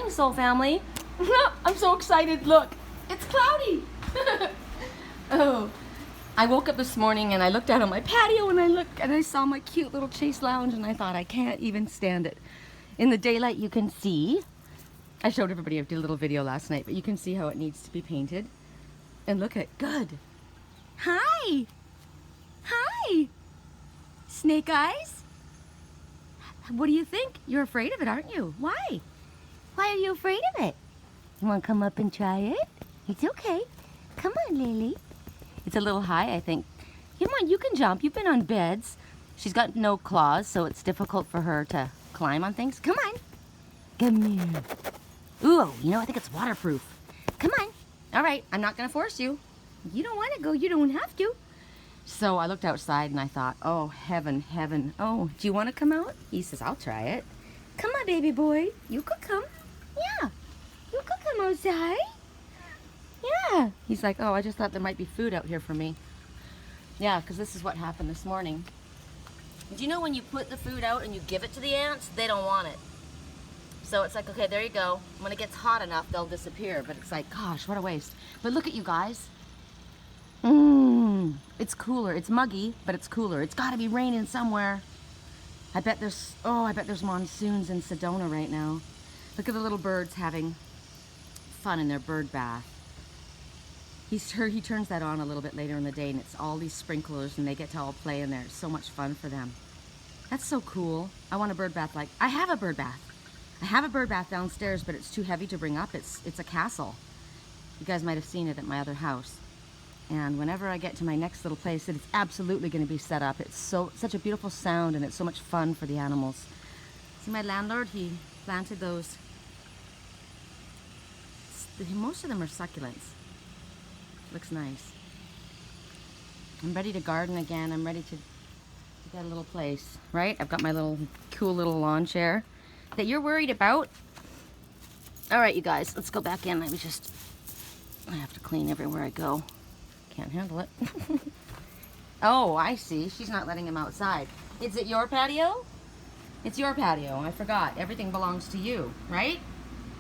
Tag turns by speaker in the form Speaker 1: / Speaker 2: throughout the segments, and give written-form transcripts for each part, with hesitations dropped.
Speaker 1: morning, Soul Family. I'm so excited. Look, it's cloudy. Oh, I woke up this morning and I looked out on my patio and I saw my cute little Chase lounge and I thought, I can't even stand it. In the daylight, you can see. I showed everybody, I did a little video last night, but you can see how it needs to be painted. And look at, good. Hi. Hi. Snake eyes? What do you think? You're afraid of it, aren't you? Why? Why are you afraid of it? You want to come up and try it? It's okay. Come on, Lily. It's a little high, I think. Come on, you can jump. You've been on beds. She's got no claws, so it's difficult for her to climb on things. Come on. Come here. Ooh, you know, I think it's waterproof. Come on. All right, I'm not going to force you. You don't want to go. You don't have to. So I looked outside and I thought, oh, heaven, heaven. Oh, do you want to come out? He says, I'll try it. Come on, baby boy. You could come. Yeah. You could come outside. Yeah. He's like, oh, I just thought there might be food out here for me. Yeah, because this is what happened this morning. Do you know when you put the food out and you give it to the ants, they don't want it. So it's like, okay, there you go. When it gets hot enough, they'll disappear. But it's like, gosh, what a waste. But look at you guys. It's cooler. It's muggy, but it's cooler. It's got to be raining somewhere. I bet there's monsoons in Sedona right now. Look at the little birds having fun in their bird bath. He turns that on a little bit later in the day, and it's all these sprinklers, and they get to all play in there. It's so much fun for them. That's so cool. I want a bird bath like... I have a bird bath. I have a bird bath downstairs, but it's too heavy to bring up. It's a castle. You guys might have seen it at my other house. And whenever I get to my next little place, it's absolutely going to be set up. It's such a beautiful sound, and it's so much fun for the animals. See, my landlord, he planted those. Most of them are succulents. Looks nice. I'm ready to garden again. I'm ready to get a little place, right? I've got my little cool little lawn chair that you're worried about. All right, you guys, let's go back in. I have to clean everywhere I go. Can't handle it. Oh, I see. She's not letting him outside. Is it your patio? It's your patio. I forgot. Everything belongs to you, right?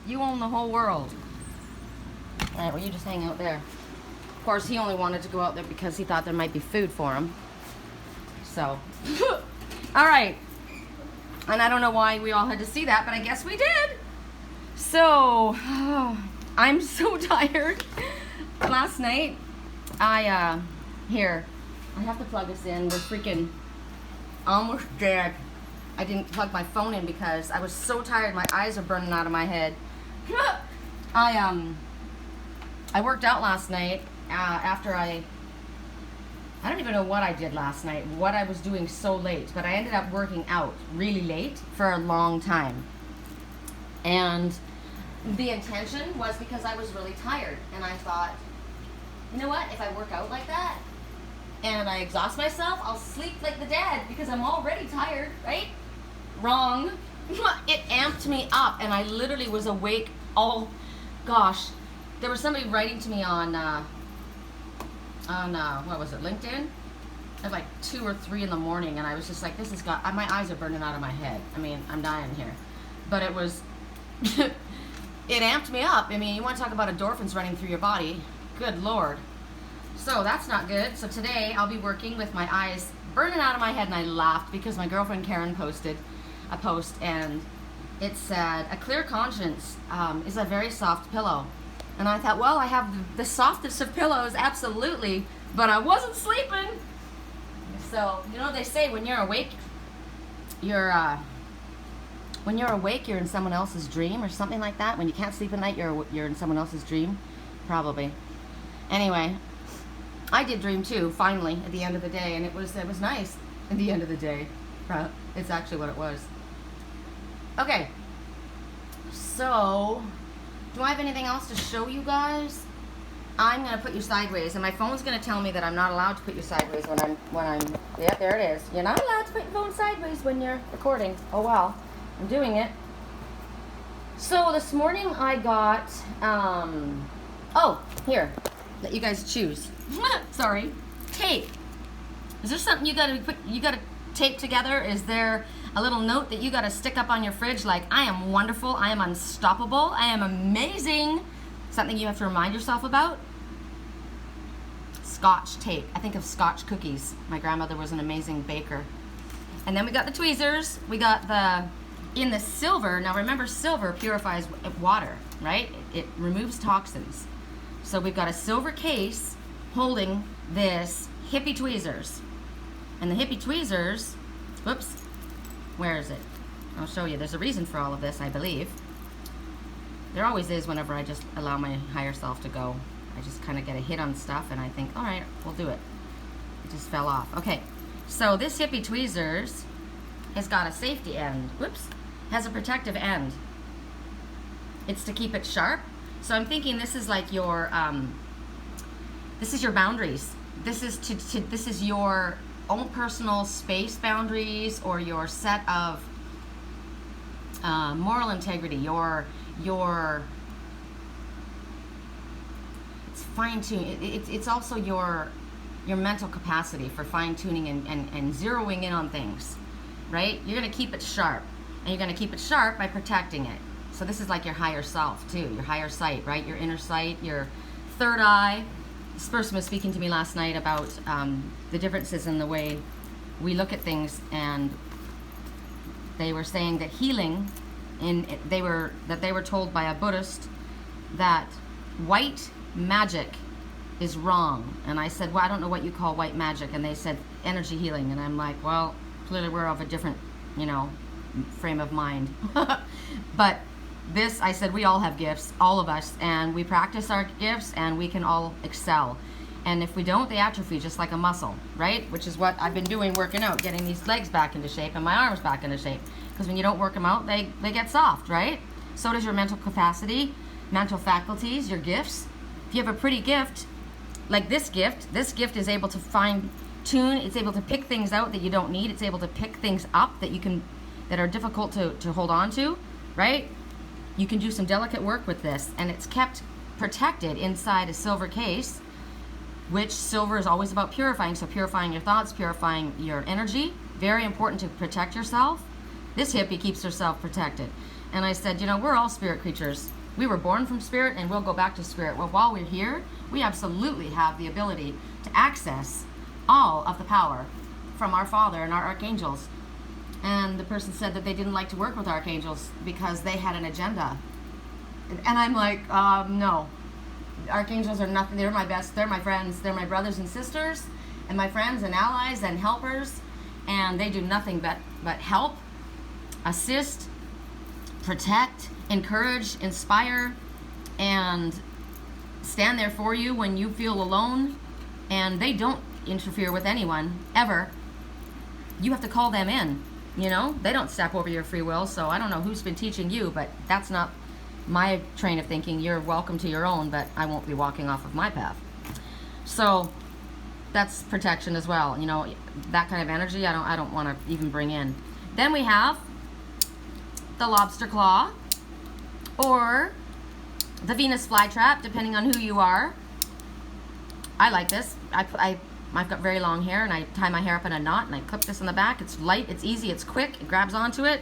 Speaker 1: You own the whole world. All right, well, you just hang out there. Of course, he only wanted to go out there because he thought there might be food for him. So, all right. And I don't know why we all had to see that, but I guess we did. So, I'm so tired. Last night, I have to plug this in. We're freaking almost dead. I didn't plug my phone in because I was so tired. My eyes are burning out of my head. I worked out last night after I don't even know what I did last night, what I was doing so late, but I ended up working out really late for a long time. And the intention was because I was really tired, and I thought, you know what, if I work out like that and I exhaust myself, I'll sleep like the dead because I'm already tired, right? Wrong. It amped me up, and I literally was awake all, gosh, there was somebody writing to me on what was it, LinkedIn? At like 2 or 3 in the morning, and I was just like, this has got, my eyes are burning out of my head. I mean, I'm dying here. But it was, it amped me up. I mean, you want to talk about endorphins running through your body. Good Lord. So that's not good. So today I'll be working with my eyes burning out of my head, and I laughed because my girlfriend Karen posted a post, and it said, a clear conscience is a very soft pillow. And I thought, well, I have the softest of pillows, absolutely, but I wasn't sleeping. So, you know, they say when you're awake, you're in someone else's dream or something like that. When you can't sleep at night, you're in someone else's dream, probably. Anyway, I did dream too, finally, at the end of the day, and it was nice at the end of the day. It's actually what it was. Okay, so do I have anything else to show you guys? I'm gonna put you sideways, and my phone's gonna tell me that I'm not allowed to put you sideways when I'm. Yeah, there it is. You're not allowed to put your phone sideways when you're recording. Oh well, I'm doing it. So this morning I got. Oh, here, let you guys choose. Sorry, tape. Is there something you gotta tape together? Is there a little note that you got to stick up on your fridge like, I am wonderful, I am unstoppable, I am amazing. Something you have to remind yourself about. Scotch tape. I think of Scotch cookies. My grandmother was an amazing baker. And then we got the tweezers. We got in the silver. Now remember, silver purifies water, right? It removes toxins. So we've got a silver case holding this Hippie Tweezers. And the Hippie Tweezers, whoops, where is it? I'll show you. There's a reason for all of this, I believe. There always is whenever I just allow my higher self to go. I just kind of get a hit on stuff and I think, all right, we'll do it. It just fell off. Okay, so this Hippie Tweezers has got a safety end. Whoops, has a protective end. It's to keep it sharp. So I'm thinking this is like your, this is your boundaries. This is your own personal space boundaries, or your set of moral integrity, your it's fine-tuning. It's also your mental capacity for fine-tuning and zeroing in on things, right? You're going to keep it sharp, and you're going to keep it sharp by protecting it. So this is like your higher self too, your higher sight, right? Your inner sight, your third eye. This person was speaking to me last night about the differences in the way we look at things, and they were saying that healing, they were told by a Buddhist that white magic is wrong. And I said, well, I don't know what you call white magic. And they said energy healing. And I'm like, well, clearly we're of a different, frame of mind. But this, I said, we all have gifts, all of us, and we practice our gifts and we can all excel. And if we don't, they atrophy just like a muscle, right? Which is what I've been doing, working out, getting these legs back into shape and my arms back into shape. Because when you don't work them out, they get soft, right? So does your mental capacity, mental faculties, your gifts. If you have a pretty gift, like this gift is able to fine tune, it's able to pick things out that you don't need, it's able to pick things up that are difficult to hold on to, right? You can do some delicate work with this, and it's kept protected inside a silver case, which silver is always about purifying. So purifying your thoughts, purifying your energy, very important to protect yourself. This hippie keeps herself protected. And I said, we're all spirit creatures. We were born from spirit and we'll go back to spirit. Well, while we're here, we absolutely have the ability to access all of the power from our Father and our archangels. And the person said that they didn't like to work with archangels because they had an agenda. And I'm like, no. Archangels are nothing. They're my best. They're my friends. They're my brothers and sisters and my friends and allies and helpers. And they do nothing but help, assist, protect, encourage, inspire, and stand there for you when you feel alone. And they don't interfere with anyone, ever. You have to call them in. They don't step over your free will. So I don't know who's been teaching you, but that's not my train of thinking. You're welcome to your own, but I won't be walking off of my path. So that's protection as well. That kind of energy I don't want to even bring in. Then we have the lobster claw or the Venus flytrap, depending on who you are. I like this. I've got very long hair, and I tie my hair up in a knot, and I clip this in the back. It's light, it's easy, it's quick, it grabs onto it.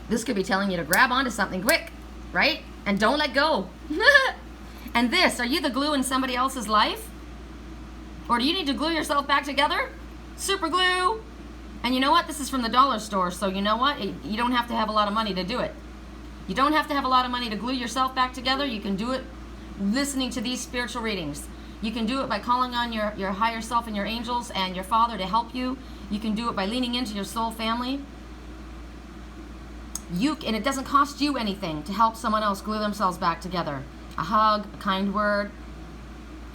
Speaker 1: This could be telling you to grab onto something quick, right? And don't let go. And this, are you the glue in somebody else's life? Or do you need to glue yourself back together? Super glue. And you know what? This is from the dollar store, so you know what? You don't have to have a lot of money to do it. You don't have to have a lot of money to glue yourself back together. You can do it listening to these spiritual readings. You can do it by calling on your higher self and your angels and your Father to help you. You can do it by leaning into your soul family. And it doesn't cost you anything to help someone else glue themselves back together. A hug, a kind word,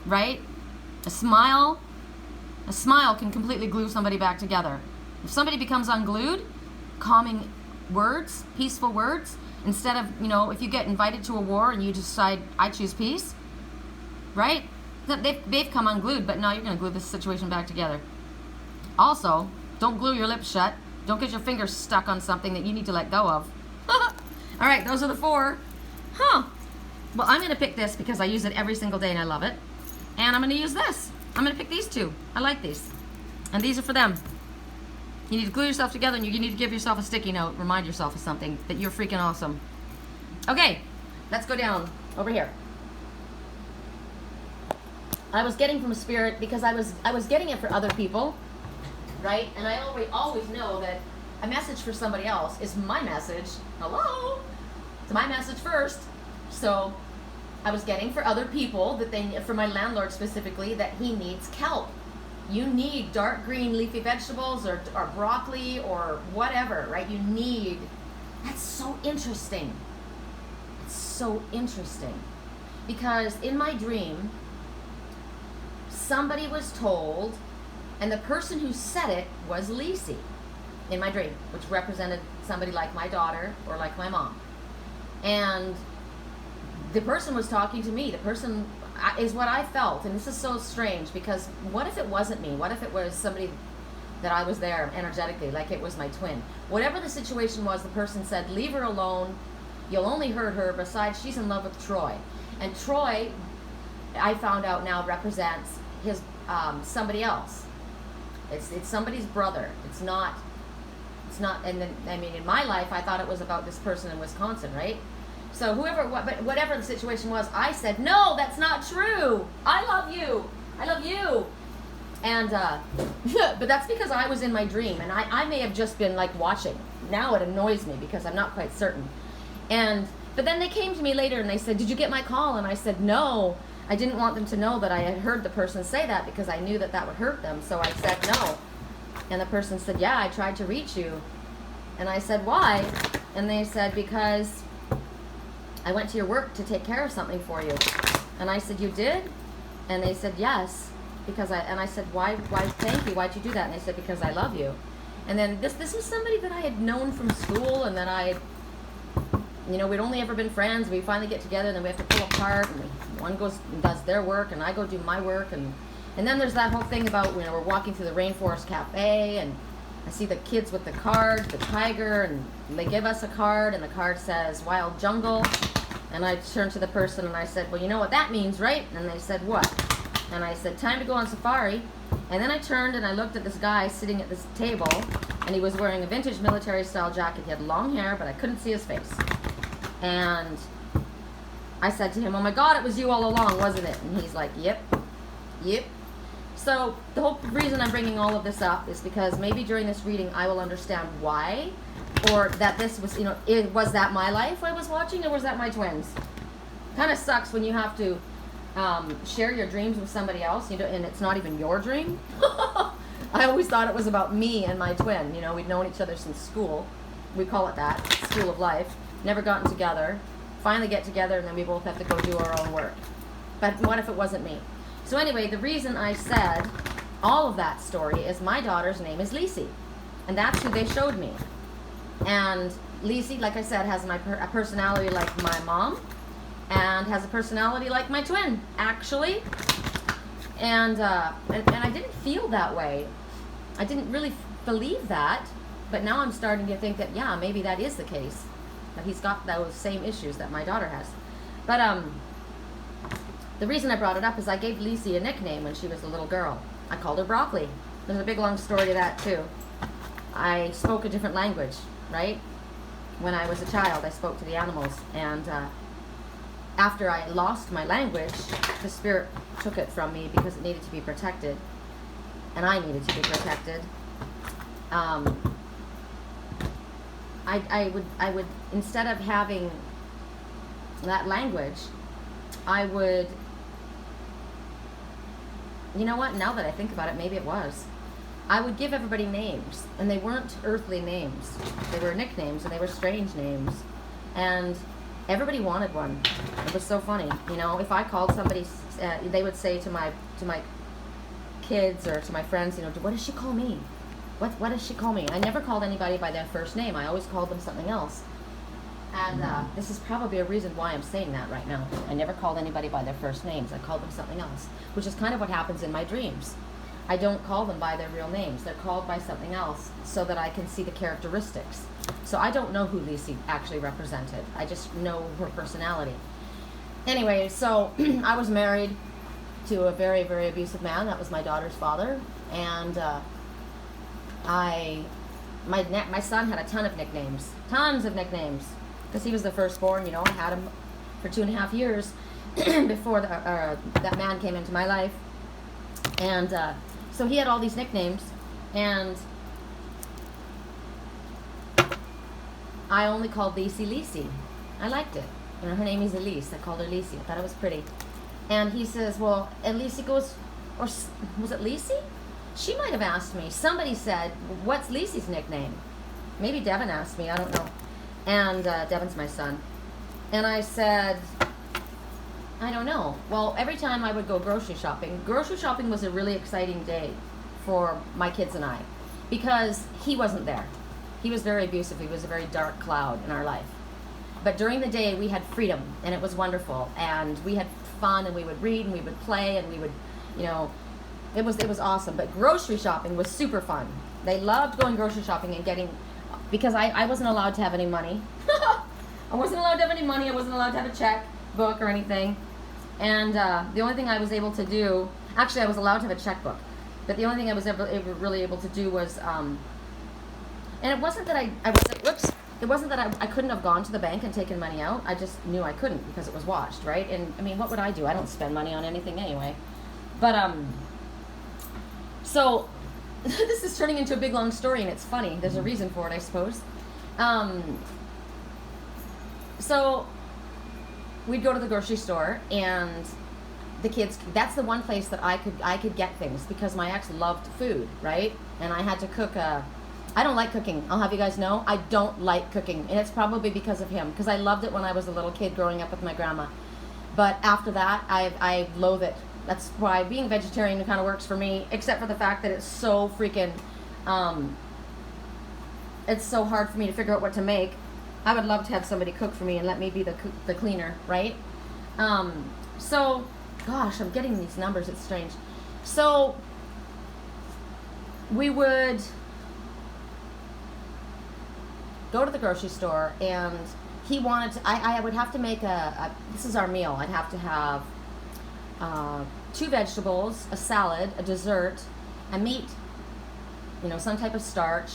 Speaker 1: right? A smile can completely glue somebody back together. If somebody becomes unglued, calming words, peaceful words, instead of, if you get invited to a war and you decide, I choose peace, right? They've come unglued, but no, you're going to glue this situation back together. Also, don't glue your lips shut. Don't get your fingers stuck on something that you need to let go of. All right, those are the 4. Well, I'm going to pick this because I use it every single day and I love it. And I'm going to use this. I'm going to pick these 2. I like these. And these are for them. You need to glue yourself together, and you need to give yourself a sticky note. Remind yourself of something, that you're freaking awesome. Okay, let's go down over here. I was getting from a spirit because I was getting it for other people, right? And I always know that a message for somebody else is my message. Hello? It's my message first. So I was getting for other people that for my landlord specifically, that he needs kelp. You need dark green leafy vegetables or broccoli or whatever, right? You need, that's so interesting. It's so interesting. Because in my dream, somebody was told, and the person who said it was Lisi in my dream, which represented somebody like my daughter or like my mom. And the person was talking to me. The person is what I felt, and this is so strange because what if it wasn't me? What if it was somebody that I was there energetically, like it was my twin? Whatever the situation was, the person said, leave her alone. You'll only hurt her. Besides, she's in love with Troy. And Troy, I found out now, represents his somebody else. It's somebody's brother. It's not, and then, I mean, in my life, I thought it was about this person in Wisconsin, right? So whatever the situation was, I said, no, that's not true. I love you. I love you. And, but that's because I was in my dream, and I may have just been like watching. Now it annoys me because I'm not quite certain. But then they came to me later and they said, did you get my call? And I said, no. I didn't want them to know that I had heard the person say that because I knew that that would hurt them. So I said, no. And the person said, yeah, I tried to reach you. And I said, why? And they said, because I went to your work to take care of something for you. And I said, you did? And they said, yes. And I said, why, thank you, why'd you do that? And they said, because I love you. And then this was somebody that I had known from school, and then we'd only ever been friends. We finally get together, and then we have to pull apart, and one goes and does their work, and I go do my work, and then there's that whole thing about, we're walking through the Rainforest Cafe, and I see the kids with the card, the tiger, and they give us a card, and the card says Wild Jungle. And I turned to the person and I said, well, you know what that means, right? And they said, what? And I said, time to go on safari. And then I turned and I looked at this guy sitting at this table, and he was wearing a vintage military style jacket. He had long hair, but I couldn't see his face. And I said to him, oh my God, it was you all along, wasn't it? And he's like, yep. So the whole reason I'm bringing all of this up is because maybe during this reading I will understand why, or that this was, was that my life I was watching, or was that my twins? Kind of sucks when you have to share your dreams with somebody else, and it's not even your dream. I always thought it was about me and my twin. We'd known each other since school. We call it that, school of life. Never gotten together. Finally get together, and then we both have to go do our own work. But what if it wasn't me? So anyway, the reason I said all of that story is my daughter's name is Lisi, and that's who they showed me. And Lisi, like I said, has a personality like my mom, and has a personality like my twin, actually. And I didn't feel that way. I didn't really believe that, but now I'm starting to think that, yeah, maybe that is the case. That he's got those same issues that my daughter has. But the reason I brought it up is I gave Lisi a nickname when she was a little girl. I called her Broccoli. There's a big long story to that too. I spoke a different language, right? When I was a child, I spoke to the animals, and after I lost my language, the spirit took it from me because it needed to be protected, and I needed to be protected. I would instead of having that language, I would, you know what, now that I think about it, maybe it was. I would give everybody names, and they weren't earthly names. They were nicknames, and they were strange names. And everybody wanted one. It was so funny. If I called somebody, they would say to my kids or to my friends, what does she call me? What does she call me? I never called anybody by their first name. I always called them something else. And this is probably a reason why I'm saying that right now. I never called anybody by their first names. I called them something else, which is kind of what happens in my dreams. I don't call them by their real names. They're called by something else so that I can see the characteristics. So I don't know who Lisi actually represented. I just know her personality. Anyway, so I was married to a very, very abusive man. That was my daughter's father. And my son had a ton of nicknames, because he was the firstborn. You know, I had him for 2.5 years before that man came into my life, and so he had all these nicknames, and I only called Lacey. I liked it. You know, her name is Elise. I called her Lacey. I thought it was pretty. And he says, well, and Lacey goes, or was it Lacey? She might have asked me. Somebody said, what's Lacey's nickname? Maybe Devin asked me. I don't know. And Devin's my son. And I said, I don't know. Well, every time I would go grocery shopping was a really exciting day for my kids and I, because he wasn't there. He was very abusive. He was a very dark cloud in our life. But during the day, we had freedom, and it was wonderful. And we had fun, and we would read, and we would play, and we would, you know, it was awesome. But grocery shopping was super fun. They loved going grocery shopping and getting, because I wasn't allowed to have any money. I wasn't allowed to have any money. I wasn't allowed to have a checkbook or anything. And the only thing I was able to do, actually I was allowed to have a checkbook, but the only thing I was ever really able to do was, and it wasn't that it wasn't that I couldn't have gone to the bank and taken money out. I just knew I couldn't because it was watched, right? And I mean, what would I do? I don't spend money on anything anyway. But so this is turning into a big long story, and it's funny. There's a reason for it, I suppose. So we'd go to the grocery store, and the kids, that's the one place that I could get things, because my ex loved food, right? And I had to cook I don't like cooking. I'll have you guys know, I don't like cooking, and it's probably because of him, because I loved it when I was a little kid growing up with my grandma. But after that, I loathe it. That's why being vegetarian kind of works for me, except for the fact that it's so freaking, it's so hard for me to figure out what to make. I would love to have somebody cook for me and let me be the cleaner, right? So, gosh, I'm getting these numbers, it's strange. So, we would go to the grocery store, and he wanted to, I would have to make this is our meal. I'd have to have 2 vegetables, a salad, a dessert, a meat, you know, some type of starch.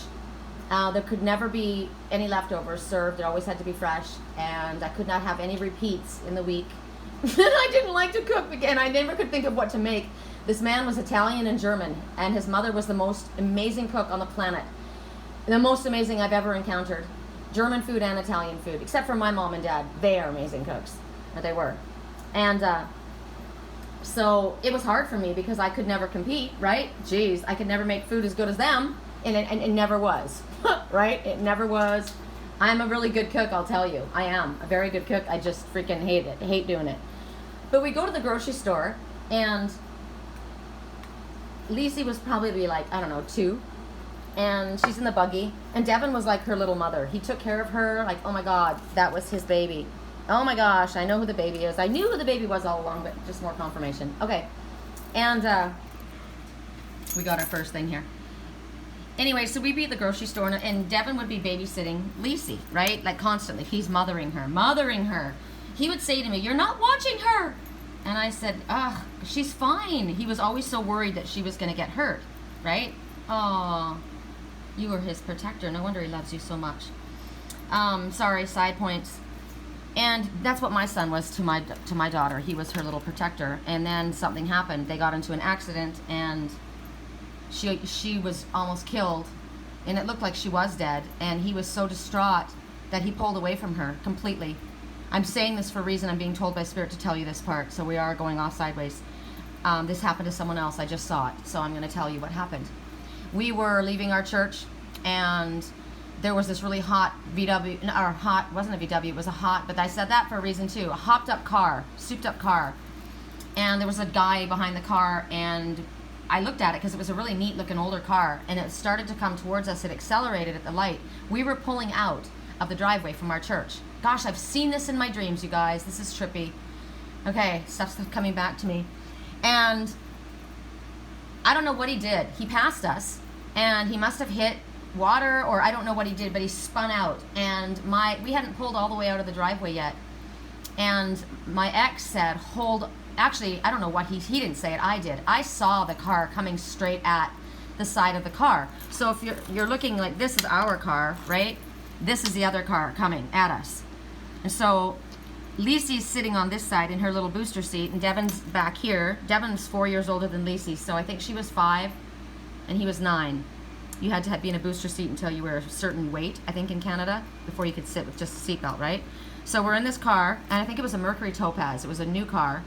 Speaker 1: There could never be any leftovers served. It always had to be fresh, and I could not have any repeats in the week. I didn't like to cook, and I never could think of what to make. This man was Italian and German, and his mother was the most amazing cook on the planet. The most amazing I've ever encountered. German food and Italian food, except for my mom and dad. They are amazing cooks. Or they were. And so it was hard for me because I could never compete, right? Jeez, I could never make food as good as them. And it never was, right? It never was. I'm a really good cook, I'll tell you. I am a very good cook. I just freaking hate it. I hate doing it. But we go to the grocery store, and Lacey was probably like, I don't know, 2. And she's in the buggy, and Devin was like her little mother. He took care of her like, oh my God, that was his baby. Oh my gosh, I know who the baby is. I knew who the baby was all along, but just more confirmation. Okay, and we got our first thing here. Anyway, so we'd be at the grocery store, and Devin would be babysitting Lacey, right? Like constantly, he's mothering her. He would say to me, "You're not watching her," and I said, "Ugh, she's fine." He was always so worried that she was going to get hurt, right? Oh. You were his protector. No wonder he loves you so much. Sorry, side points. And that's what my son was to my daughter. He was her little protector. And then something happened. They got into an accident, and she was almost killed. And it looked like she was dead. And he was so distraught that he pulled away from her completely. I'm saying this for a reason. I'm being told by Spirit to tell you this part. So we are going off sideways. This happened to someone else. I just saw it. So I'm going to tell you what happened. We were leaving our church, and there was this really hot VW, or hot, wasn't a VW, it was a hot, but I said that for a reason too, a hopped up car, souped up car. And there was a guy behind the car, and I looked at it because it was a really neat looking older car, and it started to come towards us. It accelerated at the light. We were pulling out of the driveway from our church. Gosh, I've seen this in my dreams, you guys. This is trippy. Okay, stuff's coming back to me. And I don't know what he did. He passed us, and he must have hit water, or I don't know what he did, but he spun out, and we hadn't pulled all the way out of the driveway yet, and my ex said, actually, I don't know what he didn't say it, I did. I saw the car coming straight at the side of the car. So if you're looking like this is our car, right? This is the other car coming at us. And so Lisi's sitting on this side in her little booster seat, and Devin's back here. Devin's 4 years older than Lisi, so I think she was 5 and he was 9. You had to be in a booster seat until you were a certain weight, I think, in Canada, before you could sit with just a seatbelt, right? So we're in this car, and I think it was a Mercury Topaz. It was a new car,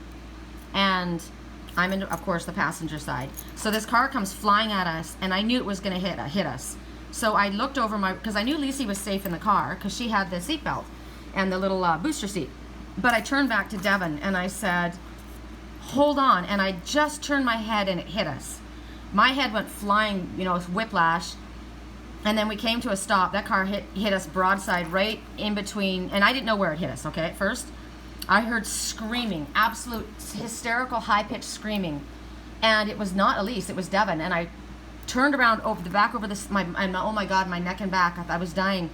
Speaker 1: and I'm in, of course, the passenger side. So this car comes flying at us, and I knew it was going to hit us. So I looked over because I knew Lisi was safe in the car because she had the seatbelt and the little booster seat. But I turned back to Devin, and I said, hold on, and I just turned my head, and it hit us. My head went flying, you know, with whiplash, and then we came to a stop. That car hit us broadside right in between, and I didn't know where it hit us, okay, at first. I heard screaming, absolute hysterical, high-pitched screaming, and it was not Elise, it was Devin, and I turned around over this, oh my God, my neck and back, I was dying,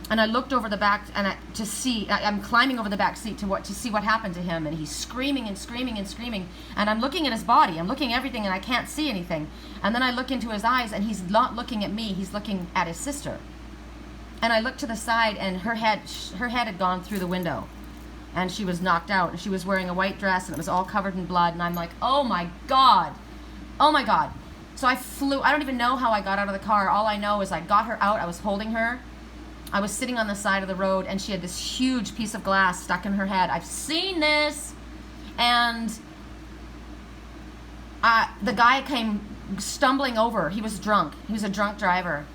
Speaker 1: and I looked over the back, and to see, I'm climbing over the back seat to see what happened to him, and he's screaming and screaming and screaming, and I'm looking at his body, I'm looking at everything, and I can't see anything, and then I look into his eyes, and he's not looking at me, he's looking at his sister, and I looked to the side, and her head had gone through the window, and she was knocked out, and she was wearing a white dress, and it was all covered in blood, and I'm like, oh my God, oh my God. So I flew, I don't even know how I got out of the car, all I know is I got her out, I was holding her, I was sitting on the side of the road, and she had this huge piece of glass stuck in her head. I've seen this, and the guy came stumbling over. He was drunk. He was a drunk driver,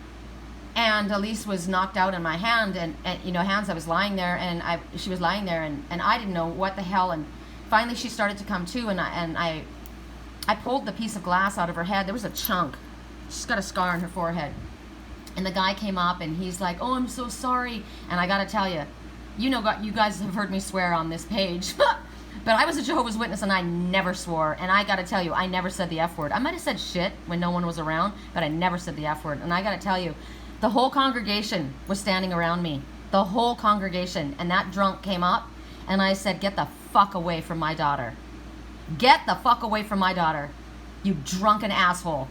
Speaker 1: and Elise was knocked out in my hand, and you know, hands. I was lying there, and she was lying there, and I didn't know what the hell. And finally, she started to come to, and I pulled the piece of glass out of her head. There was a chunk. She's got a scar on her forehead. And the guy came up, and he's like, oh, I'm so sorry. And I got to tell you, you guys have heard me swear on this page. But I was a Jehovah's Witness, and I never swore. And I got to tell you, I never said the F word. I might have said shit when no one was around, but I never said the F word. And I got to tell you, the whole congregation was standing around me. The whole congregation. And that drunk came up, and I said, get the fuck away from my daughter. Get the fuck away from my daughter, you drunken asshole.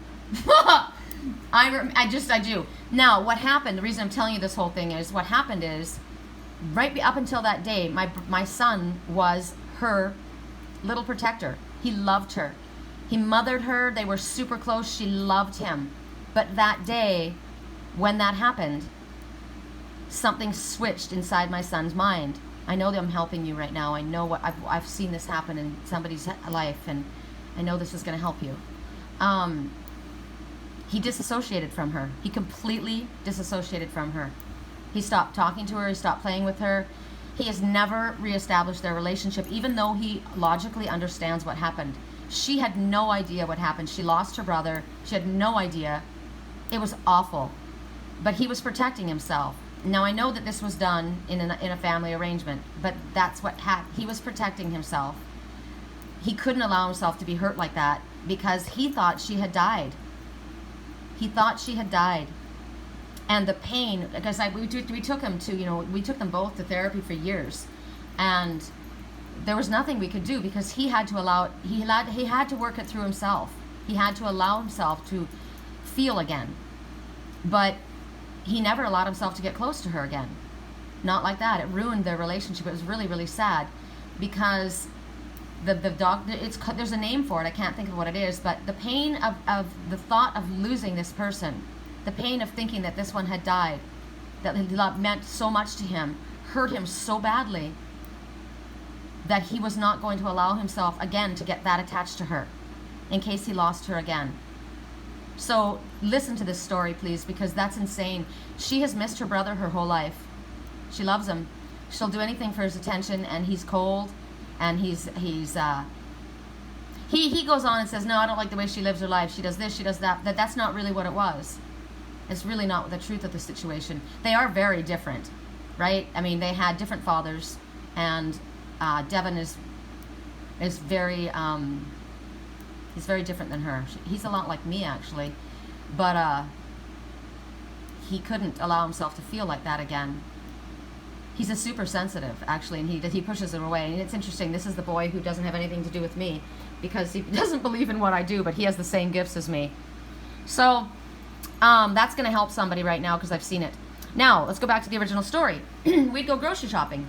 Speaker 1: I do. Now, what happened, the reason I'm telling you this whole thing is, what happened is, right up until that day, my son was her little protector. He loved her. He mothered her. They were super close. She loved him. But that day, when that happened, something switched inside my son's mind. I know that I'm helping you right now. I know what I've seen this happen in somebody's life, and I know this is going to help you. He disassociated from her. He completely disassociated from her. He stopped talking to her. He stopped playing with her. He has never reestablished their relationship, even though he logically understands what happened. She had no idea what happened. She lost her brother. She had no idea. It was awful. But he was protecting himself. Now, I know that this was done in a family arrangement, but that's what happened. He was protecting himself. He couldn't allow himself to be hurt like that because he thought she had died. He thought she had died. And the pain, because we took him to, we took them both to therapy for years. And there was nothing we could do because he had to work it through himself. He had to allow himself to feel again. But he never allowed himself to get close to her again. Not like that. It ruined their relationship. It was really, really sad because the dog, there's a name for it. I can't think of what it is, but the pain of the thought of losing this person, the pain of thinking that this one had died, that love meant so much to him, hurt him so badly that he was not going to allow himself again to get that attached to her in case he lost her again. So listen to this story, please, because that's insane. She has missed her brother her whole life. She loves him. She'll do anything for his attention, and he's cold, and he goes on and says, no, I don't like the way she lives her life. She does this, she does that. That's not really what it was. It's really not the truth of the situation. They are very different, right? I mean, they had different fathers, and Devin is very, he's very different than her. He's a lot like me, actually, but he couldn't allow himself to feel like that again. He's a super sensitive, actually, and he pushes it away. And it's interesting, this is the boy who doesn't have anything to do with me because he doesn't believe in what I do, but he has the same gifts as me. So that's going to help somebody right now because I've seen it. Now, let's go back to the original story. We'd go grocery shopping,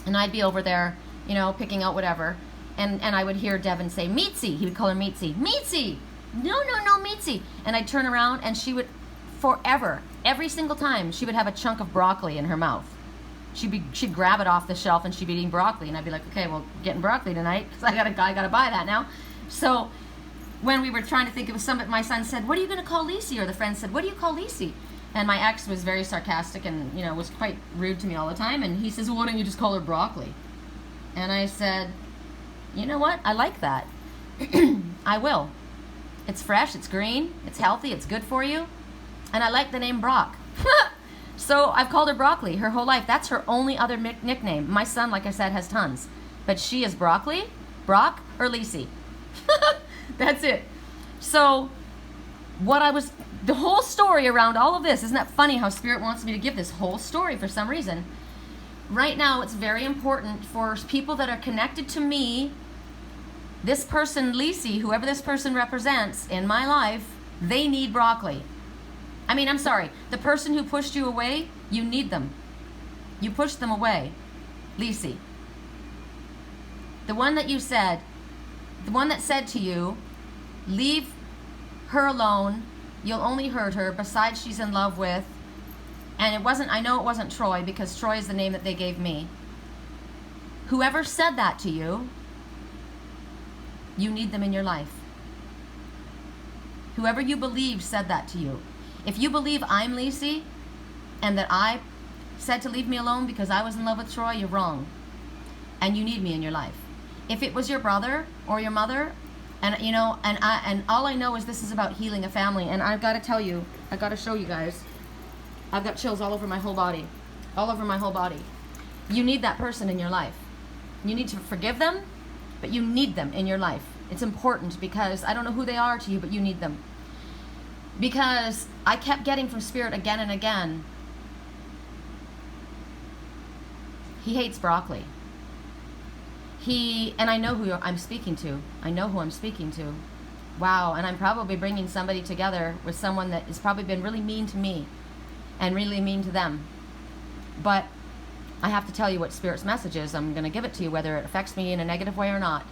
Speaker 1: and I'd be over there, you know, picking out whatever, and I would hear Devin say, Meatsy. He would call her Meatsy. Meatsy! No, Meatsy. And I'd turn around, and she would, forever, every single time, she would have a chunk of broccoli in her mouth. She'd grab it off the shelf, and she'd be eating broccoli, and I'd be like, okay, well, getting broccoli tonight, because I gotta buy that now. So when we were trying to think of something, my son said, what are you going to call Lacey? Or the friend said, what do you call Lacey? And my ex was very sarcastic and, you know, was quite rude to me all the time. And he says, well, why don't you just call her broccoli? And I said, you know what? I like that. I will. It's fresh, it's green, it's healthy, it's good for you. And I like the name Brock. So I've called her Broccoli her whole life. That's her only other nickname. My son, like I said, has tons. But she is Broccoli, Brock, or Lacey. That's it. So the whole story around all of this, isn't that funny how Spirit wants me to give this whole story for some reason? Right now, it's very important for people that are connected to me. This person, Lacey, whoever this person represents in my life, they need broccoli. I mean, I'm sorry. The person who pushed you away, you need them. You pushed them away. Lacey. The one that said to you, leave her alone, you'll only hurt her, besides she's in love with, and I know it wasn't Troy, because Troy is the name that they gave me. Whoever said that to you, you need them in your life. Whoever you believe said that to you. If you believe I'm Lacey, and that I said to leave me alone because I was in love with Troy, you're wrong. And you need me in your life. If it was your brother or your mother, and you know, and all I know is this is about healing a family, and I've got to tell you, I've got to show you guys, I've got chills all over my whole body, all over my whole body. You need that person in your life. You need to forgive them, but you need them in your life. It's important because I don't know who they are to you, but you need them. Because I kept getting from Spirit again and again, he hates broccoli. And I know who I'm speaking to. I know who I'm speaking to. Wow, and I'm probably bringing somebody together with someone that has probably been really mean to me and really mean to them. But I have to tell you what Spirit's message is. I'm going to give it to you, whether it affects me in a negative way or not.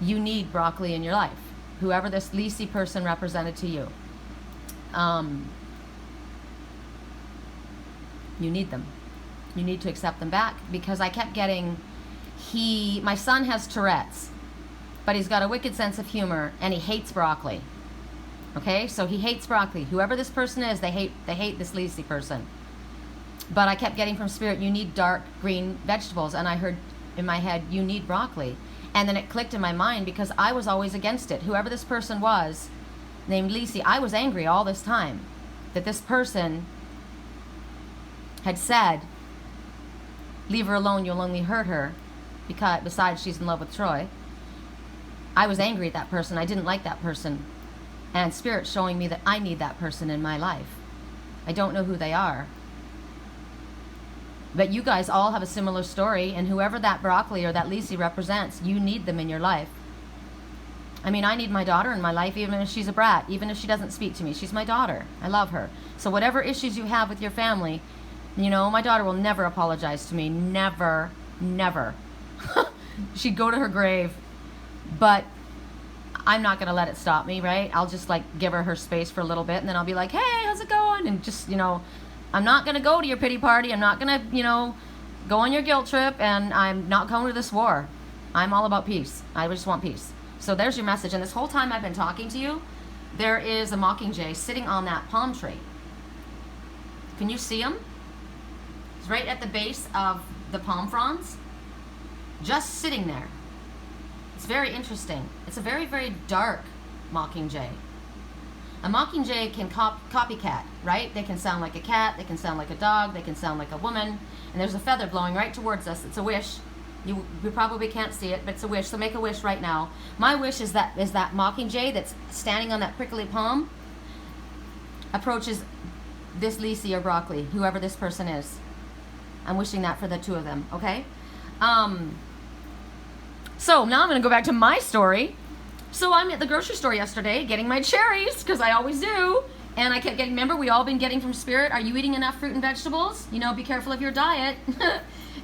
Speaker 1: You need broccoli in your life. Whoever this Lacey person represented to you. You need them. You need to accept them back, because I kept getting... My son has Tourette's, but he's got a wicked sense of humor, and he hates broccoli. Okay, so he hates broccoli. Whoever this person is, they hate this Lacey person. But I kept getting from Spirit, you need dark green vegetables, and I heard in my head, you need broccoli. And then it clicked in my mind, because I was always against it. Whoever this person was, named Lacey, I was angry all this time that this person had said, leave her alone, you'll only hurt her. Because besides she's in love with Troy. I was angry at that person. I didn't like that person. And Spirit's showing me that I need that person in my life. I don't know who they are. But you guys all have a similar story, and whoever that broccoli or that Lacey represents, you need them in your life. I mean, I need my daughter in my life, even if she's a brat, even if she doesn't speak to me. She's my daughter. I love her. So whatever issues you have with your family, you know, my daughter will never apologize to me. Never, never. She'd go to her grave, but I'm not going to let it stop me, right? I'll just like give her space for a little bit, and then I'll be like, hey, how's it going? And just, you know, I'm not going to go to your pity party. I'm not going to, you know, go on your guilt trip, and I'm not going to this war. I'm all about peace. I just want peace. So there's your message. And this whole time I've been talking to you, there is a mockingjay sitting on that palm tree. Can you see him? He's right at the base of the palm fronds. Just sitting there. It's very interesting. It's a very, very dark mockingjay. A mockingjay can copycat, right? They can sound like a cat, they can sound like a dog, they can sound like a woman, and there's a feather blowing right towards us. It's a wish. You probably can't see it, but it's a wish, so make a wish right now. My wish is that mockingjay that's standing on that prickly palm approaches this Lacey or broccoli, whoever this person is. I'm wishing that for the two of them, okay? So now I'm going to go back to my story. So I'm at the grocery store yesterday getting my cherries, because I always do. And I kept getting, remember, we all been getting from Spirit, are you eating enough fruit and vegetables? You know, be careful of your diet.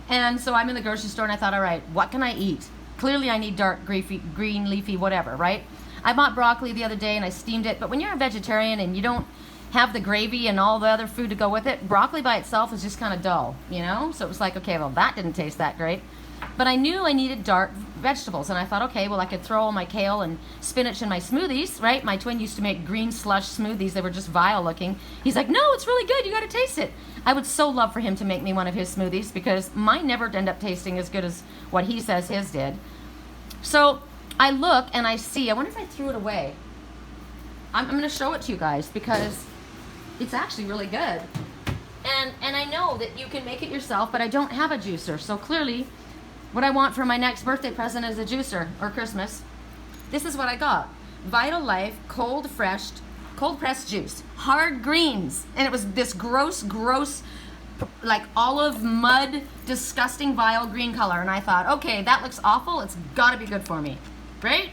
Speaker 1: And so I'm in the grocery store and I thought, all right, what can I eat? Clearly I need dark green leafy whatever, right? I bought broccoli the other day and I steamed it, but when you're a vegetarian and you don't have the gravy and all the other food to go with it, broccoli by itself is just kind of dull, you know? So it was like, okay, well, that didn't taste that great. But I knew I needed dark vegetables, and I thought, okay, well, I could throw all my kale and spinach in my smoothies, right? My twin used to make green slush smoothies. They were just vile looking. He's like, no, it's really good. You got to taste it. I would so love for him to make me one of his smoothies, because mine never end up tasting as good as what he says his did. So I look and I see, I wonder if I threw it away. I'm going to show it to you guys because it's actually really good. And I know that you can make it yourself, but I don't have a juicer. So clearly, what I want for my next birthday present is a juicer, or Christmas. This is what I got. Vital Life cold pressed juice. Hard greens. And it was this gross, like olive mud, disgusting, vile green color. And I thought, okay, that looks awful. It's got to be good for me. Right?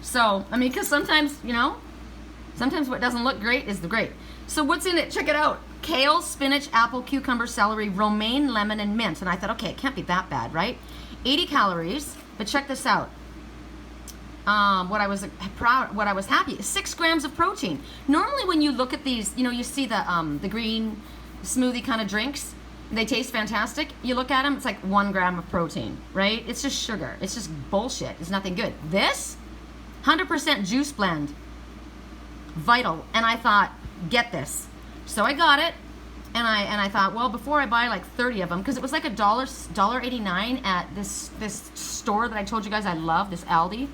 Speaker 1: So, I mean, because sometimes, you know, sometimes what doesn't look great is the great. So what's in it? Check it out. Kale, spinach, apple, cucumber, celery, romaine, lemon, and mint. And I thought, okay, it can't be that bad, right? 80 calories, but check this out. What I was happy, 6 grams of protein. Normally when you look at these, you know, you see the green smoothie kind of drinks, they taste fantastic. You look at them, it's like 1 gram of protein, right? It's just sugar. It's just bullshit. It's nothing good. This, 100% juice blend, Vital. And I thought, get this. So I got it, and I thought, well, before I buy like 30 of them, because it was like $1.89 at this store that I told you guys I love, this Aldi.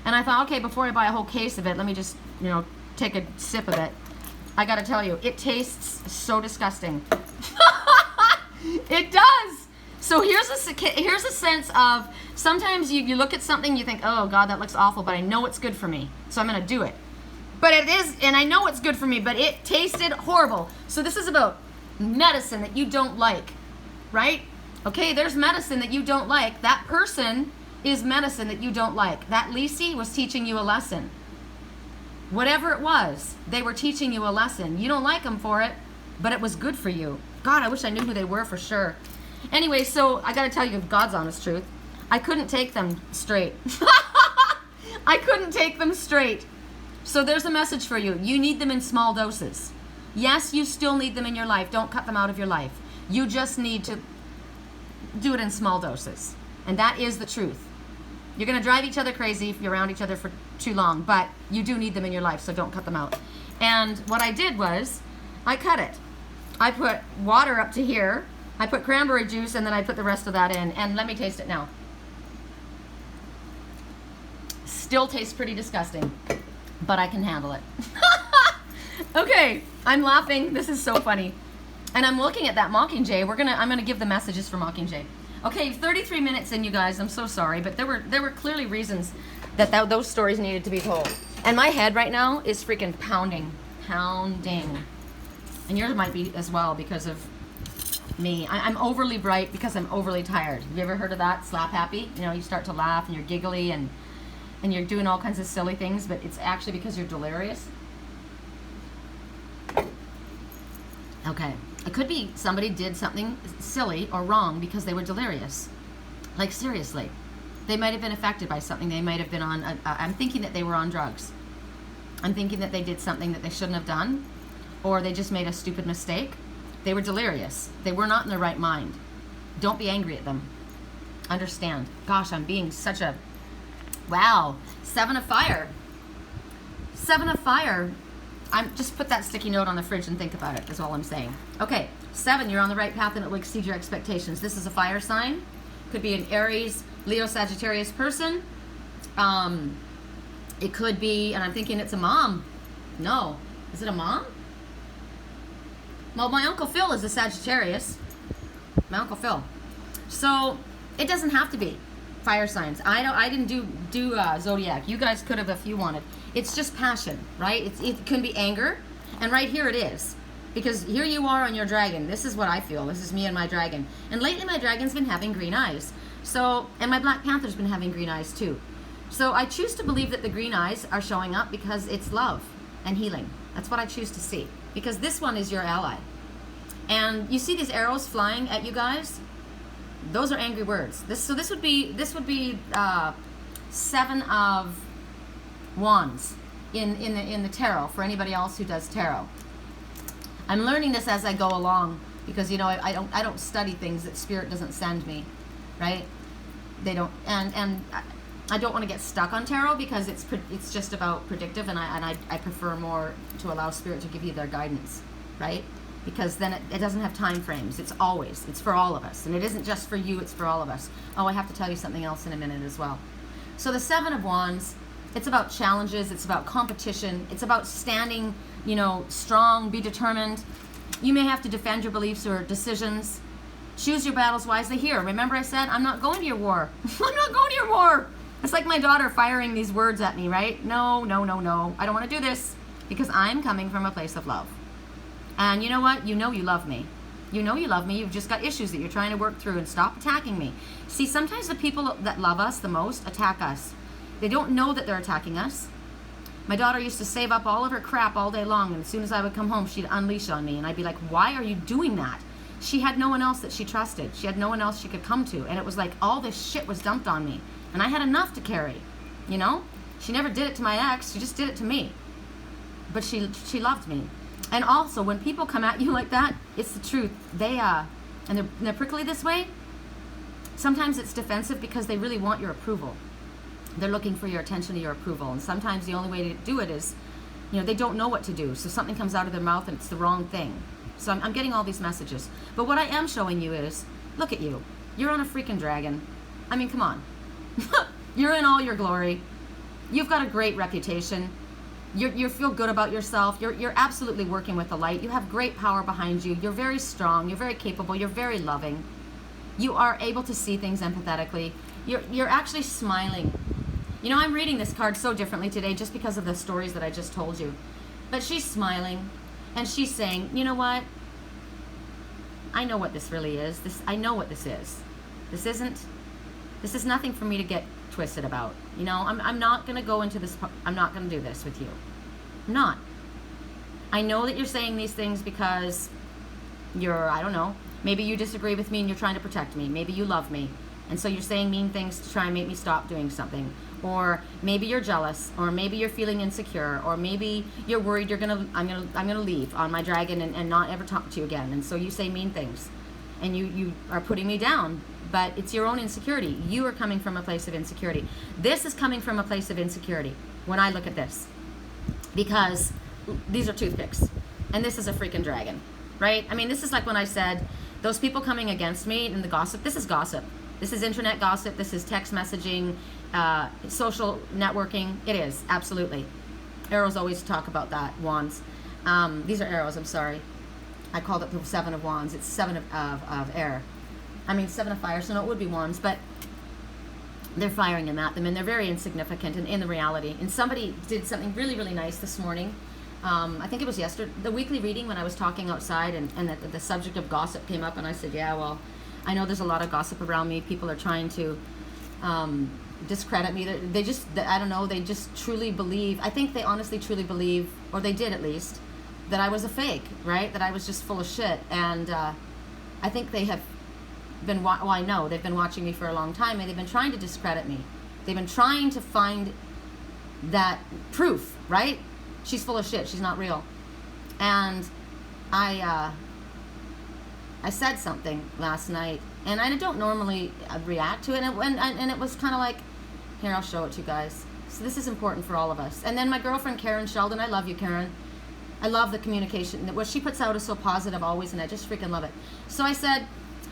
Speaker 1: And I thought, okay, before I buy a whole case of it, let me just, you know, take a sip of it. I gotta tell you, it tastes so disgusting. It does. So here's a sense of, sometimes you look at something, you think, oh God, that looks awful, but I know it's good for me, so I'm gonna do it. But it is, and I know it's good for me, but it tasted horrible. So this is about medicine that you don't like, right? Okay, there's medicine that you don't like. That person is medicine that you don't like. That Lisi was teaching you a lesson. Whatever it was, they were teaching you a lesson. You don't like them for it, but it was good for you. God, I wish I knew who they were for sure. Anyway, so I gotta tell you God's honest truth. I couldn't take them straight. I couldn't take them straight. So there's a message for you. You need them in small doses. Yes, you still need them in your life. Don't cut them out of your life. You just need to do it in small doses. And that is the truth. You're going to drive each other crazy if you're around each other for too long, but you do need them in your life, so don't cut them out. And what I did was, I cut it. I put water up to here, I put cranberry juice, and then I put the rest of that in. And let me taste it now. Still tastes pretty disgusting, but I can handle it. Okay, I'm laughing. This is so funny. And I'm looking at that Mockingjay. I'm gonna give the messages for Mockingjay. Okay, 33 minutes in, you guys. I'm so sorry, but there were clearly reasons that those stories needed to be told. And my head right now is freaking pounding. And yours might be as well because of me. I'm overly bright because I'm overly tired. Have you ever heard of that? Slap happy? You know, you start to laugh and you're giggly and you're doing all kinds of silly things, but it's actually because you're delirious. Okay. It could be somebody did something silly or wrong because they were delirious. Like, seriously. They might have been affected by something. They might have been on, I'm thinking that they were on drugs. I'm thinking that they did something that they shouldn't have done, or they just made a stupid mistake. They were delirious. They were not in their right mind. Don't be angry at them. Understand. Gosh, I'm being such a, wow. 7 of fire. 7 of fire. Just put that sticky note on the fridge and think about it, is all I'm saying. Okay, 7, you're on the right path and it will exceed your expectations. This is a fire sign. Could be an Aries, Leo, Sagittarius person. It could be, and I'm thinking it's a mom. No. Is it a mom? Well, my Uncle Phil is a Sagittarius. My Uncle Phil. So, it doesn't have to be fire signs. I didn't do zodiac. You guys could have if you wanted. It's just passion, right? It can be anger, and right here it is. Because here you are on your dragon. This is what I feel. This is me and my dragon. And lately my dragon's been having green eyes. So, and my Black Panther's been having green eyes too. So I choose to believe that the green eyes are showing up because it's love and healing. That's what I choose to see, because this one is your ally. And you see these arrows flying at you guys? Those are angry words. This would be 7 of Wands in the tarot for anybody else who does tarot. I'm learning this as I go along, because you know I don't study things that Spirit doesn't send me, right? They don't, and I don't want to get stuck on tarot because it's just about predictive, and I prefer more to allow Spirit to give you their guidance, right? Because then it doesn't have time frames. It's for all of us, and it isn't just for you, it's for all of us. Oh, I have to tell you something else in a minute as well. So the 7 of Wands, it's about challenges, it's about competition, it's about standing, you know, strong, be determined. You may have to defend your beliefs or decisions. Choose your battles wisely. Here, remember I said, I'm not going to your war. I'm not going to your war. It's like my daughter firing these words at me, right? No, no, no, no. I don't want to do this, because I'm coming from a place of love. And you know what? You know you love me. You know you love me. You've just got issues that you're trying to work through, and stop attacking me. See, sometimes the people that love us the most attack us. They don't know that they're attacking us. My daughter used to save up all of her crap all day long, and as soon as I would come home, she'd unleash on me, and I'd be like, why are you doing that? She had no one else that she trusted. She had no one else she could come to, and it was like all this shit was dumped on me, and I had enough to carry, you know? She never did it to my ex, she just did it to me. But she loved me. And also, when people come at you like that, it's the truth. And they're prickly this way, sometimes it's defensive because they really want your approval. They're looking for your attention and your approval. And sometimes the only way to do it is, you know, they don't know what to do. So something comes out of their mouth and it's the wrong thing. So I'm getting all these messages. But what I am showing you is, look at you. You're on a freaking dragon. I mean, come on. You're in all your glory. You've got a great reputation. You feel good about yourself. You're absolutely working with the light. You have great power behind you. You're very strong. You're very capable. You're very loving. You are able to see things empathetically. You're actually smiling. You know, I'm reading this card so differently today just because of the stories that I just told you. But she's smiling, and she's saying, you know what? I know what this really is. I know what this is. This is nothing for me to get twisted about. You know, I'm not going to go into this. I'm not going to do this with you. I'm not. I know that you're saying these things because I don't know, maybe you disagree with me and you're trying to protect me. Maybe you love me, and so you're saying mean things to try and make me stop doing something. Or maybe you're jealous, or maybe you're feeling insecure, or maybe you're worried I'm gonna leave on my dragon and not ever talk to you again. And so you say mean things, and you are putting me down. But it's your own insecurity. You are coming from a place of insecurity. This is coming from a place of insecurity when I look at this, because these are toothpicks, and this is a freaking dragon, right? I mean, this is like when I said those people coming against me and the gossip. This is gossip. This is internet gossip. This is text messaging, social networking. It is, absolutely. Arrows always talk about that. Wands. These are arrows, I'm sorry. I called it the 7 of Wands. It's 7 of air. I mean, 7 of fire, so no, it would be Wands, but they're firing them at them, and they're very insignificant in the reality. And somebody did something really, really nice this morning. I think it was yesterday, the weekly reading, when I was talking outside, and the subject of gossip came up, and I said, yeah, well, I know there's a lot of gossip around me. People are trying to discredit me. They just, I don't know, they just truly believe, I think they honestly truly believe, or they did at least, that I was a fake, right? That I was just full of shit. And I think they have been, well, I know they've been watching me for a long time, and they've been trying to discredit me. They've been trying to find that proof, right? She's full of shit. She's not real. And I said something last night, and I don't normally react to it, and it was kind of like, here, I'll show it to you guys. So this is important for all of us. And then my girlfriend Karen Sheldon, I love you, Karen. I love the communication. What she puts out is so positive always, and I just freaking love it. So I said,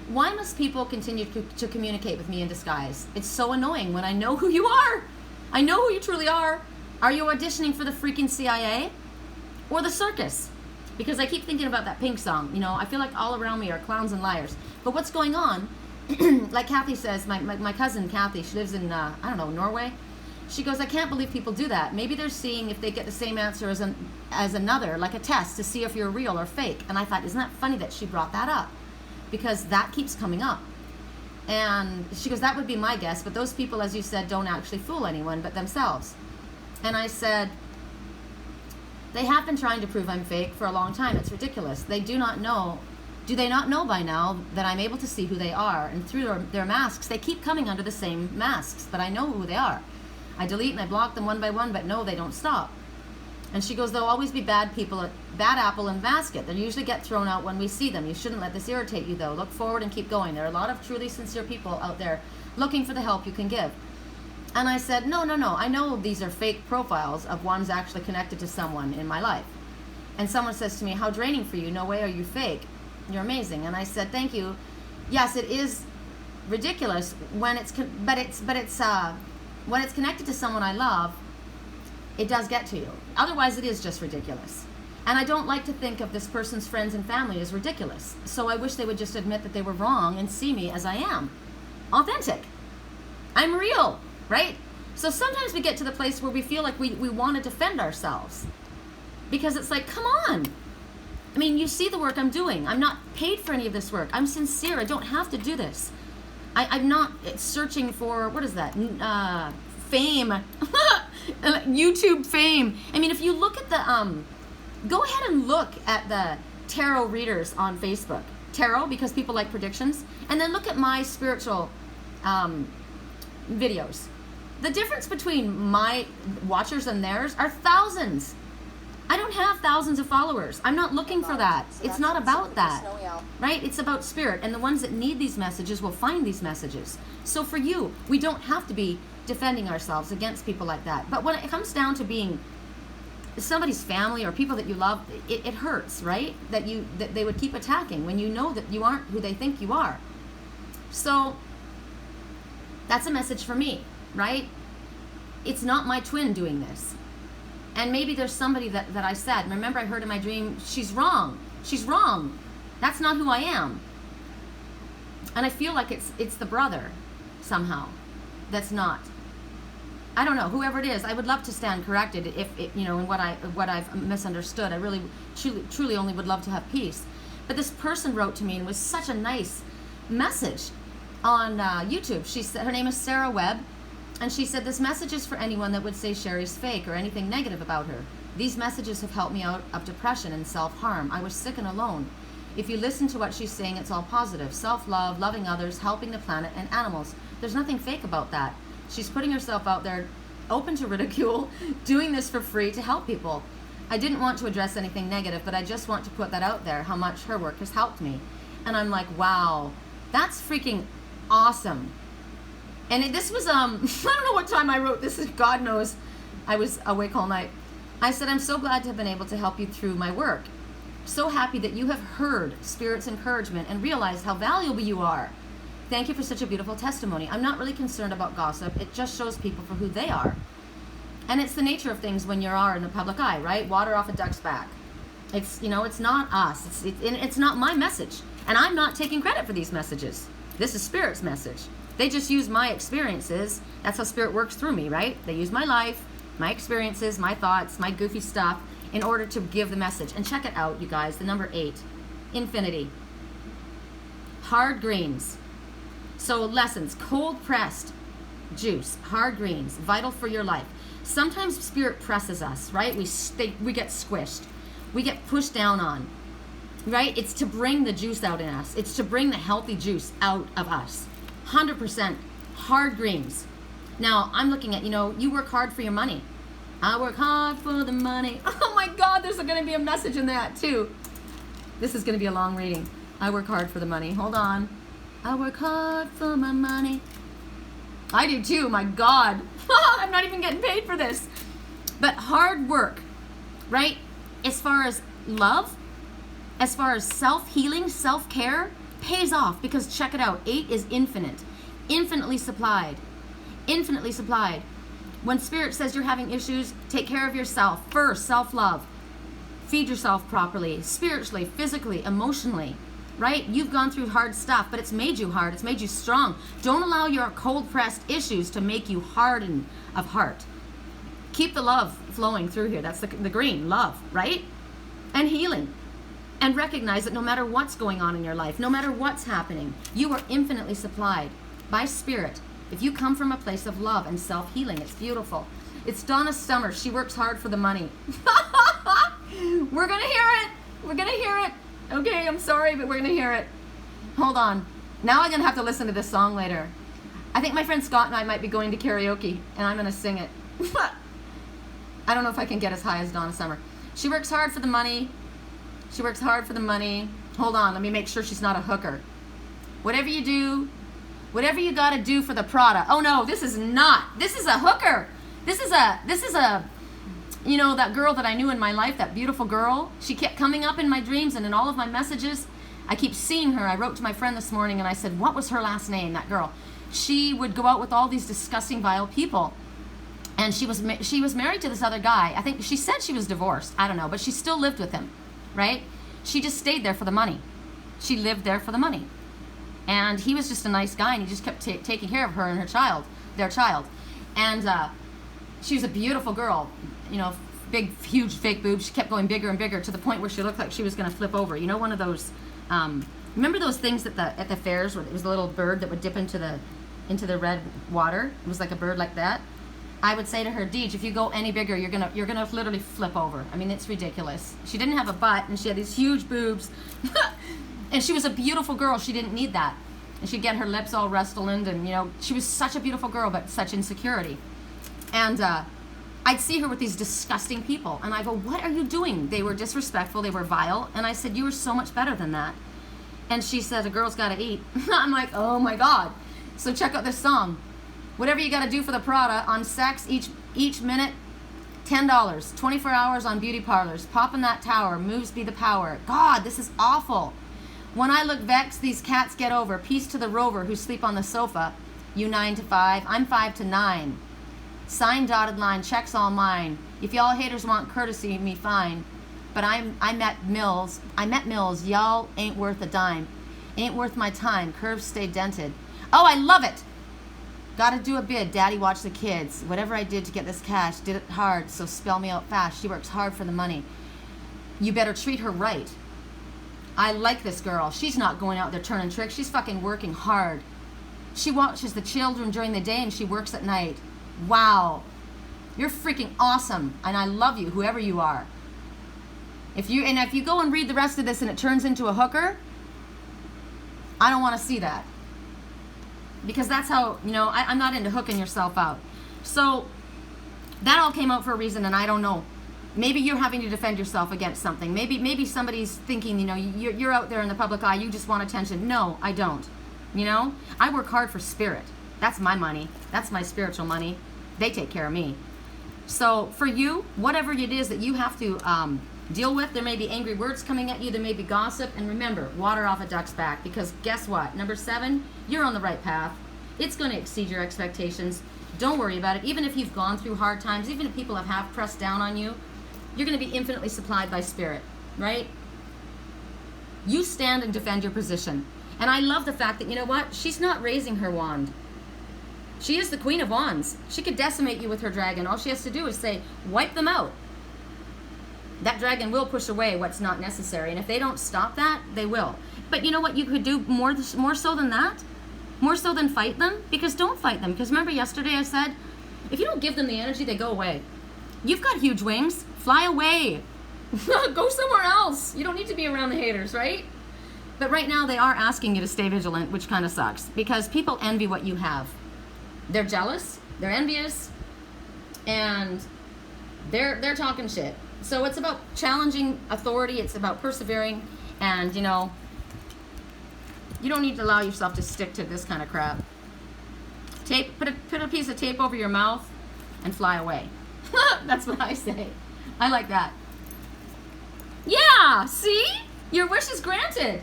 Speaker 1: why must people continue to communicate with me in disguise? It's so annoying when I know who you are. I know who you truly are. Are you auditioning for the freaking CIA or the circus? Because I keep thinking about that Pink song. You know, I feel like all around me are clowns and liars. But what's going on, like Kathy says, my cousin Kathy, she lives in, I don't know, Norway. She goes, I can't believe people do that. Maybe they're seeing if they get the same answer as another, like a test to see if you're real or fake. And I thought, isn't that funny that she brought that up? Because that keeps coming up. And she goes, that would be my guess, but those people, as you said, don't actually fool anyone but themselves. And I said, they have been trying to prove I'm fake for a long time. It's ridiculous. They do not know. Do they not know by now that I'm able to see who they are? And through their masks, they keep coming under the same masks, but I know who they are. I delete and I block them one by one, but no, they don't stop. And she goes, there'll always be bad people, bad apple in basket. They usually get thrown out when we see them. You shouldn't let this irritate you, though. Look forward and keep going. There are a lot of truly sincere people out there looking for the help you can give. And I said, no. I know these are fake profiles of ones actually connected to someone in my life. And someone says to me, how draining for you. No way are you fake. You're amazing. And I said, thank you. Yes, it is ridiculous when it's when it's connected to someone I love. It does get to you. Otherwise, it is just ridiculous. And I don't like to think of this person's friends and family as ridiculous. So I wish they would just admit that they were wrong and see me as I am. Authentic. I'm real, right? So sometimes we get to the place where we feel like we want to defend ourselves. Because it's like, come on. I mean, you see the work I'm doing. I'm not paid for any of this work. I'm sincere. I don't have to do this. I'm not searching for, what is that? Fame. YouTube fame. I mean, if you look at the, go ahead and look at the tarot readers on Facebook. Tarot, because people like predictions. And then look at my spiritual videos. The difference between my watchers and theirs are thousands. I don't have thousands of followers. I'm not looking for that. It's not about that, right? It's about spirit. And the ones that need these messages will find these messages. So for you, we don't have to be defending ourselves against people like that. But when it comes down to being somebody's family or people that you love, it hurts, right? That they would keep attacking when you know that you aren't who they think you are. So that's a message for me, right? It's not my twin doing this. And maybe there's somebody that I said, remember I heard in my dream, she's wrong. She's wrong. That's not who I am. And I feel like it's the brother somehow that's not. I don't know, whoever it is, I would love to stand corrected if it, you know, in what I've misunderstood. I really, truly only would love to have peace. But this person wrote to me and was such a nice message on YouTube. She said, her name is Sarah Webb, and she said, this message is for anyone that would say Sherry's fake or anything negative about her. These messages have helped me out of depression and self-harm. I was sick and alone. If you listen to what she's saying, it's all positive. Self-love, loving others, helping the planet and animals. There's nothing fake about that. She's putting herself out there, open to ridicule, doing this for free to help people. I didn't want to address anything negative, but I just want to put that out there, how much her work has helped me. And I'm like, wow, that's freaking awesome. And this was, I don't know what time I wrote this, God knows, I was awake all night. I said, I'm so glad to have been able to help you through my work. So happy that you have heard Spirit's encouragement and realized how valuable you are. Thank you for such a beautiful testimony. I'm not really concerned about gossip. It just shows people for who they are. And it's the nature of things when you are in the public eye, right? Water off a duck's back. It's, you know, it's not us. It's not my message. And I'm not taking credit for these messages. This is Spirit's message. They just use my experiences. That's how Spirit works through me, right? They use my life, my experiences, my thoughts, my goofy stuff in order to give the message. And check it out, you guys, the number 8, infinity. Hard greens. So lessons, cold pressed juice, hard greens, vital for your life. Sometimes Spirit presses us, right? We get squished. We get pushed down on, right? It's to bring the juice out in us. It's to bring the healthy juice out of us. 100% hard greens. Now, I'm looking at, you know, you work hard for your money. I work hard for the money. Oh my God, there's going to be a message in that too. This is going to be a long reading. I work hard for the money. Hold on. I work hard for my money. I do too, my God. I'm not even getting paid for this. But hard work, right? As far as love, as far as self-healing, self-care, pays off because check it out. 8 is infinite. Infinitely supplied. Infinitely supplied. When Spirit says you're having issues, take care of yourself. First, self-love. Feed yourself properly, spiritually, physically, emotionally. Right? You've gone through hard stuff, but it's made you hard. It's made you strong. Don't allow your cold-pressed issues to make you harden of heart. Keep the love flowing through here. That's the green, love, right? And healing. And recognize that no matter what's going on in your life, no matter what's happening, you are infinitely supplied by Spirit. If you come from a place of love and self-healing, it's beautiful. It's Donna Summer. She works hard for the money. We're going to hear it. We're going to hear it. Okay, I'm sorry, but we're going to hear it. Hold on. Now I'm going to have to listen to this song later. I think my friend Scott and I might be going to karaoke, and I'm going to sing it. I don't know if I can get as high as Donna Summer. She works hard for the money. She works hard for the money. Hold on, let me make sure she's not a hooker. Whatever you do, whatever you gotta do for the Prada. Oh no, this is not. This is a hooker. This is a, you know, that girl that I knew in my life, that beautiful girl. She kept coming up in my dreams and in all of my messages. I keep seeing her. I wrote to my friend this morning and I said, what was her last name, that girl? She would go out with all these disgusting, vile people. And she was married to this other guy. I think she said she was divorced. I don't know, but she still lived with him. Right? She just stayed there for the money. She lived there for the money. And he was just a nice guy, and he just kept taking care of her and her child, their child. And she was a beautiful girl, you know, big, huge fake boobs. She kept going bigger and bigger to the point where she looked like she was going to flip over. You know, one of those, remember those things at the fairs where it was a little bird that would dip into the red water? It was like a bird like that. I would say to her, Deej, if you go any bigger, you're gonna literally flip over. I mean, it's ridiculous. She didn't have a butt, and she had these huge boobs, and she was a beautiful girl. She didn't need that, and she'd get her lips all rustling, and you know, she was such a beautiful girl, but such insecurity. And I'd see her with these disgusting people, and I go, what are you doing? They were disrespectful, they were vile, and I said, you were so much better than that. And she said, a girl's gotta eat. I'm like, oh my God. So check out this song. Whatever you got to do for the Prada on sex, each minute, $10. 24 hours on beauty parlors. Pop in that tower. Moves be the power. God, this is awful. When I look vexed, these cats get over. Peace to the rover who sleep on the sofa. You 9 to 5. I'm 5 to 9. Sign dotted line. Checks all mine. If y'all haters want courtesy, me fine. But I met Mills. Y'all ain't worth a dime. Ain't worth my time. Curves stay dented. Oh, I love it. Gotta do a bid, daddy watch the kids. Whatever I did to get this cash, did it hard, so spell me out fast. She works hard for the money. You better treat her right. I like this girl. She's not going out there turning tricks. She's fucking working hard. She watches the children during the day and she works at night. Wow. You're freaking awesome. And I love you, whoever you are. If you go and read the rest of this and it turns into a hooker, I don't want to see that. Because that's how, you know, I'm not into hooking yourself out. So that all came out for a reason, and I don't know. Maybe you're having to defend yourself against something. Maybe somebody's thinking, you know, you're out there in the public eye, you just want attention. No, I don't. You know, I work hard for Spirit. That's my money. That's my spiritual money. They take care of me. So for you, whatever it is that you have to deal with, there may be angry words coming at you, there may be gossip, and remember, water off a duck's back, because guess what? Number 7, you're on the right path. It's going to exceed your expectations. Don't worry about it. Even if you've gone through hard times, even if people have pressed down on you, you're going to be infinitely supplied by Spirit, right? You stand and defend your position. And I love the fact that, you know what? She's not raising her wand. She is the Queen of Wands. She could decimate you with her dragon. All she has to do is say, wipe them out. That dragon will push away what's not necessary. And if they don't stop that, they will. But you know what you could do more so than that? More so than fight them? Because don't fight them. Because remember yesterday I said, if you don't give them the energy, they go away. You've got huge wings. Fly away. Go somewhere else. You don't need to be around the haters, right? But right now they are asking you to stay vigilant, which kind of sucks. Because people envy what you have. They're jealous. They're envious. And they're talking shit. So it's about challenging authority. It's about persevering. And, you know, you don't need to allow yourself to stick to this kind of crap. Put a piece of tape over your mouth and fly away. That's what I say. I like that. Yeah, see? Your wish is granted.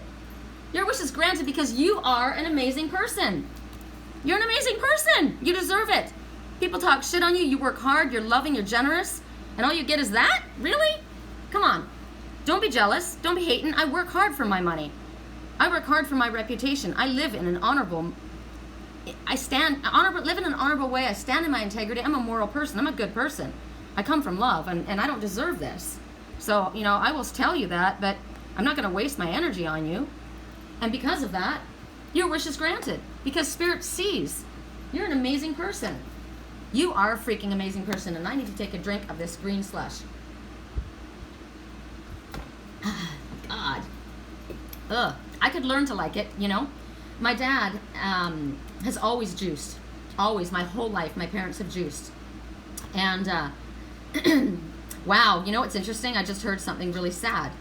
Speaker 1: Your wish is granted because you are an amazing person. You're an amazing person. You deserve it. People talk shit on you. You work hard. You're loving. You're generous. And all you get is that? Really? Come on. Don't be jealous. Don't be hating. I work hard for my money. I work hard for my reputation. I live in an honorable... live in an honorable way. I stand in my integrity. I'm a moral person. I'm a good person. I come from love, and I don't deserve this. So, you know, I will tell you that, but I'm not going to waste my energy on you. And because of that, your wish is granted. Because Spirit sees you're an amazing person. You are a freaking amazing person. And I need to take a drink of this green slush. God. Ugh. I could learn to like it, you know. My dad has always juiced. Always. My whole life, my parents have juiced. And, wow, you know what's interesting? I just heard something really sad.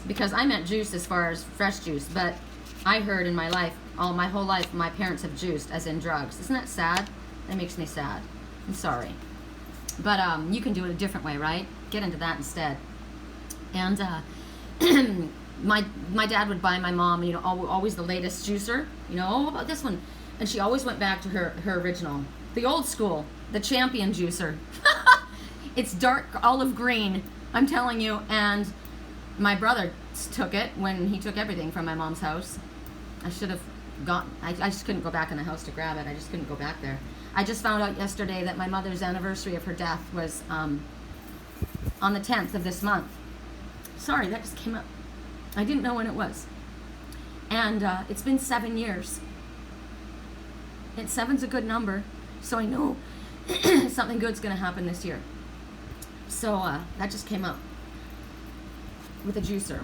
Speaker 1: Because I meant juice as far as fresh juice, but I heard in my life, my whole life, my parents have juiced, as in drugs. Isn't that sad? That makes me sad. I'm sorry. But you can do it a different way, right? Get into that instead. And my dad would buy my mom, you know, always the latest juicer. You know, oh, about this one. And she always went back to her original. The old school. The champion juicer. It's dark olive green, I'm telling you. And my brother took it when he took everything from my mom's house. I should have gone. I just couldn't go back in the house to grab it. I just couldn't go back there. I just found out yesterday that my mother's anniversary of her death was on the 10th of this month. Sorry, that just came up. I didn't know when it was. And it's been 7 years. And 7's a good number, so I know something good's going to happen this year. So that just came up with a juicer.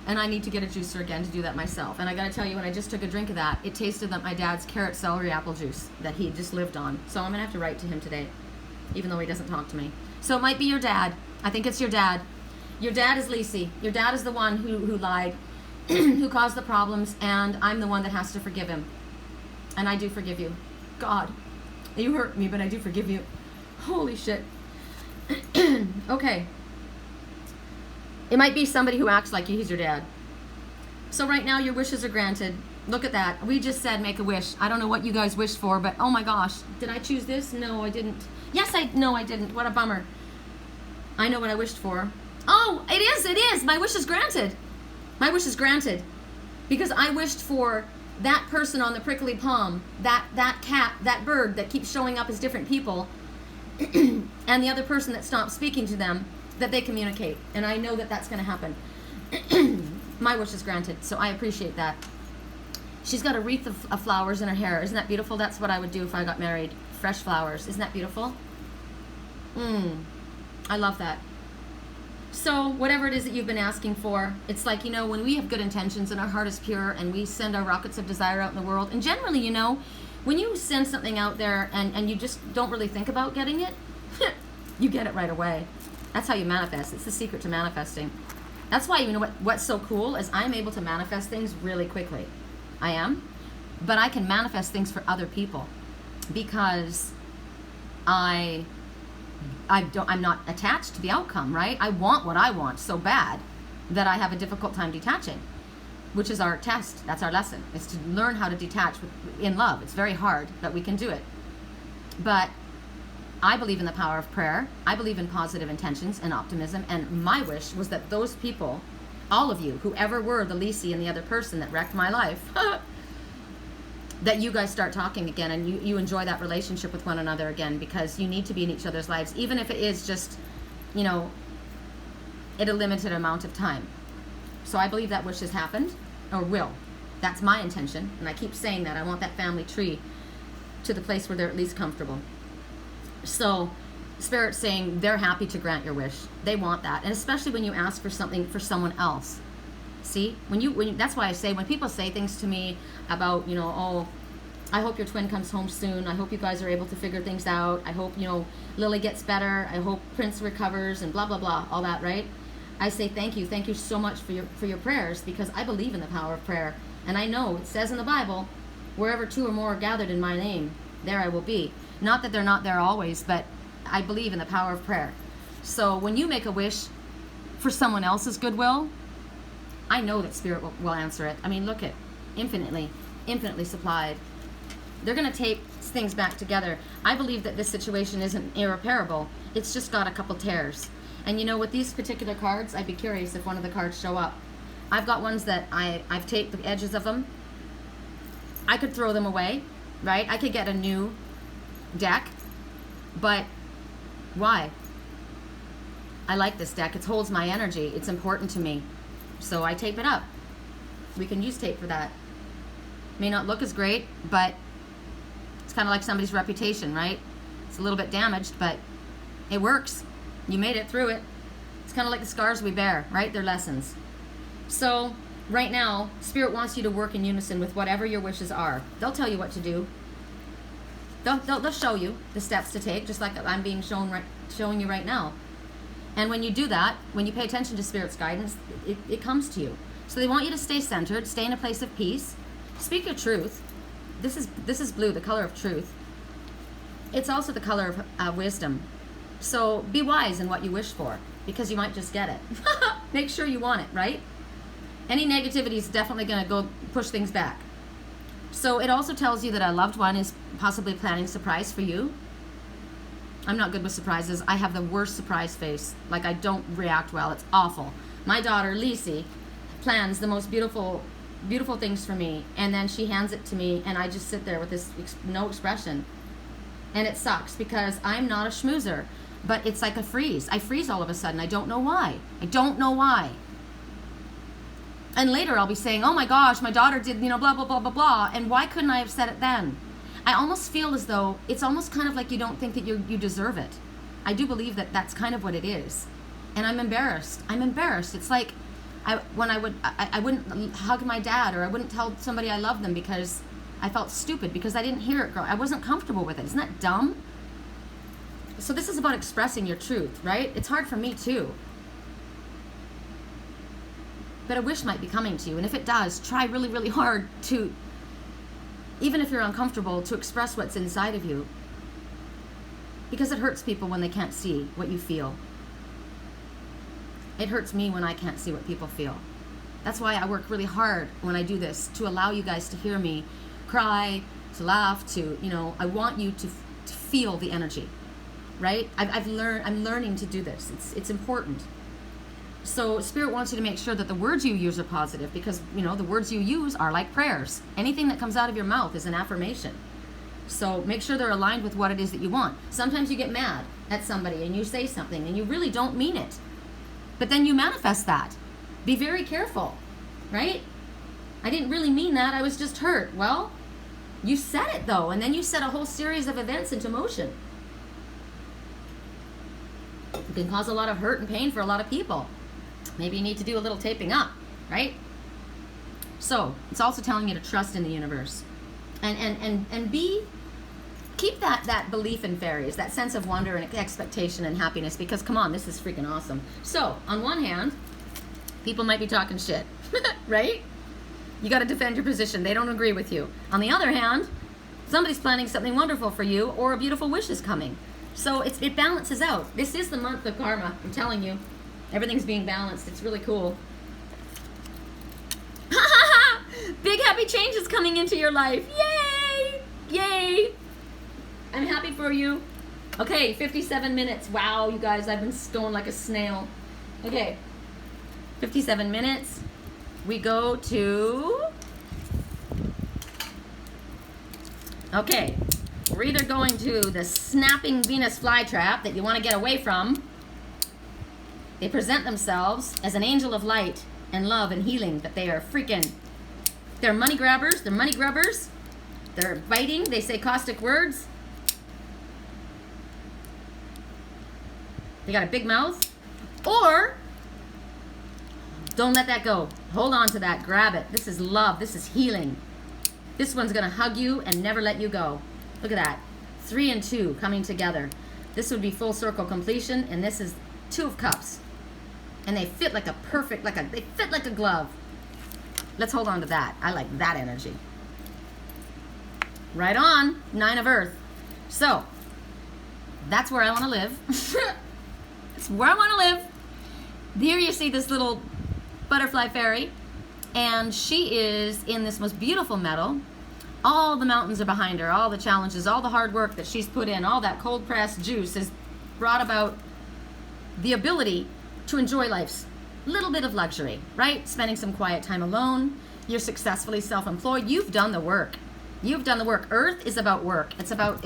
Speaker 1: And I need to get a juicer again to do that myself. And I got to tell you, when I just took a drink of that, it tasted like my dad's carrot celery apple juice that he just lived on. So I'm going to have to write to him today, even though he doesn't talk to me. So it might be your dad. I think it's your dad. Your dad is Lacey. Your dad is the one who lied, who caused the problems, and I'm the one that has to forgive him. And I do forgive you. God, you hurt me, but I do forgive you. Holy shit. Okay. It might be somebody who acts like he's your dad. So right now your wishes are granted. Look at that. We just said make a wish. I don't know what you guys wished for, but oh my gosh. Did I choose this? No, I didn't. Yes, no, I didn't. What a bummer. I know what I wished for. Oh, it is. My wish is granted. My wish is granted. Because I wished for that person on the prickly palm, that cat, that bird that keeps showing up as different people, and the other person that stops speaking to them, that they communicate. And I know that that's going to happen. My wish is granted, so I appreciate that. She's got a wreath of flowers in her hair. Isn't that beautiful? That's what I would do if I got married. Fresh flowers. Isn't that beautiful? I love that. So whatever it is that you've been asking for, it's like, you know, when we have good intentions and our heart is pure and we send our rockets of desire out in the world, and generally, you know, when you send something out there and you just don't really think about getting it, you get it right away. That's how you manifest. It's the secret to manifesting. That's why, you know, what's so cool is I'm able to manifest things really quickly. I am. But I can manifest things for other people because I'm not attached to the outcome, right? I want what I want so bad that I have a difficult time detaching, which is our test. That's our lesson, is to learn how to detach in love. It's very hard, but we can do it. But I believe in the power of prayer. I believe in positive intentions and optimism. And my wish was that those people, all of you, whoever were the Lacey and the other person that wrecked my life, that you guys start talking again and you enjoy that relationship with one another again, because you need to be in each other's lives, even if it is just, you know, at a limited amount of time. So I believe that wish has happened, or will. That's my intention, and I keep saying that. I want that family tree to the place where they're at least comfortable. So Spirit's saying they're happy to grant your wish. They want that, and especially when you ask for something for someone else. See, when you that's why I say, when people say things to me about, you know, oh, I hope your twin comes home soon. I hope you guys are able to figure things out. I hope, you know, Lily gets better. I hope Prince recovers, and blah blah blah, all that, right? I say thank you so much for your prayers, because I believe in the power of prayer, and I know it says in the Bible, wherever two or more are gathered in my name, there I will be. Not that they're not there always, but I believe in the power of prayer. So when you make a wish for someone else's goodwill, I know that Spirit will answer it. I mean, look at infinitely supplied. They're going to tape things back together. I believe that this situation isn't irreparable. It's just got a couple tears. And you know, with these particular cards, I'd be curious if one of the cards show up. I've got ones that I've taped the edges of them. I could throw them away, right? I could get a new deck, but why? I like this deck. It holds my energy. It's important to me. So I tape it up. We can use tape for that. May not look as great, but it's kind of like somebody's reputation, right? It's a little bit damaged, but it works. You made it through it. It's kind of like the scars we bear, right? They're lessons. So right now, Spirit wants you to work in unison with whatever your wishes are. They'll tell you what to do. They'll show you the steps to take, just like I'm being showing you right now. And when you do that, when you pay attention to Spirit's guidance, it comes to you. So they want you to stay centered, stay in a place of peace, speak your truth. This is blue, the color of truth. It's also the color of wisdom. So be wise in what you wish for, because you might just get it. Make sure you want it, right? Any negativity is definitely going to go push things back. So it also tells you that a loved one is possibly planning a surprise for you. I'm not good with surprises. I have the worst surprise face. Like, I don't react well. It's awful. My daughter, Lisi, plans the most beautiful things for me, and then she hands it to me, and I just sit there with this no expression. And it sucks because I'm not a schmoozer, but it's like a freeze. I freeze all of a sudden. I don't know why. I don't know why. And later I'll be saying, oh my gosh, my daughter did, blah, blah, blah, blah, blah, and why couldn't I have said it then? I almost feel as though it's almost kind of like you don't think that you deserve it. I do believe that that's kind of what it is. And I'm embarrassed. I'm embarrassed. It's like I wouldn't hug my dad, or I wouldn't tell somebody I love them because I felt stupid because I didn't hear it grow. I wasn't comfortable with it. Isn't that dumb? So this is about expressing your truth, right? It's hard for me too. But a wish might be coming to you. And if it does, try really, really hard to, even if you're uncomfortable, to express what's inside of you. Because it hurts people when they can't see what you feel. It hurts me when I can't see what people feel. That's why I work really hard when I do this, to allow you guys to hear me cry, to laugh, to, I want you to feel the energy, right? I'm learning to do this. It's important. So Spirit wants you to make sure that the words you use are positive, because, the words you use are like prayers. Anything that comes out of your mouth is an affirmation. So make sure they're aligned with what it is that you want. Sometimes you get mad at somebody and you say something and you really don't mean it. But then you manifest that. Be very careful, right? I didn't really mean that. I was just hurt. Well, you said it though, and then you set a whole series of events into motion. It can cause a lot of hurt and pain for a lot of people. Maybe you need to do a little taping up, right? So it's also telling you to trust in the universe, and keep that belief in fairies, that sense of wonder and expectation and happiness, because come on, this is freaking awesome. So on one hand, people might be talking shit, right? You got to defend your position. They don't agree with you. On the other hand, somebody's planning something wonderful for you, or a beautiful wish is coming. So it balances out. This is the month of karma. I'm telling you, everything's being balanced. It's really cool. Big happy changes coming into your life. Yay! Yay! I'm happy for you. Okay, 57 minutes. Wow, you guys, I've been going like a snail. Okay, 57 minutes. We go to... Okay, we're either going to the snapping Venus flytrap that you want to get away from. They present themselves as an angel of light and love and healing, but they are freaking... They're money grabbers, they're money grubbers, they're biting, they say caustic words. They got a big mouth. Or, don't let that go. Hold on to that, grab it. This is love, this is healing. This one's gonna hug you and never let you go. Look at that, 3 and 2 coming together. This would be full circle completion, and this is 2 of cups. And they fit like a perfect, they fit like a glove. Let's hold on to that. I like that energy. Right on, 9 of earth. So, that's where I want to live. That's where I want to live. Here you see this little butterfly fairy, and she is in this most beautiful metal. All the mountains are behind her, all the challenges, all the hard work that she's put in, all that cold pressed juice has brought about the ability to enjoy life's little bit of luxury, right? Spending some quiet time alone. You're successfully self-employed. You've done the work. You've done the work. Earth is about work. It's about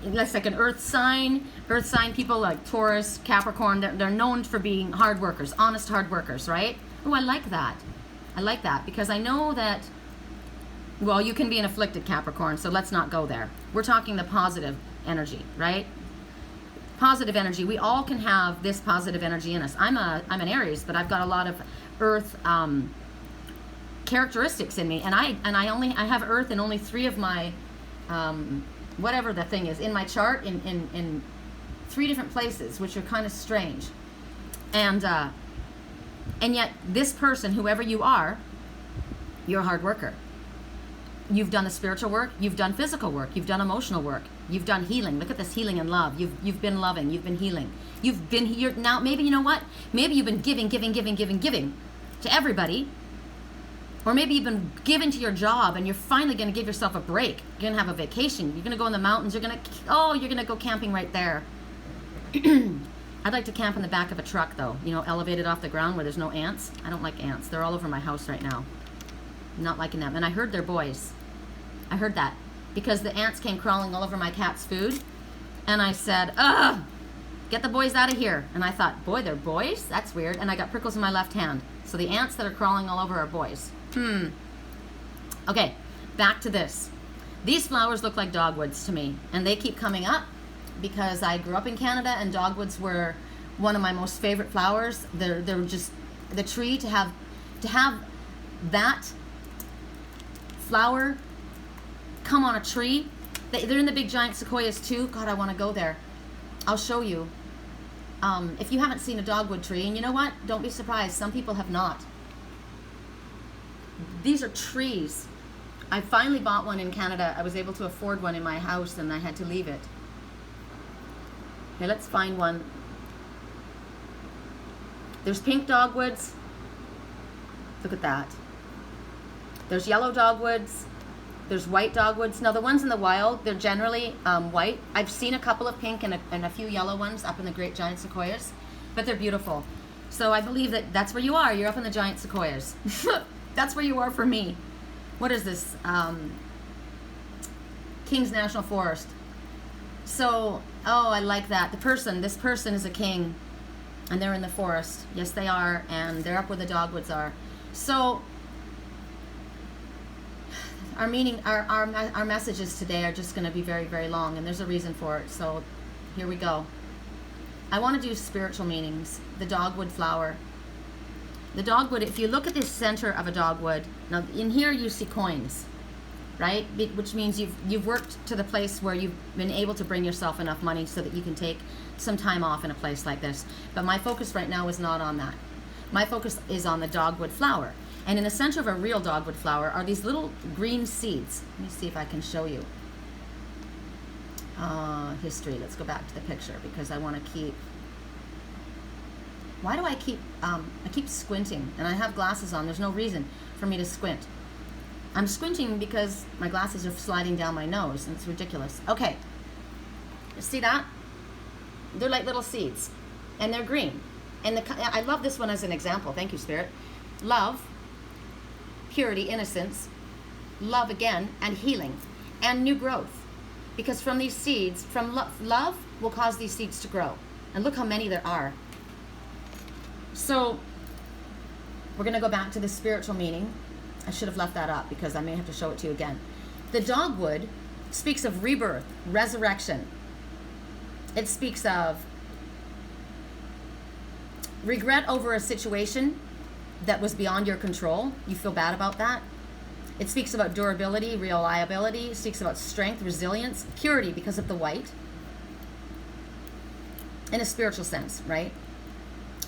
Speaker 1: That's like an earth sign. Earth sign people like Taurus, Capricorn, they're known for being hard workers, honest hard workers, right? Oh, I like that. I like that because I know that, well, you can be an afflicted Capricorn, so let's not go there. We're talking the positive energy, right? Positive energy. We all can have this positive energy in us. I'm an Aries, but I've got a lot of earth characteristics in me, and I have earth in only 3 of my whatever the thing is in my chart in 3 different places, which are kind of strange. And yet this person, whoever you are, you're a hard worker. You've done the spiritual work, you've done physical work, you've done emotional work, you've done healing. Look at this healing and love. You've been loving, you've been healing. You've been here now. Maybe you know what? Maybe you've been giving to everybody. Or maybe you've been given to your job and you're finally going to give yourself a break. You're going to have a vacation. You're going to go in the mountains. You're going to go camping right there. I'd like to camp in the back of a truck though, you know, elevated off the ground where there's no ants. I don't like ants. They're all over my house right now. I'm not liking them. And I heard they're boys. I heard that because the ants came crawling all over my cat's food. And I said, ugh, get the boys out of here. And I thought, boy, they're boys? That's weird. And I got prickles in my left hand. So the ants that are crawling all over are boys. Okay, back to this. These flowers look like dogwoods to me, and they keep coming up because I grew up in Canada and dogwoods were one of my most favorite flowers. They're just the tree to have that flower come on a tree. They're in the big giant sequoias too. God, I want to go there. I'll show you. If you haven't seen a dogwood tree, and you know what? Don't be surprised. Some people have not. These are trees. I finally bought one in Canada. I was able to afford one in my house and I had to leave it. Okay, let's find one. There's pink dogwoods. Look at that. There's yellow dogwoods. There's white dogwoods. Now the ones in the wild, they're generally white. I've seen a couple of pink and a few yellow ones up in the great giant sequoias, but they're beautiful. So I believe that that's where you are. You're up in the giant sequoias. That's where you are for me. What is this? King's National Forest. So, oh, I like that. This person is a king, and they're in the forest. Yes, they are, and they're up where the dogwoods are. So, our messages today are just going to be very, very long, and there's a reason for it. So, here we go. I want to do spiritual meanings. The dogwood flower. The dogwood, if you look at the center of a dogwood, now in here you see coins, right? Which means you've worked to the place where you've been able to bring yourself enough money so that you can take some time off in a place like this. But my focus right now is not on that. My focus is on the dogwood flower. And in the center of a real dogwood flower are these little green seeds. Let me see if I can show you. History, let's go back to the picture because I want to keep... Why do I keep squinting? And I have glasses on. There's no reason for me to squint. I'm squinting because my glasses are sliding down my nose, and it's ridiculous. Okay. See that? They're like little seeds, and they're green. And I love this one as an example. Thank you, Spirit. Love, purity, innocence, love again, and healing, and new growth. Because from these seeds, from love will cause these seeds to grow. And look how many there are. So we're going to go back to the spiritual meaning. I should have left that up because I may have to show it to you again. The dogwood speaks of rebirth, resurrection. It speaks of regret over a situation that was beyond your control. You feel bad about that. It speaks about durability, reliability. It speaks about strength, resilience, purity because of the white. In a spiritual sense, right?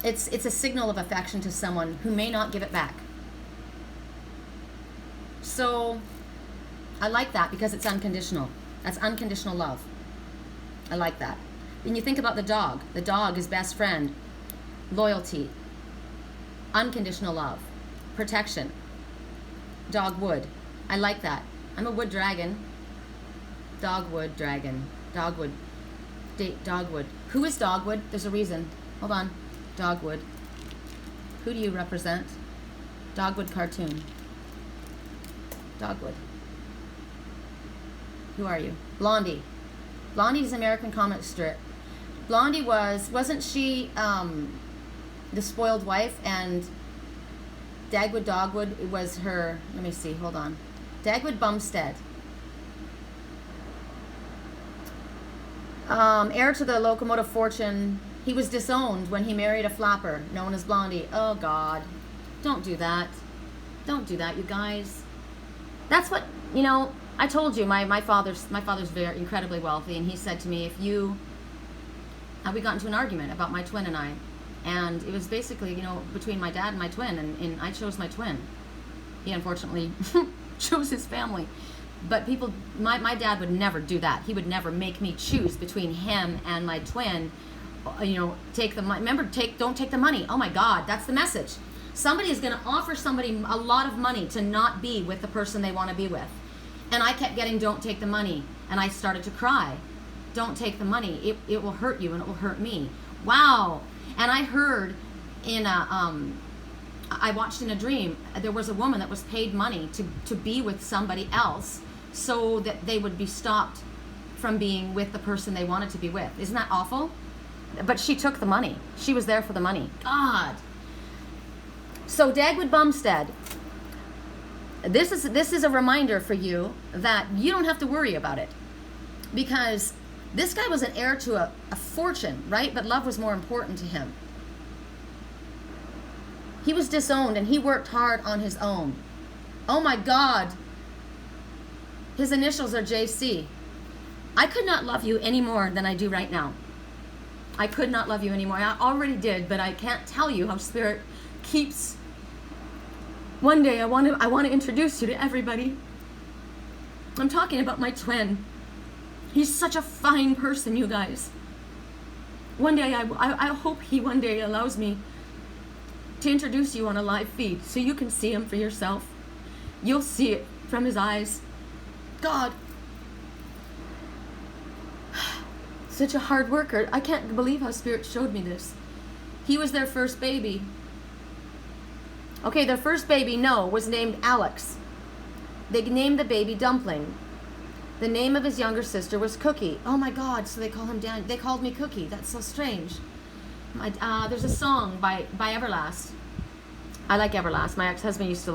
Speaker 1: It's a signal of affection to someone who may not give it back. So I like that because it's unconditional. That's unconditional love. I like that. Then you think about the dog. The dog is best friend, loyalty, unconditional love, protection, dogwood. I like that. I'm a wood dragon. Dogwood dragon. Dogwood. Dogwood. Who is dogwood? There's a reason. Hold on. Dogwood. Who do you represent? Dogwood cartoon. Dogwood. Who are you? Blondie. Blondie's American comic strip. Blondie wasn't she the spoiled wife, and Dagwood Dogwood was her, let me see, hold on. Dagwood Bumstead. Heir to the locomotive fortune. He was disowned when he married a flapper known as Blondie. Oh God, don't do that. Don't do that, you guys. That's what, you know, I told you, my father's very incredibly wealthy, and he said to me, if you, we got into an argument about my twin and I, and it was basically, you know, between my dad and my twin, and I chose my twin. He unfortunately chose his family. But people, my dad would never do that. He would never make me choose between him and my twin. You know, take the money. Remember, don't take the money. Oh my God, that's the message. Somebody is going to offer somebody a lot of money to not be with the person they want to be with. And I kept getting, don't take the money. And I started to cry. Don't take the money. It will hurt you and it will hurt me. Wow. And I heard in I watched in a dream, there was a woman that was paid money to be with somebody else so that they would be stopped from being with the person they wanted to be with. Isn't that awful? But she took the money. She was there for the money. God. So Dagwood Bumstead, this is a reminder for you that you don't have to worry about it, because this guy was an heir to a fortune, right? But love was more important to him. He was disowned and he worked hard on his own. Oh my God. His initials are JC. I could not love you any more than I do right now. I could not love you anymore. I already did, but I can't tell you how Spirit keeps. One day I want to introduce you to everybody. I'm talking about my twin. He's such a fine person, you guys. One day I hope he one day allows me to introduce you on a live feed so you can see him for yourself. You'll see it from his eyes. God. Such a hard worker. I can't believe how Spirit showed me this. He was their first baby. Okay, their first baby, was named Alex. They named the baby Dumpling. The name of his younger sister was Cookie. Oh my God, so they call him Dan. They called me Cookie. That's so strange. There's a song by Everlast. I like Everlast. My ex-husband used to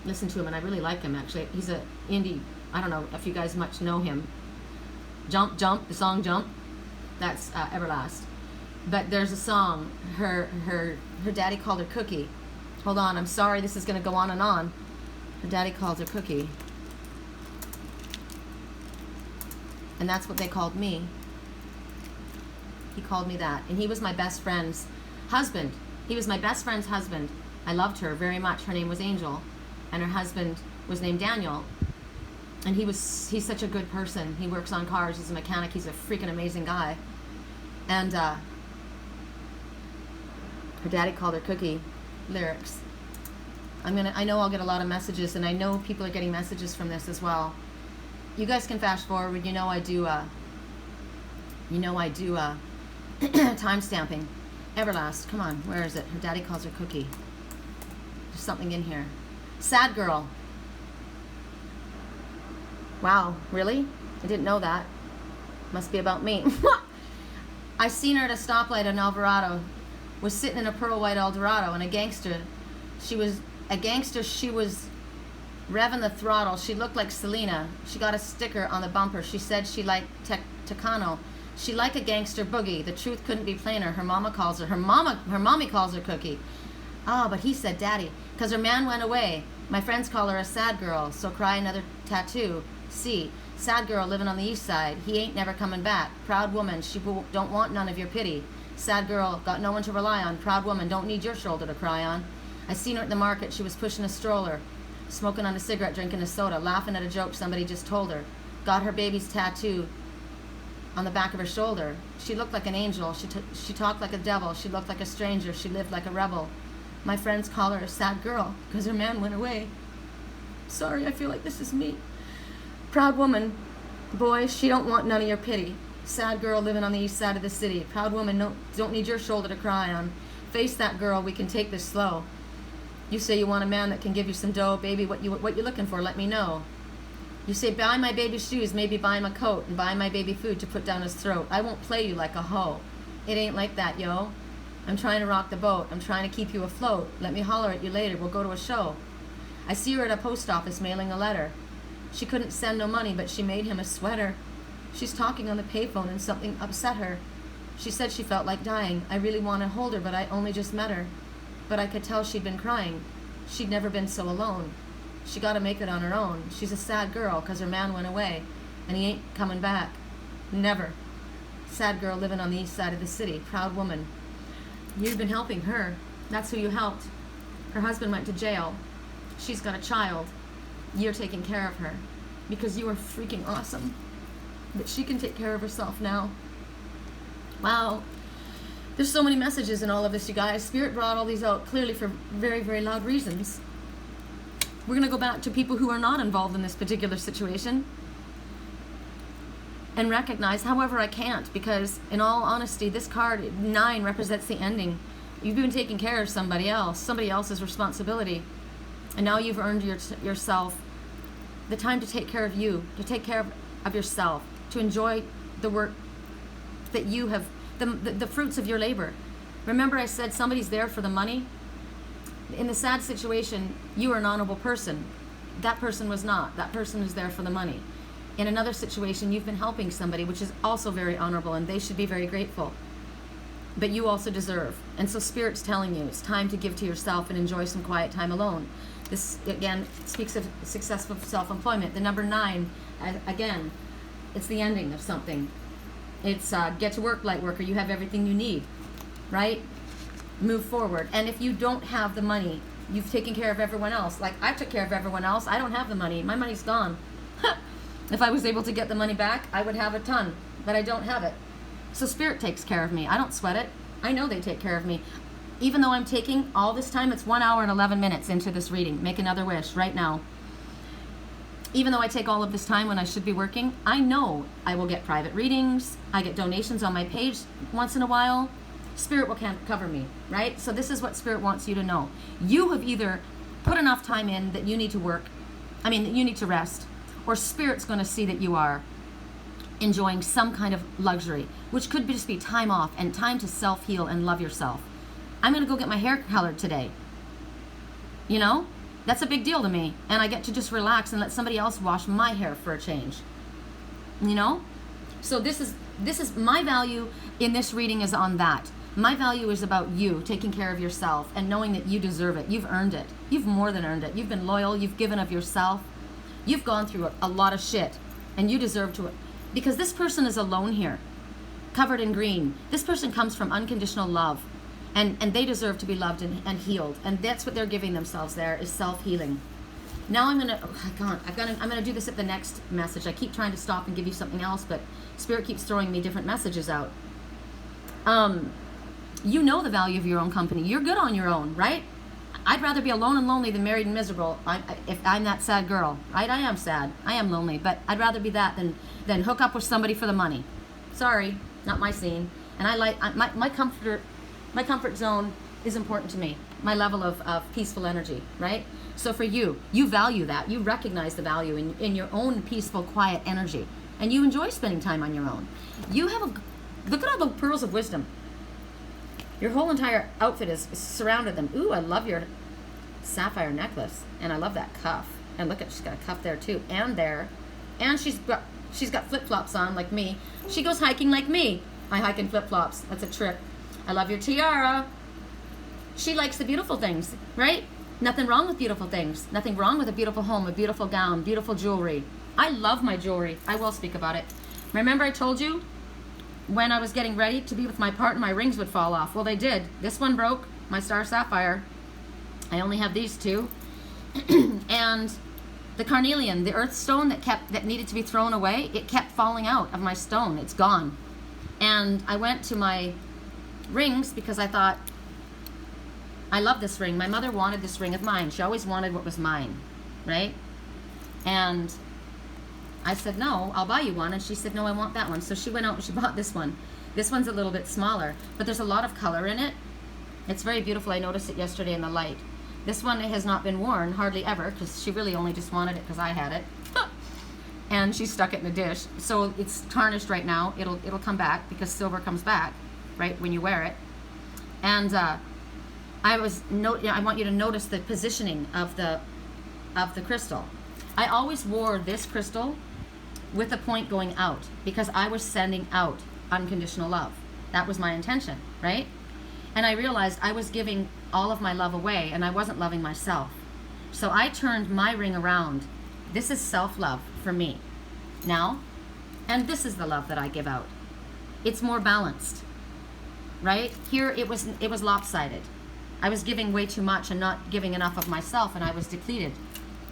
Speaker 1: listen to him, and I really like him, actually. He's a indie. I don't know if you guys much know him. Jump, Jump, the song Jump. That's Everlast. But there's a song, her daddy called her Cookie. Hold on, I'm sorry, this is going to go on and on. Her daddy called her Cookie. And that's what they called me. He called me that. And he was my best friend's husband. He was my best friend's husband. I loved her very much. Her name was Angel. And her husband was named Daniel. And he's such a good person. He works on cars. He's a mechanic. He's a freaking amazing guy. And her daddy called her Cookie. Lyrics. I know I'll get a lot of messages, and I know people are getting messages from this as well. You guys can fast forward. You know I do time stamping. Everlast, come on, where is it? Her daddy calls her Cookie. There's something in here. Sad girl. Wow, really? I didn't know that. Must be about me. I seen her at a stoplight in Alvarado. Was sitting in a pearl white Eldorado, and a gangster. She was revving the throttle. She looked like Selena. She got a sticker on the bumper. She said she liked Tecano. She liked a gangster boogie. The truth couldn't be plainer. Her mommy calls her Cookie. Ah, but he said daddy, because her man went away. My friends call her a sad girl, so cry another tattoo. See, sad girl living on the east side. He ain't never coming back. Proud woman, she don't want none of your pity. Sad girl, got no one to rely on. Proud woman, don't need your shoulder to cry on. I seen her at the market. She was pushing a stroller, smoking on a cigarette, drinking a soda, laughing at a joke somebody just told her. Got her baby's tattoo on the back of her shoulder. She looked like an angel. She talked like a devil. She looked like a stranger. She lived like a rebel. My friends call her a sad girl because her man went away. Sorry, I feel like this is me. Proud woman, boy, she don't want none of your pity. Sad girl living on the east side of the city. Proud woman, don't need your shoulder to cry on. Face that girl, we can take this slow. You say you want a man that can give you some dough, baby, what you looking for, let me know. You say, buy my baby shoes, maybe buy him a coat, and buy my baby food to put down his throat. I won't play you like a hoe. It ain't like that, yo. I'm trying to rock the boat. I'm trying to keep you afloat. Let me holler at you later. We'll go to a show. I see her at a post office mailing a letter. She couldn't send no money, but she made him a sweater. She's talking on the payphone and something upset her. She said she felt like dying. I really want to hold her, but I only just met her. But I could tell she'd been crying. She'd never been so alone. She got to make it on her own. She's a sad girl because her man went away, and he ain't coming back. Never. Sad girl living on the east side of the city. Proud woman. You've been helping her. That's who you helped. Her husband went to jail. She's got a child. You're taking care of her because you are freaking awesome. But she can take care of herself now. Wow. There's so many messages in all of this, you guys. Spirit brought all these out clearly for very, very loud reasons. We're going to go back to people who are not involved in this particular situation and recognize, however, I can't, because in all honesty, this card, 9, represents the ending. You've been taking care of somebody else's responsibility. And now you've earned yourself the time to take care of you, to take care of yourself, to enjoy the work that you have, the fruits of your labor. Remember I said somebody's there for the money? In the sad situation, you are an honorable person. That person was not. That person is there for the money. In another situation, you've been helping somebody, which is also very honorable, and they should be very grateful. But you also deserve. And so Spirit's telling you it's time to give to yourself and enjoy some quiet time alone. This, again, speaks of successful self-employment. The number 9, again, it's the ending of something. It's get to work, light worker. You have everything you need, right? Move forward. And if you don't have the money, you've taken care of everyone else. Like I took care of everyone else. I don't have the money. My money's gone. If I was able to get the money back, I would have a ton, but I don't have it. So Spirit takes care of me. I don't sweat it. I know they take care of me. Even though I'm taking all this time, it's 1 hour and 11 minutes into this reading. Make another wish right now. Even though I take all of this time when I should be working, I know I will get private readings. I get donations on my page once in a while. Spirit will cover me, right? So this is what Spirit wants you to know. You have either put enough time in that you need to work, that you need to rest, or Spirit's going to see that you are enjoying some kind of luxury, which could just be time off and time to self-heal and love yourself. I'm going to go get my hair colored today. You know? That's a big deal to me. And I get to just relax and let somebody else wash my hair for a change. You know? So this is my value in this reading is on that. My value is about you taking care of yourself and knowing that you deserve it. You've earned it. You've more than earned it. You've been loyal. You've given of yourself. You've gone through a lot of shit. And you deserve to. Because this person is alone here. Covered in green. This person comes from unconditional love. And they deserve to be loved and healed. And that's what they're giving themselves there, is self-healing. Now I'm gonna do this at the next message. I keep trying to stop and give you something else, but Spirit keeps throwing me different messages out. You know the value of your own company. You're good on your own, right? I'd rather be alone and lonely than married and miserable. If I'm that sad girl, right? I am sad. I am lonely, but I'd rather be that than hook up with somebody for the money. Sorry, not my scene. And I like my comfort zone is important to me. My level of peaceful energy, right? So for you value that. You recognize the value in your own peaceful, quiet energy. And you enjoy spending time on your own. You have look at all the pearls of wisdom. Your whole entire outfit is surrounded them. Ooh, I love your sapphire necklace. And I love that cuff. And look at, she's got a cuff there too. And there. And she's got flip-flops on like me. She goes hiking like me. I hike in flip-flops. That's a trick. I love your tiara. She likes the beautiful things, right? Nothing wrong with beautiful things. Nothing wrong with a beautiful home, a beautiful gown, beautiful jewelry. I love my jewelry. I will speak about it. Remember I told you when I was getting ready to be with my partner, my rings would fall off. Well, they did. This one broke, my star sapphire. I only have these two. And the carnelian, the earth stone that needed to be thrown away, it kept falling out of my stone. It's gone. And I went to my rings because I thought, I love this ring. My mother wanted this ring of mine. She always wanted what was mine, right? And I said, no, I'll buy you one. And she said, no, I want that one. So she went out and she bought this one. This one's a little bit smaller, but there's a lot of color in it. It's very beautiful. I noticed it yesterday in the light. This one has not been worn hardly ever because she really only just wanted it because I had it. and she stuck it in a dish. So it's tarnished right now. It'll come back because silver comes back, right, when you wear it. And I want you to notice the positioning of the crystal. I always wore this crystal with a point going out because I was sending out unconditional love. That was my intention, right? And I realized I was giving all of my love away and I wasn't loving myself. So I turned my ring around. This is self-love for me now, and this is the love that I give out. It's more balanced, right? Here it was lopsided. I was giving way too much and not giving enough of myself, and I was depleted.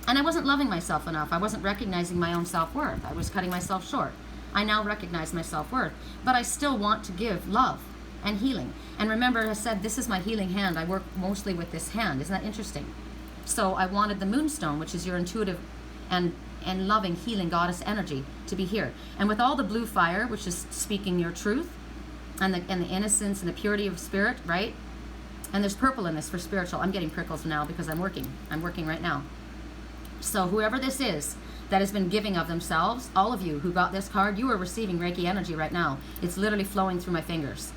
Speaker 1: And I wasn't loving myself enough. I wasn't recognizing my own self-worth. I was cutting myself short. I now recognize my self-worth, but I still want to give love and healing. And remember, I said this is my healing hand. I work mostly with this hand. Isn't that interesting? So I wanted the moonstone, which is your intuitive and loving healing goddess energy, to be here. And with all the blue fire, which is speaking your truth, and the innocence and the purity of spirit, right? And there's purple in this for spiritual. I'm getting prickles now because I'm working right now. So whoever this is that has been giving of themselves, all of you who got this card, you are receiving Reiki energy right now. It's literally flowing through my fingers.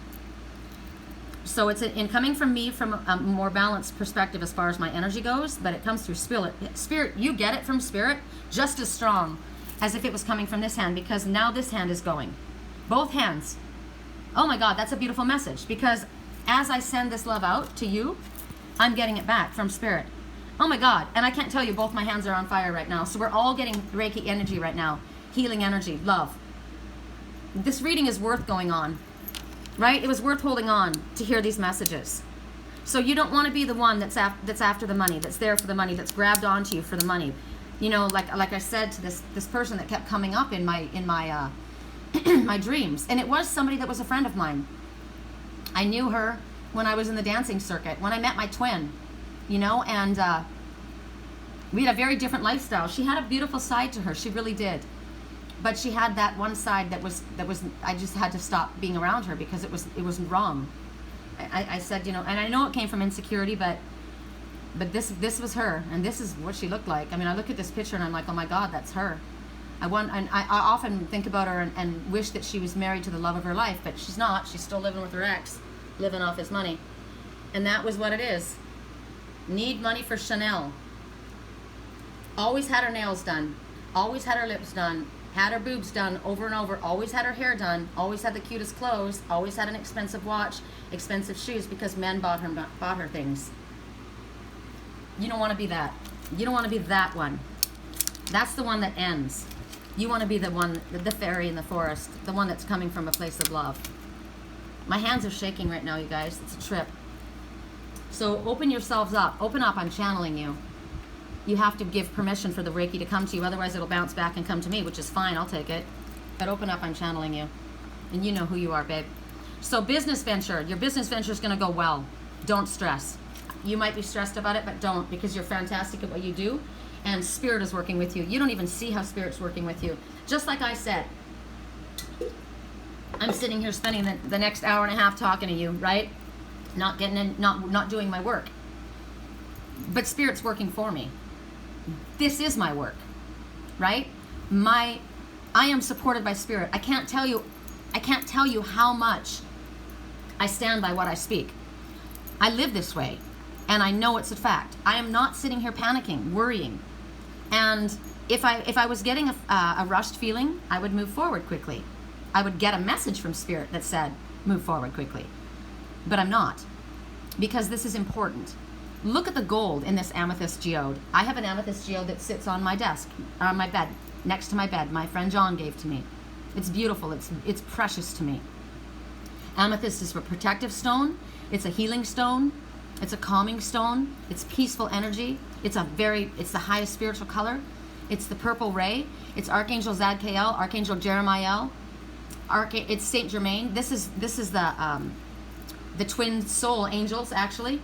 Speaker 1: So it's in coming from me from a more balanced perspective as far as my energy goes, but it comes through spirit. Spirit, you get it from spirit just as strong as if it was coming from this hand, because now this hand is going. Both hands. Oh my God, that's a beautiful message, because as I send this love out to you, I'm getting it back from spirit. Oh my God, and I can't tell you, both my hands are on fire right now. So we're all getting Reiki energy right now, healing energy, love. This reading is worth going on. Right? It was worth holding on to hear these messages. So you don't want to be the one that's after the money, that's there for the money, that's grabbed onto you for the money. You know, like I said to this person that kept coming up in my my dreams, and it was somebody that was a friend of mine. I knew her when I was in the dancing circuit, when I met my twin, you know, and we had a very different lifestyle. She had a beautiful side to her, she really did. But she had that one side that was I just had to stop being around her because it was wrong. I said, you know, and I know it came from insecurity, but this was her, and this is what she looked like. I mean, I look at this picture and I'm like, oh my God, that's her. I often think about her and wish that she was married to the love of her life, but she's not. She's still living with her ex, living off his money. And that was what it is. Need money for Chanel. Always had her nails done. Always had her lips done. Had her boobs done over and over, always had her hair done, always had the cutest clothes, always had an expensive watch, expensive shoes, because men bought her things. You don't want to be that. You don't want to be that one. That's the one that ends. You want to be the one, the fairy in the forest, the one that's coming from a place of love. My hands are shaking right now, you guys. It's a trip. So open yourselves up. Open up, I'm channeling you. You have to give permission for the Reiki to come to you, otherwise it'll bounce back and come to me, which is fine, I'll take it. But open up, I'm channeling you. And you know who you are, babe. So business venture, your business venture is gonna go well. Don't stress. You might be stressed about it, but don't, because you're fantastic at what you do, and spirit is working with you. You don't even see how spirit's working with you. Just like I said, I'm sitting here spending the next hour and a half talking to you, right? Not getting in, not doing my work. But spirit's working for me. This is my work, right? I am supported by spirit. I can't tell you how much I stand by what I speak. I live this way, and I know it's a fact. I am not sitting here panicking, worrying. And if I was getting a rushed feeling, I would move forward quickly. I would get a message from spirit that said, move forward quickly. But I'm not, because this is important. Look at the gold in this amethyst geode. I have an amethyst geode that sits on my desk, on my bed, next to my bed. My friend John gave to me. It's beautiful. It's precious to me. Amethyst is a protective stone. It's a healing stone. It's a calming stone. It's peaceful energy. It's the highest spiritual color. It's the purple ray. It's Archangel Zadkiel, Archangel Jeremiel. It's Saint Germain. This is the twin soul angels, actually.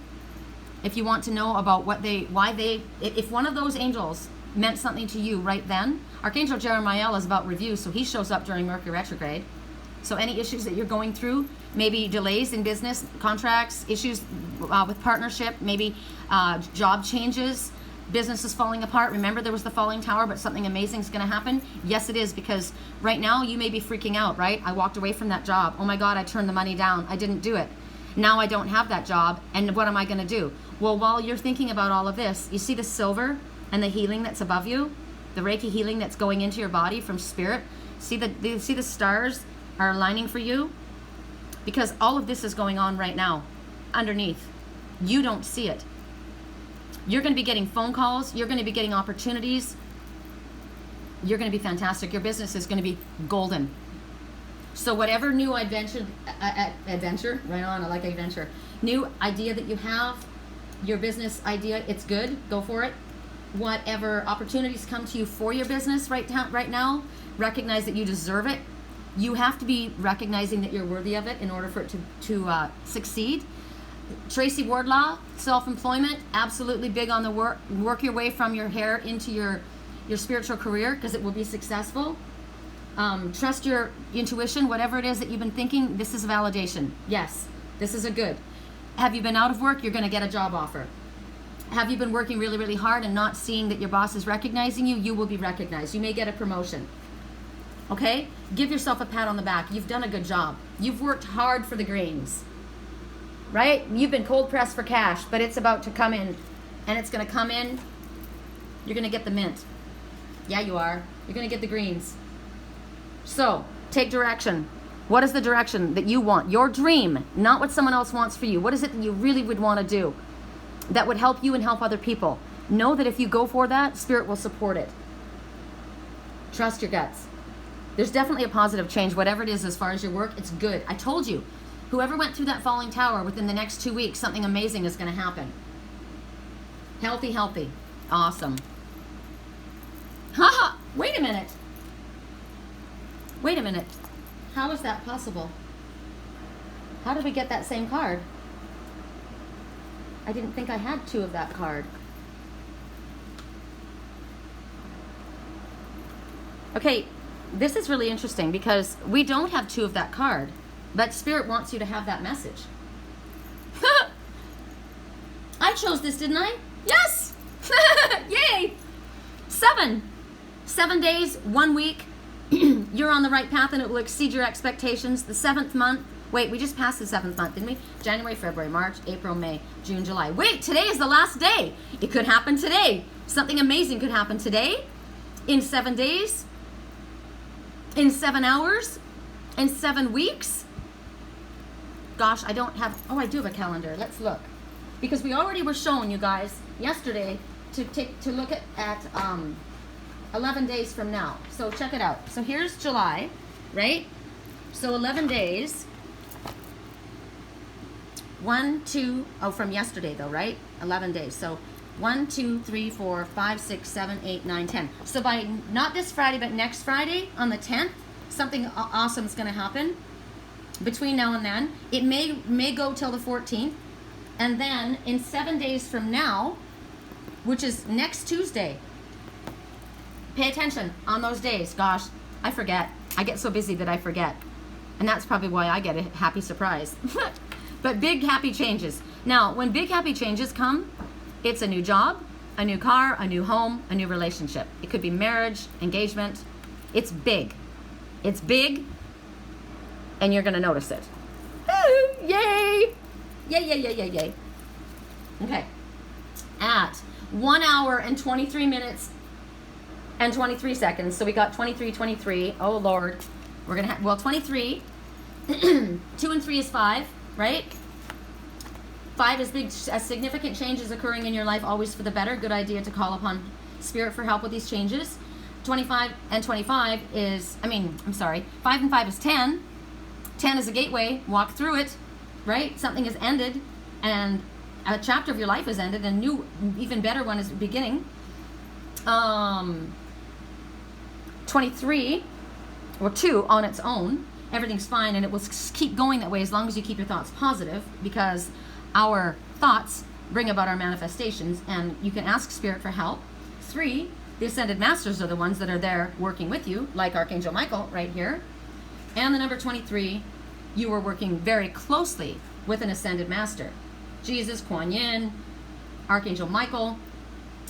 Speaker 1: If you want to know about if one of those angels meant something to you right then, Archangel Jeremiel is about review, so he shows up during Mercury retrograde. So any issues that you're going through, maybe delays in business, contracts, issues with partnership, maybe job changes, Business is falling apart. Remember, there was the falling tower, but something amazing is going to happen. Yes, it is, because right now you may be freaking out, right? I walked away from that job. Oh my God, I turned the money down. I didn't do it. Now I don't have that job, and what am I going to do? Well, while you're thinking about all of this, you see the silver and the healing that's above you, the Reiki healing that's going into your body from spirit. See the stars are aligning for you, because all of this is going on right now underneath. You don't see it. You're going to be getting phone calls. You're going to be getting opportunities. You're going to be fantastic. Your business is going to be golden. So whatever new adventure, right on, I like adventure, new idea that you have, your business idea, it's good, go for it. Whatever opportunities come to you for your business right now, recognize that you deserve it. You have to be recognizing that you're worthy of it in order for it to succeed. Tracy Wardlaw, self-employment, absolutely big on the work your way from your hair into your spiritual career, because it will be successful. Trust your intuition, whatever it is that you've been thinking, this is validation. Yes, this is a good. Have you been out of work? You're going to get a job offer. Have you been working really, really hard and not seeing that your boss is recognizing you? You will be recognized. You may get a promotion. Okay? Give yourself a pat on the back. You've done a good job. You've worked hard for the grains. Right? You've been cold pressed for cash, but it's about to come in. And it's going to come in. You're going to get the mint. Yeah, you are. You're going to get the greens. So, take direction. What is the direction that you want? Your dream, not what someone else wants for you. What is it that you really would want to do that would help you and help other people? Know that if you go for that, Spirit will support it. Trust your guts. There's definitely a positive change, whatever it is as far as your work, it's good. I told you, whoever went through that falling tower, within the next 2 weeks, something amazing is going to happen. Healthy, healthy. Awesome. Haha, wait a minute. Wait a minute. How is that possible? How did we get that same card? I didn't think I had 2 of that card. Okay, this is really interesting because we don't have 2 of that card, but Spirit wants you to have that message. I chose this, didn't I? Yes! Yay! 7 days, 1 week. You're on the right path and it will exceed your expectations. The 7th month. Wait, we just passed the 7th month, didn't we? January, February, March, April, May, June, July. Wait, today is the last day. It could happen today. Something amazing could happen today, in 7 days, in 7 hours, in 7 weeks. Gosh, I don't have, oh, I do have a calendar. Let's look. Because we already were shown, you guys, yesterday to look at 11 days from now. So check it out. So here's July, right? So 11 days. 1, 2, oh, from yesterday though, right? 11 days. So 1, 2, 3, 4, 5, 6, 7, 8, 9, 10. So by not this Friday, but next Friday on the 10th, something awesome is going to happen. Between now and then, it may go till the 14th, and then in 7 days from now, which is next Tuesday. Pay attention on those days. Gosh, I forget. I get so busy that I forget. And that's probably why I get a happy surprise. But big happy changes. Now, when big happy changes come, it's a new job, a new car, a new home, a new relationship. It could be marriage, engagement. It's big. It's big, and you're going to notice it. Ooh, yay! Yay, yay, yay, yay, yay. Okay. At 1 hour and 23 minutes and 23 seconds. So we got 23, 23. Oh, Lord. We're going to have, well, 23. 2 and 3 is 5, right? 5 is big, significant changes occurring in your life, always for the better. Good idea to call upon Spirit for help with these changes. 25 and 25 is, 5 and 5 is 10. 10 is a gateway. Walk through it, right? Something has ended, and a chapter of your life has ended, and a new, even better one is beginning. 23, or 2 on its own, everything's fine, and it will keep going that way as long as you keep your thoughts positive, because our thoughts bring about our manifestations, and you can ask Spirit for help. 3, the Ascended Masters are the ones that are there working with you, like Archangel Michael right here. And the number 23, you are working very closely with an Ascended Master. Jesus, Kuan Yin, Archangel Michael,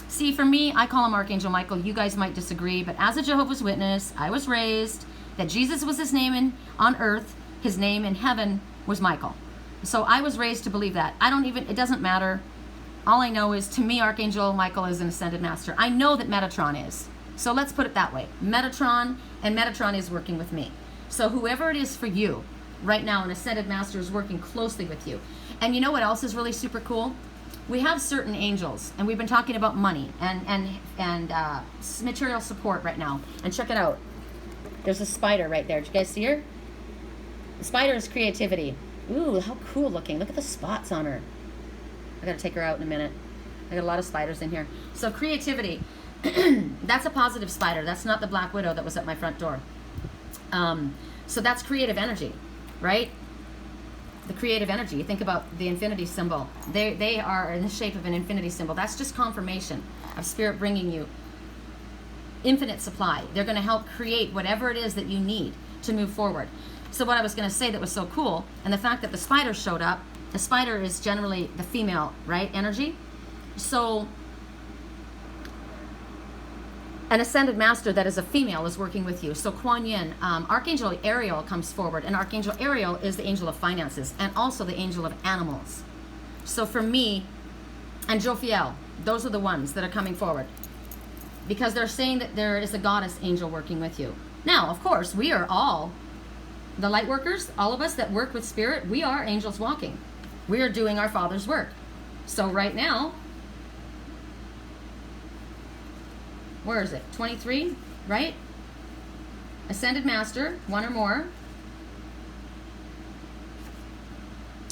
Speaker 1: See, for me, I call him Archangel Michael. You guys might disagree, but as a Jehovah's Witness, I was raised that Jesus was his name on earth, his name in heaven was Michael. So I was raised to believe that. It doesn't matter. All I know is, to me, Archangel Michael is an ascended master. I know that Metatron is. So let's put it that way. Metatron is working with me. So whoever it is for you, right now, an ascended master is working closely with you. And you know what else is really super cool? We have certain angels, and we've been talking about money and material support right now. And check it out. There's a spider right there. Did you guys see her? The spider is creativity. Ooh, how cool looking. Look at the spots on her. I gotta take her out in a minute. I got a lot of spiders in here. So creativity. That's a positive spider. That's not the black widow that was at my front door. So that's creative energy, right? The creative energy. You think about the infinity symbol. They are in the shape of an infinity symbol. That's just confirmation of Spirit bringing you infinite supply. They're going to help create whatever it is that you need to move forward. So what I was going to say that was so cool, and the fact that the spider showed up, the spider is generally the female, right, energy. So an ascended master that is a female is working with you. So Kuan Yin, Archangel Ariel comes forward, and Archangel Ariel is the angel of finances and also the angel of animals. So for me, and Jophiel, those are the ones that are coming forward because they're saying that there is a goddess angel working with you. Now, of course, we are all the light workers, all of us that work with Spirit, we are angels walking. We are doing our Father's work. So right now, where is it? 23, right? Ascended Master, one or more.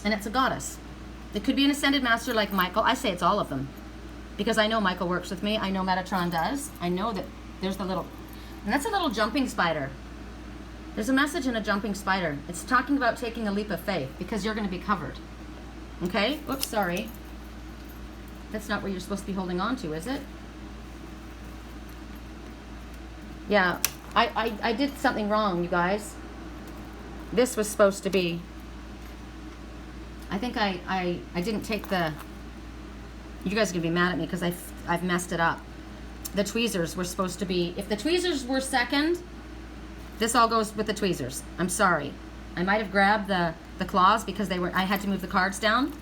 Speaker 1: And it's a goddess. It could be an Ascended Master like Michael. I say it's all of them. Because I know Michael works with me. I know Metatron does. I know that there's the little... And that's a little jumping spider. There's a message in a jumping spider. It's talking about taking a leap of faith because you're going to be covered. Okay? Oops, sorry. That's not what you're supposed to be holding on to, is it? Yeah, I did something wrong, you guys. This was supposed to be... I think I didn't take the... You guys are going to be mad at me because I've messed it up. The tweezers were supposed to be... If the tweezers were second, this all goes with the tweezers. I'm sorry. I might have grabbed the claws because they were... I had to move the cards down.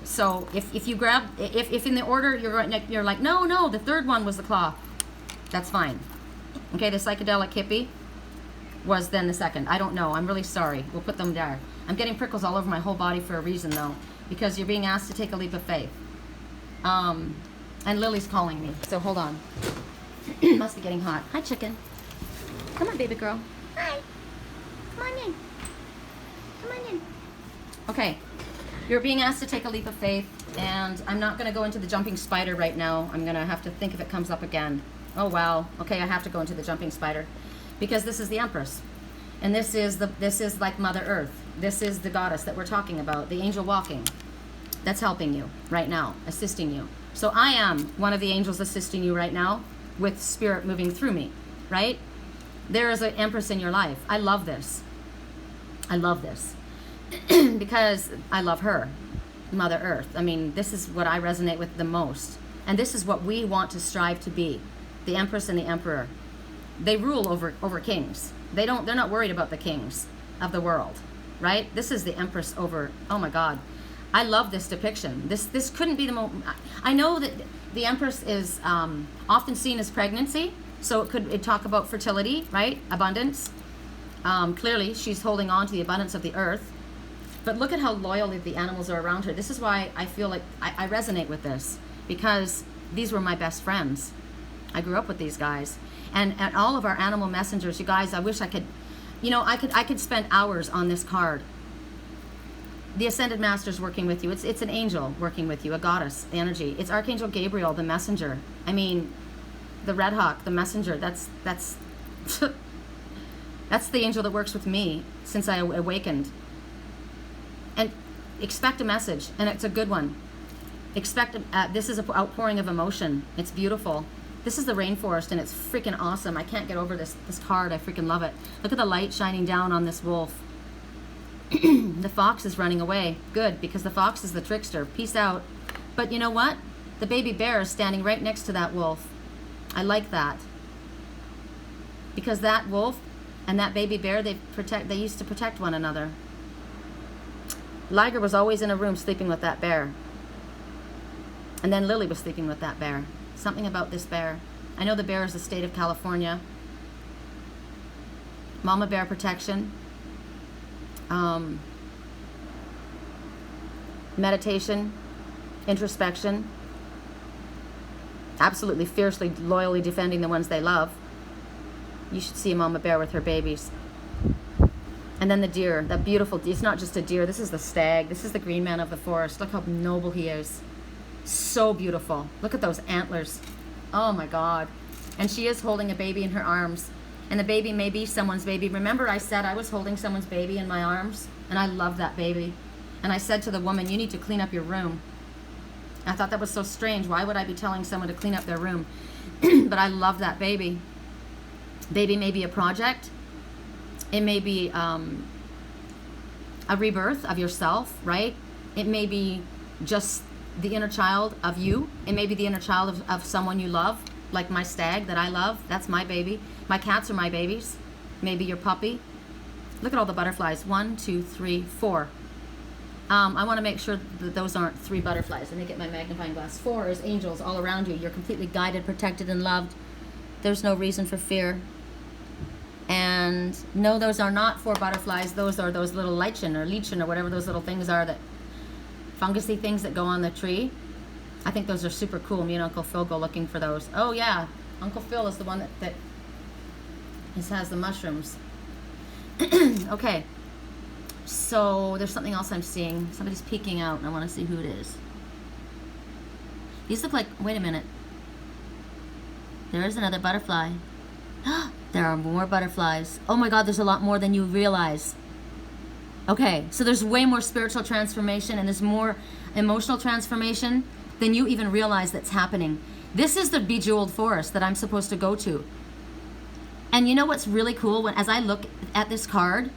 Speaker 1: So if you grab... If in the order you're like, no, the third one was the claw. That's fine. Okay, the psychedelic hippie was then the second. I don't know. I'm really sorry. We'll put them there. I'm getting prickles all over my whole body for a reason, though, because you're being asked to take a leap of faith. And Lily's calling me, so hold on. Must be getting hot. Hi, chicken. Come on, baby girl. Hi. Come on in. Come on in. Okay. You're being asked to take a leap of faith, and I'm not going to go into the jumping spider right now. I'm going to have to think if it comes up again. Oh, wow. Okay, I have to go into the jumping spider because this is the Empress. And this is like Mother Earth. This is the goddess that we're talking about, the angel walking. That's helping you right now, assisting you. So I am one of the angels assisting you right now with Spirit moving through me, right? There is an Empress in your life. I love this. I love this because I love her, Mother Earth. I mean, this is what I resonate with the most. And this is what we want to strive to be. The Empress and the Emperor. They rule over kings. They're not worried about the kings of the world, right? This is the Empress over, oh my God. I love this depiction. This couldn't be the most, I know that the Empress is often seen as pregnancy, so it'd talk about fertility, right? Abundance. Clearly, she's holding on to the abundance of the earth. But look at how loyal the animals are around her. This is why I feel like I resonate with this, because these were my best friends. I grew up with these guys. And all of our animal messengers, you guys, I wish I could, I could spend hours on this card. The Ascended Master's working with you. It's an angel working with you, a goddess energy. It's Archangel Gabriel, the messenger. I mean, the Red Hawk, the messenger. That's that's the angel that works with me since I awakened. And expect a message, and it's a good one. Expect, this is an outpouring of emotion. It's beautiful. This is the rainforest, and it's freaking awesome. I can't get over this card. I freaking love it. Look at the light shining down on this wolf. The fox is running away. Good, because the fox is the trickster. Peace out. But you know what? the baby bear is standing right next to that wolf. I like that. Because that wolf and that baby bear, they used to protect one another. Liger was always in a room sleeping with that bear. And then Lily was sleeping with that bear. Something about this bear. I know the bear is the state of California. Mama bear protection. Meditation. Introspection. Absolutely fiercely, loyally defending the ones they love. You should see a mama bear with her babies. And then the deer, that beautiful, it's not just a deer, this is the stag. This is the green man of the forest. Look how noble he is. So beautiful. Look at those antlers. Oh my God. And she is holding a baby in her arms. And the baby may be someone's baby. Remember I said I was holding someone's baby in my arms? And I love that baby. And I said to the woman, you need to clean up your room. I thought that was so strange. Why would I be telling someone to clean up their room? But I love that baby. Baby may be a project. It may be a rebirth of yourself, right? It may be just the inner child of you. It may be the inner child of someone you love, like my stag that I love. That's my baby. My cats are my babies. Maybe your puppy. Look at all the butterflies. 1, 2, 3, 4. I want to make sure that those aren't 3 butterflies. Let me get my magnifying glass. 4 is angels all around you. You're completely guided, protected, and loved. There's no reason for fear. And no, those are not 4 butterflies. Those are those little lichen or whatever those little things are, that fungusy things that go on the tree. I think those are super cool. Me and Uncle Phil go looking for those. Oh yeah, Uncle Phil is the one that has the mushrooms. Okay, so there's something else I'm seeing. Somebody's peeking out and I want to see who it is. These look like, wait a minute. There is another butterfly. There are more butterflies. Oh my God, there's a lot more than you realize. Okay, so there's way more spiritual transformation and there's more emotional transformation than you even realize that's happening. This is the bejeweled forest that I'm supposed to go to. And you know what's really cool? As I look at this card,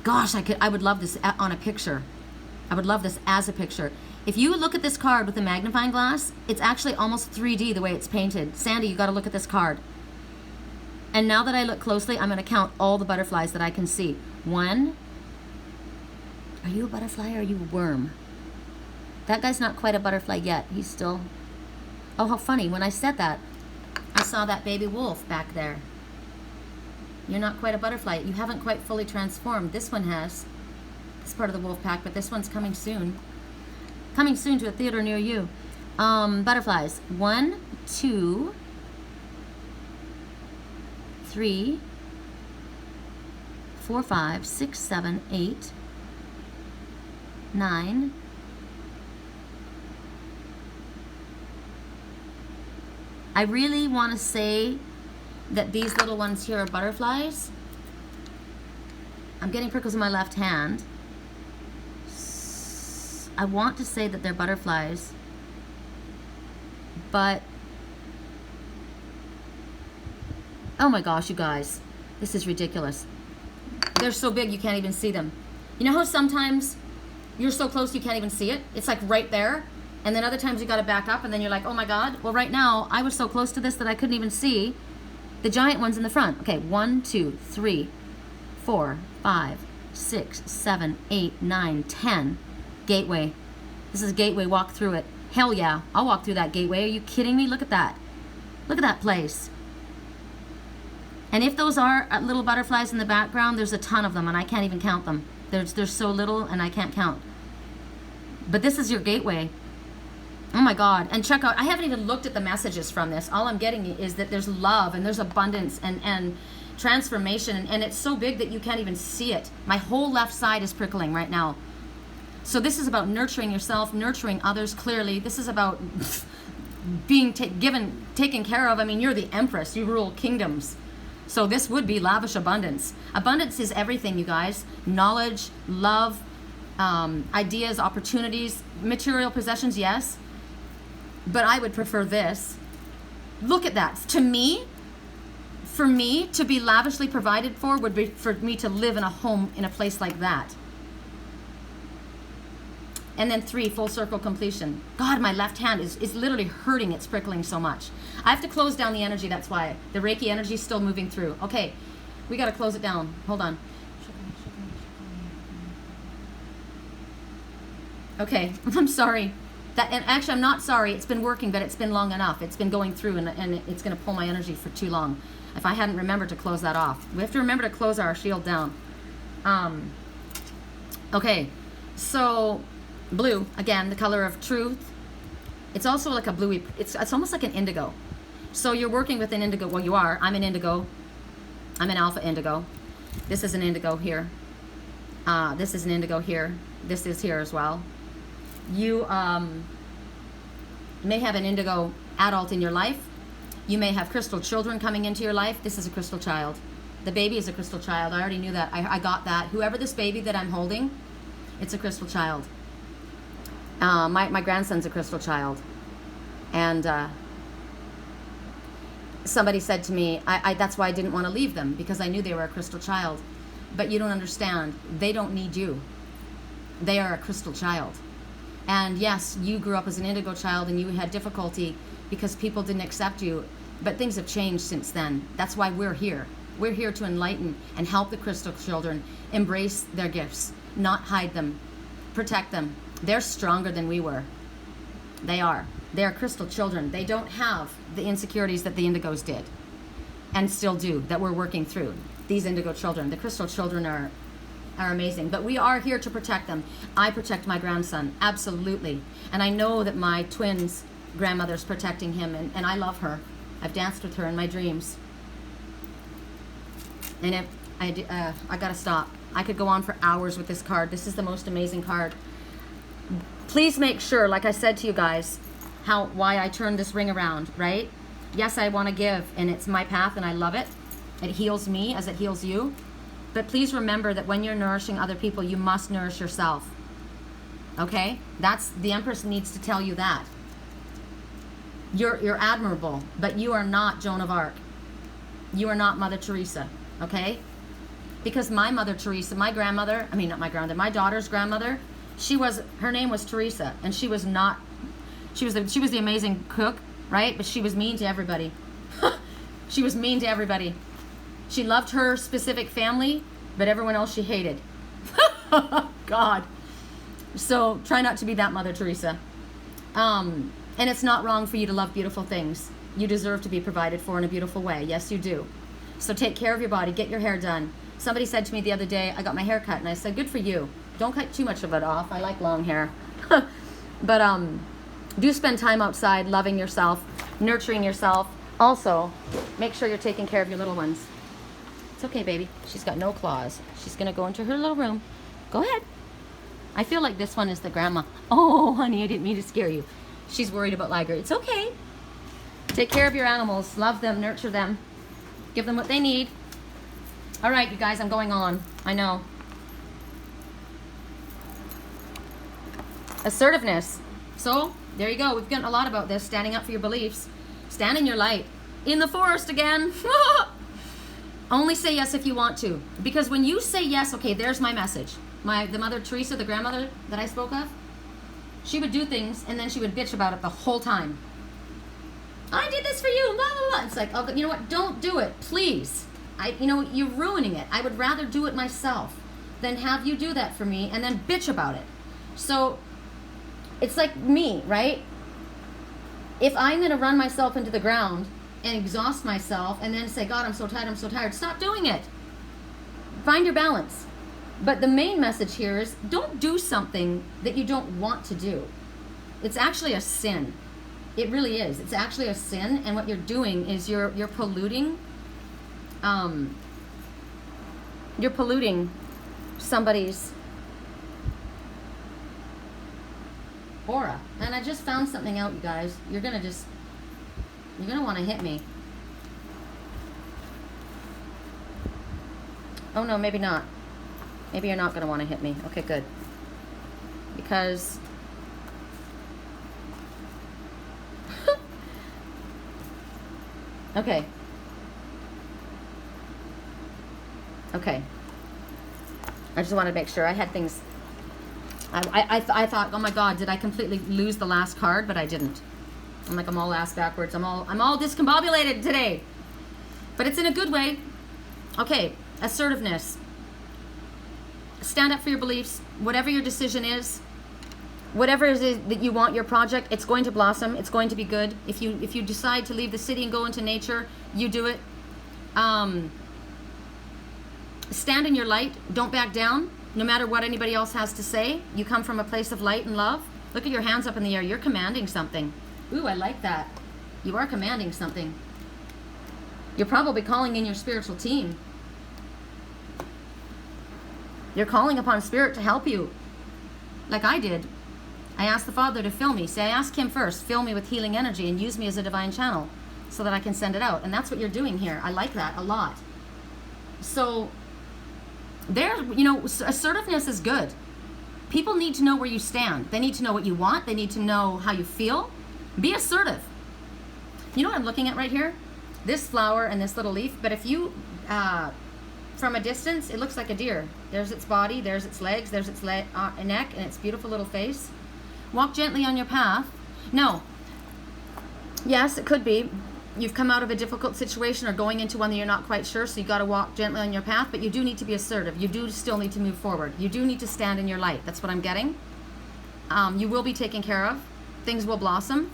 Speaker 1: gosh, I would love this on a picture. I would love this as a picture. If you look at this card with a magnifying glass, it's actually almost 3D the way it's painted. Sandy, you got to look at this card. And now that I look closely, I'm going to count all the butterflies that I can see. 1. Are you a butterfly or are you a worm? That guy's not quite a butterfly yet. He's still... Oh, how funny. When I said that, I saw that baby wolf back there. You're not quite a butterfly. You haven't quite fully transformed. This one has. This part of the wolf pack, but this one's coming soon. Coming soon to a theater near you. Butterflies. 1, 2... 3, 4, 5, 6, 7, 8, 9, I really want to say that these little ones here are butterflies. I'm getting prickles in my left hand. I want to say that they're butterflies, but oh my gosh, you guys, this is ridiculous. They're so big you can't even see them. You know how sometimes you're so close you can't even see it? It's like right there. And then other times you got to back up and then you're like, oh my God. Well, right now I was so close to this that I couldn't even see the giant ones in the front. Okay, 1, 2, 3, 4, 5, 6, 7, 8, 9, 10. Gateway. This is a gateway. Walk through it. Hell yeah, I'll walk through that gateway. Are you kidding me? Look at that. Look at that place. And if those are little butterflies in the background, there's a ton of them and I can't even count them. There's so little and I can't count. But this is your gateway. Oh my God. And check out, I haven't even looked at the messages from this. All I'm getting is that there's love and there's abundance and transformation, and it's so big that you can't even see it. My whole left side is prickling right now. So this is about nurturing yourself, nurturing others clearly. This is about being taken care of. I mean, you're the Empress. You rule kingdoms. So this would be lavish abundance. Abundance is everything, you guys. Knowledge, love, ideas, opportunities, material possessions, yes. But I would prefer this. Look at that. To me, for me to be lavishly provided for would be for me to live in a home in a place like that. And then 3, full circle completion. God, my left hand is literally hurting. It's prickling so much. I have to close down the energy. That's why the Reiki energy is still moving through. Okay, we got to close it down. Hold on. Okay, I'm sorry. And actually, I'm not sorry. It's been working, but it's been long enough. It's been going through, and it's going to pull my energy for too long. If I hadn't remembered to close that off. We have to remember to close our shield down. Okay, so blue, again, the color of truth. It's also like a bluey, it's almost like an indigo. So you're working with an indigo. Well, you are. I'm an indigo. I'm an alpha indigo. This is an indigo here. This is an indigo here. This is here as well. You may have an indigo adult in your life. You may have crystal children coming into your life. This is a crystal child. The baby is a crystal child. I already knew that. I got that. Whoever this baby that I'm holding, it's a crystal child. My grandson's a crystal child. And somebody said to me, that's why I didn't want to leave them, because I knew they were a crystal child. But you don't understand. They don't need you. They are a crystal child. And yes, you grew up as an indigo child and you had difficulty because people didn't accept you. But things have changed since then. That's why we're here. We're here to enlighten and help the crystal children embrace their gifts, not hide them, protect them. They're stronger than we were. They are. They are crystal children. They don't have the insecurities that the indigos did and still do, that we're working through. These indigo children, the crystal children are amazing, but we are here to protect them. I protect my grandson, absolutely. And I know that my twins' grandmother's protecting him, and I love her. I've danced with her in my dreams. And I gotta stop. I could go on for hours with this card. This is the most amazing card. Please make sure, like I said to you guys, why I turned this ring around, right? Yes, I want to give, and it's my path, and I love it. It heals me as it heals you. But please remember that when you're nourishing other people, you must nourish yourself. Okay? The Empress needs to tell you that. You're admirable, but you are not Joan of Arc. You are not Mother Teresa. Okay? Because my Mother Teresa, my daughter's grandmother, her name was Teresa, and she was the amazing cook, right? But she was mean to everybody. She was mean to everybody. She loved her specific family, but everyone else she hated. God. So try not to be that Mother Teresa. And it's not wrong for you to love beautiful things. You deserve to be provided for in a beautiful way. Yes, you do. So take care of your body. Get your hair done. Somebody said to me the other day, I got my hair cut, and I said, good for you. Don't cut too much of it off. I like long hair. But do spend time outside loving yourself, nurturing yourself. Also, make sure you're taking care of your little ones. It's okay, baby. She's got no claws. She's going to go into her little room. Go ahead. I feel like this one is the grandma. Oh, honey, I didn't mean to scare you. She's worried about Liger. It's okay. Take care of your animals. Love them. Nurture them. Give them what they need. All right, you guys, I'm going on. I know. Assertiveness. So, there you go. We've gotten a lot about this. Standing up for your beliefs. Stand in your light. In the forest again. Only say yes if you want to. Because when you say yes, okay, there's my message. The Mother Teresa, the grandmother that I spoke of, she would do things and then she would bitch about it the whole time. I did this for you, blah, blah, blah. It's like, oh, you know what? Don't do it, please. You're ruining it. I would rather do it myself than have you do that for me and then bitch about it. So it's like me, right? If I'm going to run myself into the ground and exhaust myself and then say, God, I'm so tired, stop doing it. Find your balance. But the main message here is don't do something that you don't want to do. It's actually a sin. It really is. It's actually a sin, and what you're doing is you're polluting somebody's aura. And I just found something out, you guys. You're gonna want to hit me. Oh no, maybe not. Maybe you're not gonna want to hit me. Okay, good. Because okay. I just wanted to make sure I had things I thought, oh my God, did I completely lose the last card? But I didn't. I'm like, I'm all ass backwards. I'm all discombobulated today. But it's in a good way. Okay, assertiveness. Stand up for your beliefs. Whatever your decision is, whatever it is that you want your project, it's going to blossom. It's going to be good. If you decide to leave the city and go into nature, you do it. Stand in your light. Don't back down. No matter what anybody else has to say, you come from a place of light and love. Look at your hands up in the air. You're commanding something. Ooh, I like that. You are commanding something. You're probably calling in your spiritual team. You're calling upon Spirit to help you, like I did. I asked the Father to fill me. Say, I asked Him first, fill me with healing energy and use me as a divine channel so that I can send it out. And that's what you're doing here. I like that a lot. So there, you know, assertiveness is good. People need to know where you stand. They need to know what you want. They need to know how you feel. Be assertive. You know what I'm looking at right here? This flower and this little leaf. But if you, from a distance, it looks like a deer. There's its body, there's its legs, there's its neck, and its beautiful little face. Walk gently on your path. No. Yes, it could be. You've come out of a difficult situation or going into one that you're not quite sure, so you got to walk gently on your path, but you do need to be assertive. You do still need to move forward. You do need to stand in your light. That's what I'm getting. You will be taken care of. Things will blossom.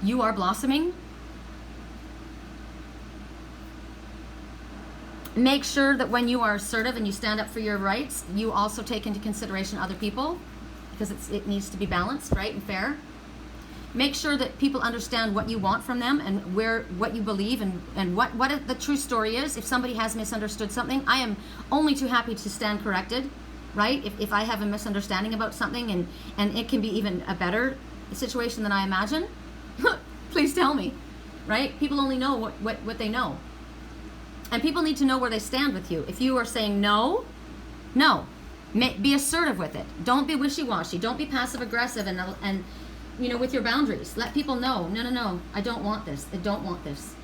Speaker 1: You are blossoming. Make sure that when you are assertive and you stand up for your rights, you also take into consideration other people, because it needs to be balanced, right, and fair. Make sure that people understand what you want from them and what you believe and what the true story is. If somebody has misunderstood something, I am only too happy to stand corrected, right? If I have a misunderstanding about something and it can be even a better situation than I imagine, please tell me, right? People only know what they know. And people need to know where they stand with you. If you are saying no, be assertive with it. Don't be wishy-washy. Don't be passive-aggressive and you know, with your boundaries. Let people know, no, I don't want this. I don't want this.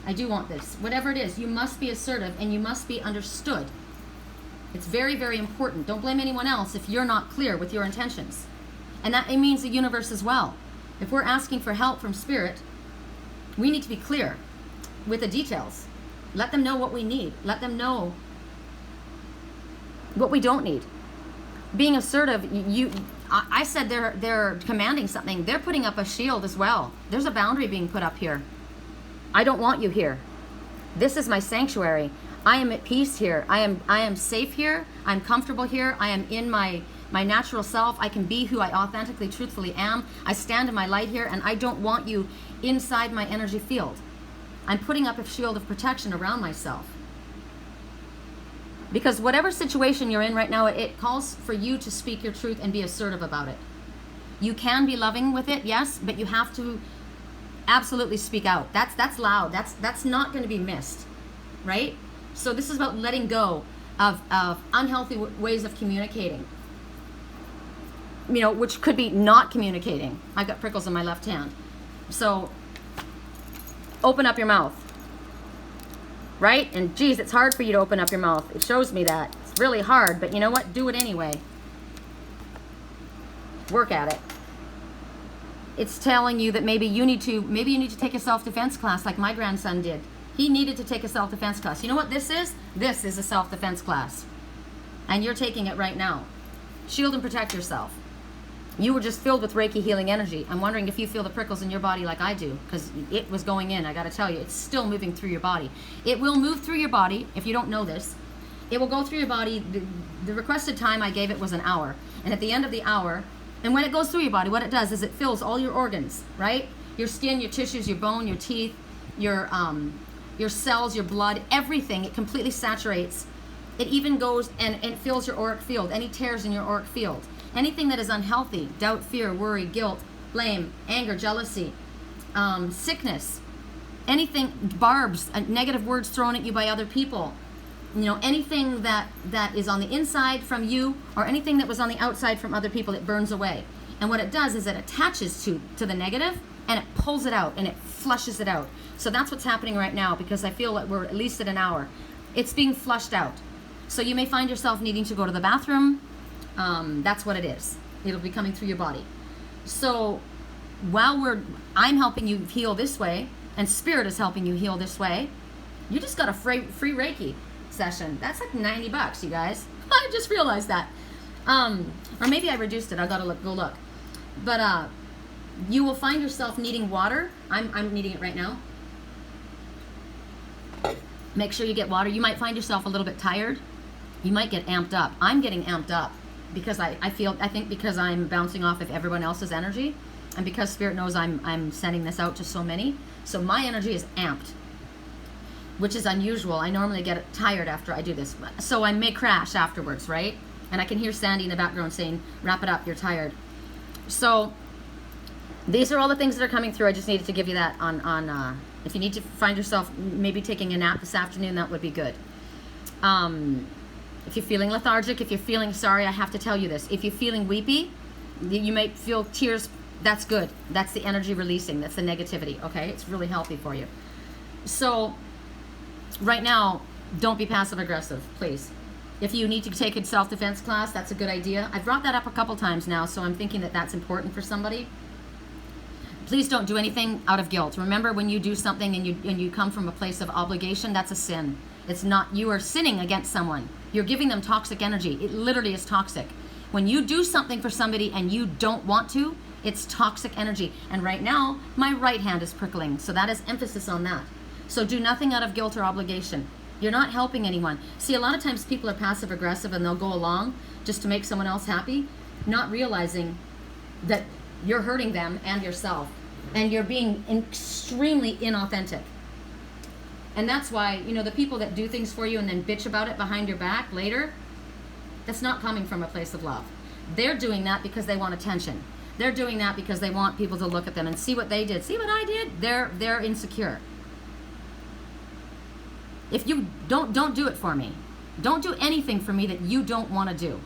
Speaker 1: I do want this. Whatever it is, you must be assertive and you must be understood. It's very, very important. Don't blame anyone else if you're not clear with your intentions. And that it means the universe as well. If we're asking for help from Spirit, we need to be clear with the details. Let them know what we need. Let them know what we don't need. Being assertive, I said they're commanding something. They're putting up a shield as well. There's a boundary being put up here. I don't want you here. This is my sanctuary. I am at peace here. I am safe here. I'm comfortable here. I am in my natural self. I can be who I authentically, truthfully am. I stand in my light here, and I don't want you inside my energy field. I'm putting up a shield of protection around myself. Because whatever situation you're in right now, it calls for you to speak your truth and be assertive about it. You can be loving with it, yes, but you have to absolutely speak out. That's loud. That's not going to be missed, right? So this is about letting go of unhealthy ways of communicating. You know, which could be not communicating. I've got prickles in my left hand. So open up your mouth. Right? And geez, it's hard for you to open up your mouth. It shows me that. It's really hard, but you know what? Do it anyway. Work at it. It's telling you that maybe you need to take a self-defense class like my grandson did. He needed to take a self-defense class. You know what this is? This is a self-defense class. And you're taking it right now. Shield and protect yourself. You were just filled with Reiki healing energy. I'm wondering if you feel the prickles in your body like I do, because it was going in. I got to tell you, it's still moving through your body. It will move through your body, if you don't know this. It will go through your body. The requested time I gave it was an hour. And at the end of the hour, and when it goes through your body, what it does is it fills all your organs, right? Your skin, your tissues, your bone, your teeth, your cells, your blood, everything. It completely saturates. It even goes and it fills your auric field, any tears in your auric field. Anything that is unhealthy, doubt, fear, worry, guilt, blame, anger, jealousy, sickness, anything, barbs, negative words thrown at you by other people, you know, anything that is on the inside from you or anything that was on the outside from other people, it burns away. And what it does is it attaches to the negative and it pulls it out and it flushes it out. So that's what's happening right now, because I feel like we're at least at an hour. It's being flushed out. So you may find yourself needing to go to the bathroom, That's what it is. It'll be coming through your body. So while I'm helping you heal this way, and Spirit is helping you heal this way, you just got a free Reiki session. That's like $90, you guys. I just realized that. Or maybe I reduced it. I gotta go look. But you will find yourself needing water. I'm needing it right now. Make sure you get water. You might find yourself a little bit tired. You might get amped up. I'm getting amped up because I think because I'm bouncing off of everyone else's energy, and because Spirit knows I'm sending this out to so many. So my energy is amped, which is unusual. I normally get tired after I do this. So I may crash afterwards, right? And I can hear Sandy in the background saying, wrap it up, you're tired. So these are all the things that are coming through. I just needed to give you that on if you need to find yourself maybe taking a nap this afternoon, that would be good. If you're feeling lethargic, if you're feeling, sorry, I have to tell you this. If you're feeling weepy, you might feel tears. That's good. That's the energy releasing. That's the negativity, okay? It's really healthy for you. So right now, don't be passive aggressive, please. If you need to take a self-defense class, that's a good idea. I've brought that up a couple times now, so I'm thinking that that's important for somebody. Please don't do anything out of guilt. Remember, when you do something and you come from a place of obligation, that's a sin. It's not, you are sinning against someone. You're giving them toxic energy. It literally is toxic. When you do something for somebody and you don't want to, it's toxic energy. And right now, my right hand is prickling. So that is emphasis on that. So do nothing out of guilt or obligation. You're not helping anyone. See, a lot of times people are passive aggressive and they'll go along just to make someone else happy, not realizing that you're hurting them and yourself. And you're being extremely inauthentic. And that's why, you know, the people that do things for you and then bitch about it behind your back later, that's not coming from a place of love. They're doing that because they want attention. They're doing that because they want people to look at them and see what they did. See what I did? They're insecure. If you don't do it for me. Don't do anything for me that you don't want to do.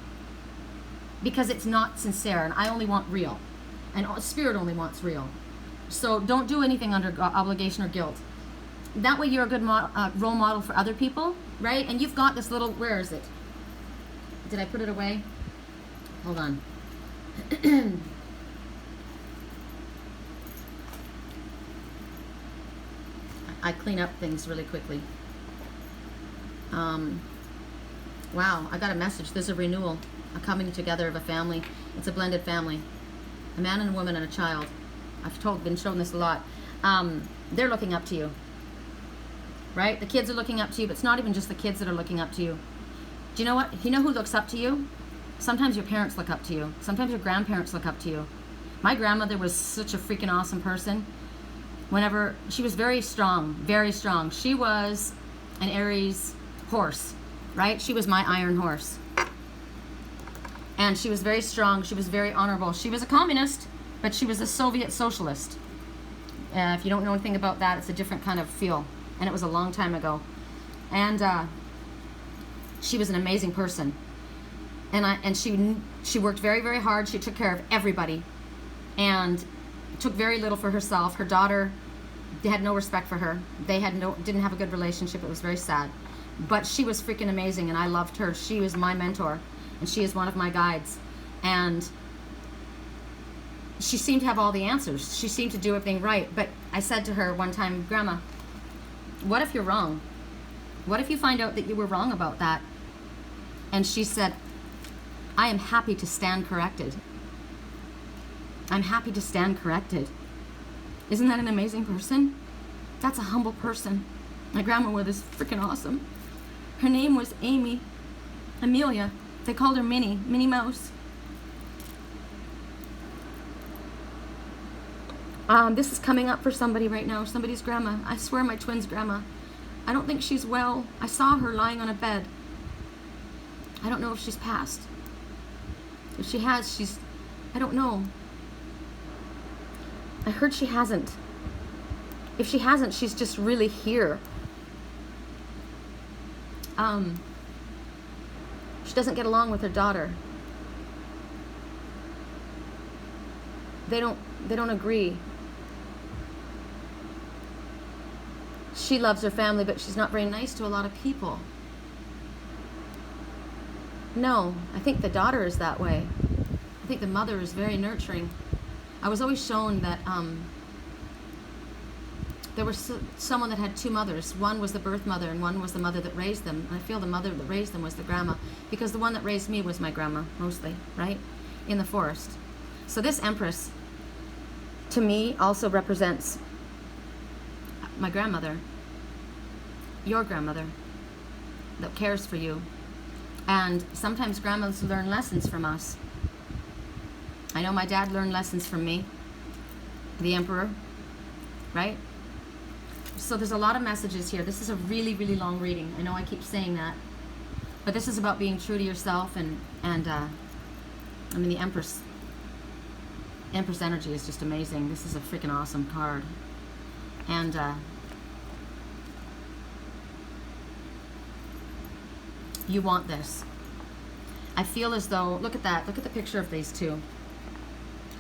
Speaker 1: Because it's not sincere, and I only want real. And Spirit only wants real. So don't do anything under obligation or guilt. That way you're a good role model for other people, right? And you've got this little, where is it? Did I put it away? Hold on. I clean up things really quickly. Wow, I got a message. There's a renewal, a coming together of a family. It's a blended family. A man and a woman and a child. I've been shown this a lot. They're looking up to you, right? The kids are looking up to you, but it's not even just the kids that are looking up to you. Do you know what? You know who looks up to you? Sometimes your parents look up to you. Sometimes your grandparents look up to you. My grandmother was such a freaking awesome person. Whenever, she was very strong, very strong. She was an Aries horse, right? She was my iron horse. And she was very strong. She was very honorable. She was a communist, but she was a Soviet socialist. If you don't know anything about that, it's a different kind of feel. And it was a long time ago. And she was an amazing person. And she worked very, very hard. She took care of everybody. And took very little for herself. Her daughter, they had no respect for her. They didn't have a good relationship. It was very sad. But she was freaking amazing, and I loved her. She was my mentor, and she is one of my guides. And she seemed to have all the answers. She seemed to do everything right. But I said to her one time, Grandma, what if you're wrong? What if you find out that you were wrong about that? And she said, I am happy to stand corrected. I'm happy to stand corrected. Isn't that an amazing person? That's a humble person. My grandma was freaking awesome. Her name was Amelia. They called her Minnie Mouse. This is coming up for somebody right now, somebody's grandma. I swear my twin's grandma. I don't think she's well. I saw her lying on a bed. I don't know if she's passed. If she has, I don't know. I heard she hasn't. If she hasn't, she's just really here. She doesn't get along with her daughter. They don't agree. She loves her family, but she's not very nice to a lot of people. No, I think the daughter is that way. I think the mother is very nurturing. I was always shown that there was someone that had two mothers. One was the birth mother and one was the mother that raised them. And I feel the mother that raised them was the grandma, because the one that raised me was my grandma, mostly, right? In the forest. So this Empress, to me, also represents my grandmother, your grandmother, that cares for you. And sometimes grandmas learn lessons from us. I know my dad learned lessons from me, the Emperor, right? So there's a lot of messages here. This is a really, really long reading. I know I keep saying that, but this is about being true to yourself, and I mean, the Empress energy is just amazing. This is a freaking awesome card. And you want this. I feel as though, look at that. Look at the picture of these two.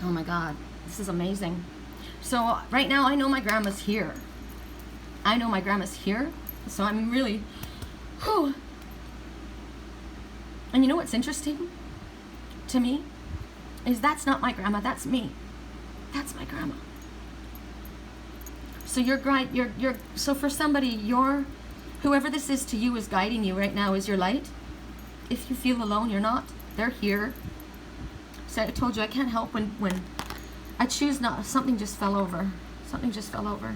Speaker 1: Oh my God, this is amazing. So right now I know my grandma's here. I know my grandma's here. So I'm really, whew. And you know what's interesting to me is that's not my grandma, that's me. That's my grandma. So so for somebody, whoever this is to you is guiding you right now is your light. If you feel alone, you're not. They're here. So I told you I can't help when I choose not. Something just fell over. Something just fell over.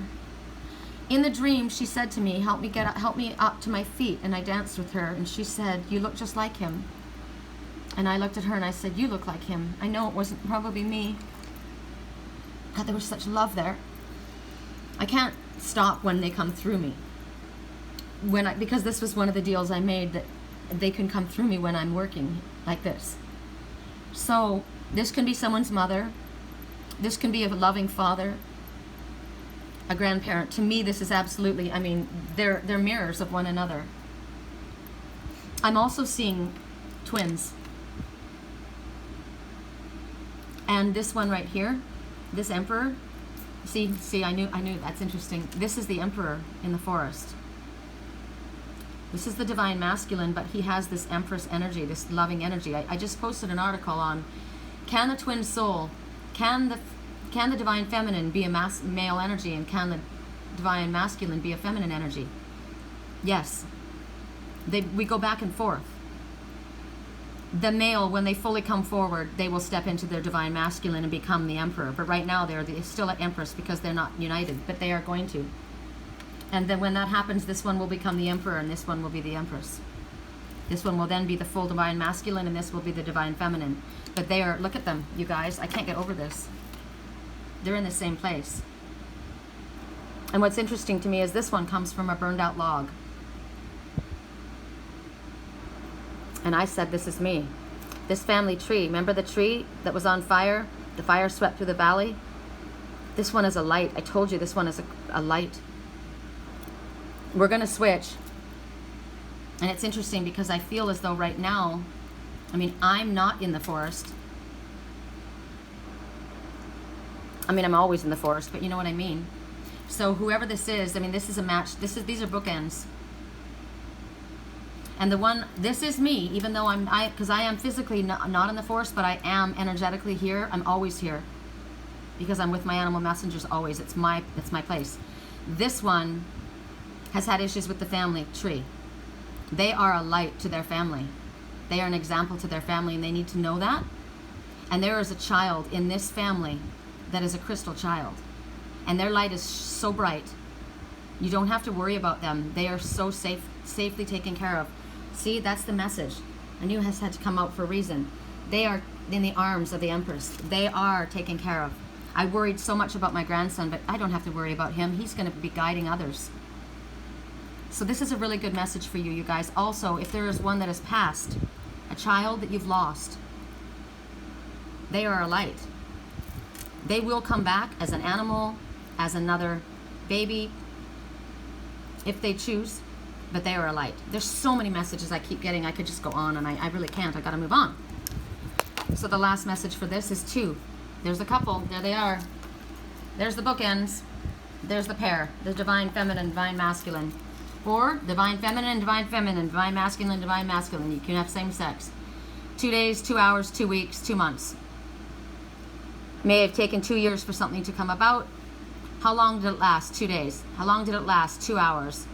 Speaker 1: In the dream, she said to me, help me up to my feet. And I danced with her. And she said, you look just like him. And I looked at her and I said, you look like him. I know it wasn't probably me. God, there was such love there. I can't stop when they come through me. Because this was one of the deals I made, that they can come through me when I'm working like this. So this can be someone's mother. This can be a loving father, a grandparent. To me, this is absolutely, I mean, they're mirrors of one another. I'm also seeing twins. And this one right here, this Emperor, see, I knew, that's interesting. This is the Emperor in the forest. This is the divine masculine, but he has this Empress energy, this loving energy. I just posted an article on, can the twin soul, can the divine feminine be a male energy, and can the divine masculine be a feminine energy? Yes. We go back and forth. The male, when they fully come forward, they will step into their divine masculine and become the Emperor. But right now they're still at Empress because they're not united, but they are going to. And then when that happens, this one will become the Emperor and this one will be the Empress. This one will then be the full divine masculine and this will be the divine feminine. But they are, look at them, you guys. I can't get over this. They're in the same place. And what's interesting to me is this one comes from a burned out log. And I said, this is me. This family tree, remember the tree that was on fire? The fire swept through the valley? This one is a light. I told you this one is a light. We're going to switch. And it's interesting because I feel as though right now, I mean, I'm not in the forest. I mean, I'm always in the forest, but you know what I mean. So whoever this is, I mean, this is a match. These are bookends. And the one, this is me, even though because I am physically not in the forest, but I am energetically here. I'm always here because I'm with my animal messengers always. It's my place. This one has had issues with the family tree. They are a light to their family. They are an example to their family, and they need to know that. And there is a child in this family that is a crystal child. And their light is so bright. You don't have to worry about them. They are so safely taken care of. See, that's the message. I knew it had to come out for a reason. They are in the arms of the Empress. They are taken care of. I worried so much about my grandson, but I don't have to worry about him. He's going to be guiding others. So this is a really good message for you, you guys. Also, if there is one that has passed, a child that you've lost, they are a light. They will come back as an animal, as another baby, if they choose. But they are a light. There's so many messages I keep getting. I could just go on, and I really can't. I got to move on. So the last message for this is 2. There's a couple. There they are. There's the bookends. There's the pair. The divine feminine, divine masculine. Or divine feminine, divine feminine, divine masculine, divine masculine. You can have same sex. 2 days, 2 hours, 2 weeks, 2 months. May have taken 2 years for something to come about. How long did it last? 2 days. How long did it last? 2 hours.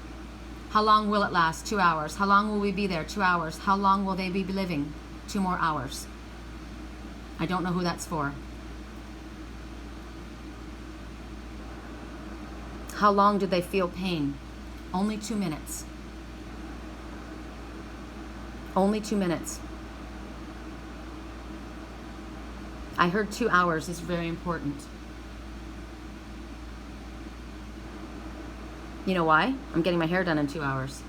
Speaker 1: How long will it last? 2 hours. How long will we be there? 2 hours. How long will they be living? 2 more hours. I don't know who that's for. How long did they feel pain? Only 2 minutes. Only 2 minutes. I heard 2 hours is very important. You know why? I'm getting my hair done in 2 hours.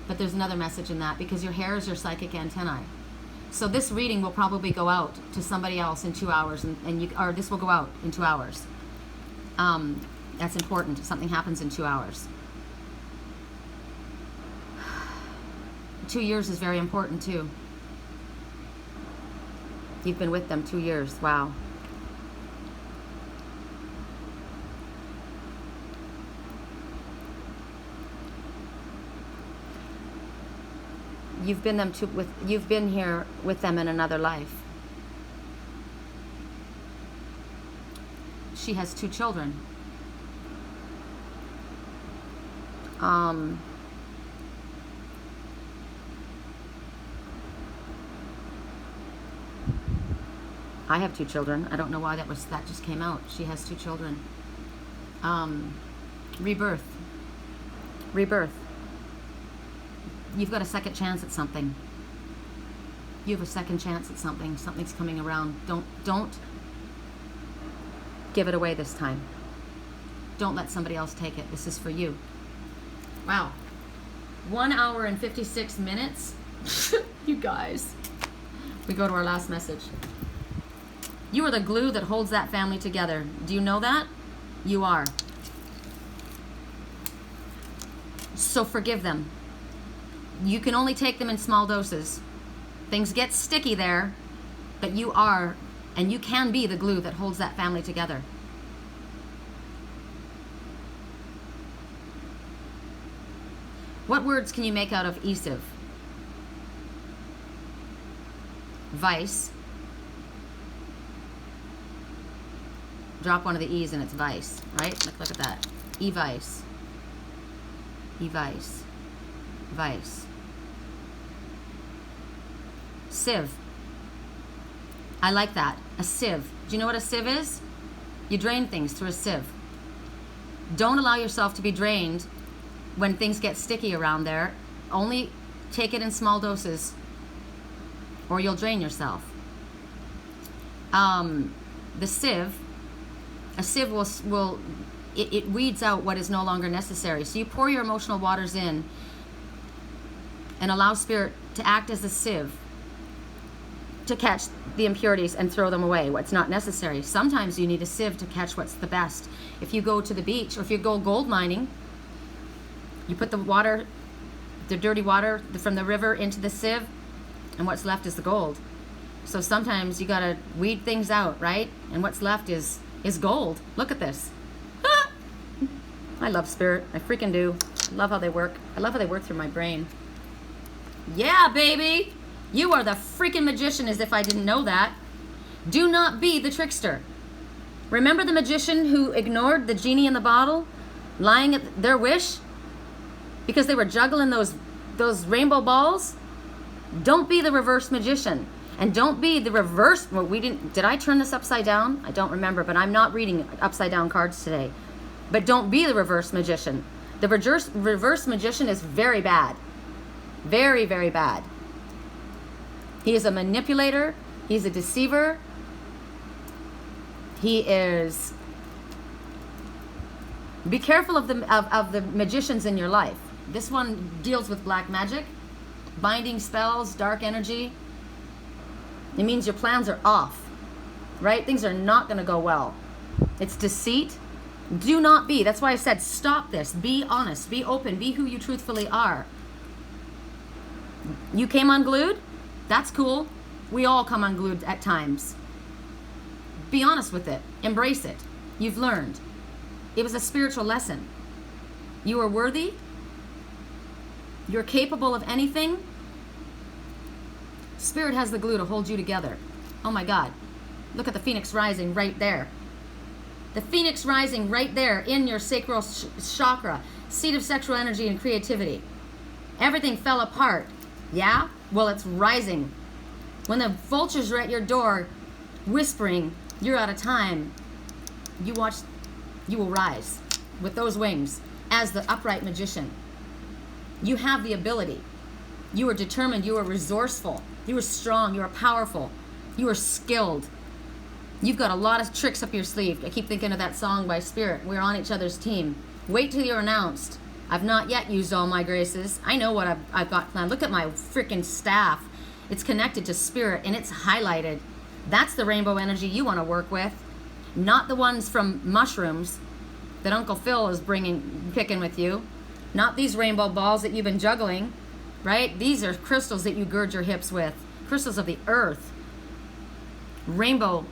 Speaker 1: But there's another message in that, because your hair is your psychic antennae. So this reading will probably go out to somebody else in 2 hours, or this will go out in 2 hours. That's important. Something happens in 2 hours. 2 years is very important too. You've been with them 2 years. Wow. You've been here with them in another life. She has 2 children. I have 2 children. I don't know why that just came out. She has 2 children. Rebirth. Rebirth. You've got a second chance at something. You have a second chance at something. Something's coming around. Don't give it away this time. Don't let somebody else take it. This is for you. Wow. 1 hour and 56 minutes. You guys. We go to our last message. You are the glue that holds that family together. Do you know that? You are. So forgive them. You can only take them in small doses. Things get sticky there, but you are, and you can be the glue that holds that family together. What words can you make out of Esiv? Vice. Drop one of the E's and it's vice, right? Look at that. E-vice. E-vice. Vice. Sieve. I like that. A sieve. Do you know what a sieve is? You drain things through a sieve. Don't allow yourself to be drained when things get sticky around there. Only take it in small doses or you'll drain yourself. The sieve, a sieve will it weeds out what is no longer necessary. So you pour your emotional waters in and allow Spirit to act as a sieve to catch the impurities and throw them away, what's not necessary. Sometimes you need a sieve to catch what's the best. If you go to the beach or if you go gold mining, you put the water, the dirty water from the river into the sieve, and what's left is the gold. So sometimes you gotta weed things out, right? And what's left is gold. Look at this. Ah! I love Spirit. I freaking do. I love how they work. I love how they work through my brain. Yeah, baby! You are the freaking magician, as if I didn't know that. Do not be the trickster. Remember the magician who ignored the genie in the bottle, lying at their wish? Because they were juggling those rainbow balls? Don't be the reverse magician. And don't be the reverse, well, did I turn this upside down? I don't remember, but I'm not reading upside down cards today. But don't be the reverse magician. The reverse magician is very bad. Very, very bad. He is a manipulator. He's a deceiver. He is... Be careful of the magicians in your life. This one deals with black magic, binding spells, dark energy. It means your plans are off, right? Things are not going to go well. It's deceit. Do not be. That's why I said stop this. Be honest. Be open. Be who you truthfully are. You came unglued? That's cool. We all come unglued at times. Be honest with it. Embrace it. You've learned. It was a spiritual lesson. You are worthy. You're capable of anything. Spirit has the glue to hold you together. Oh my God. Look at the phoenix rising right there. The phoenix rising right there in your sacral chakra, seat of sexual energy and creativity. Everything fell apart. Yeah? Well, it's rising. When the vultures are at your door whispering, you're out of time, you will rise with those wings as the upright magician. You have the ability. You are determined. You are resourceful. You are strong. You are powerful. You are skilled. You've got a lot of tricks up your sleeve. I keep thinking of that song by Spirit. We're on each other's team. Wait till you're announced. I've not yet used all my graces. I know what I've got planned. Look at my freaking staff. It's connected to Spirit and it's highlighted. That's the rainbow energy you want to work with. Not the ones from mushrooms that Uncle Phil is picking with you. Not these rainbow balls that you've been juggling, right? These are crystals that you gird your hips with. Crystals of the earth. Rainbow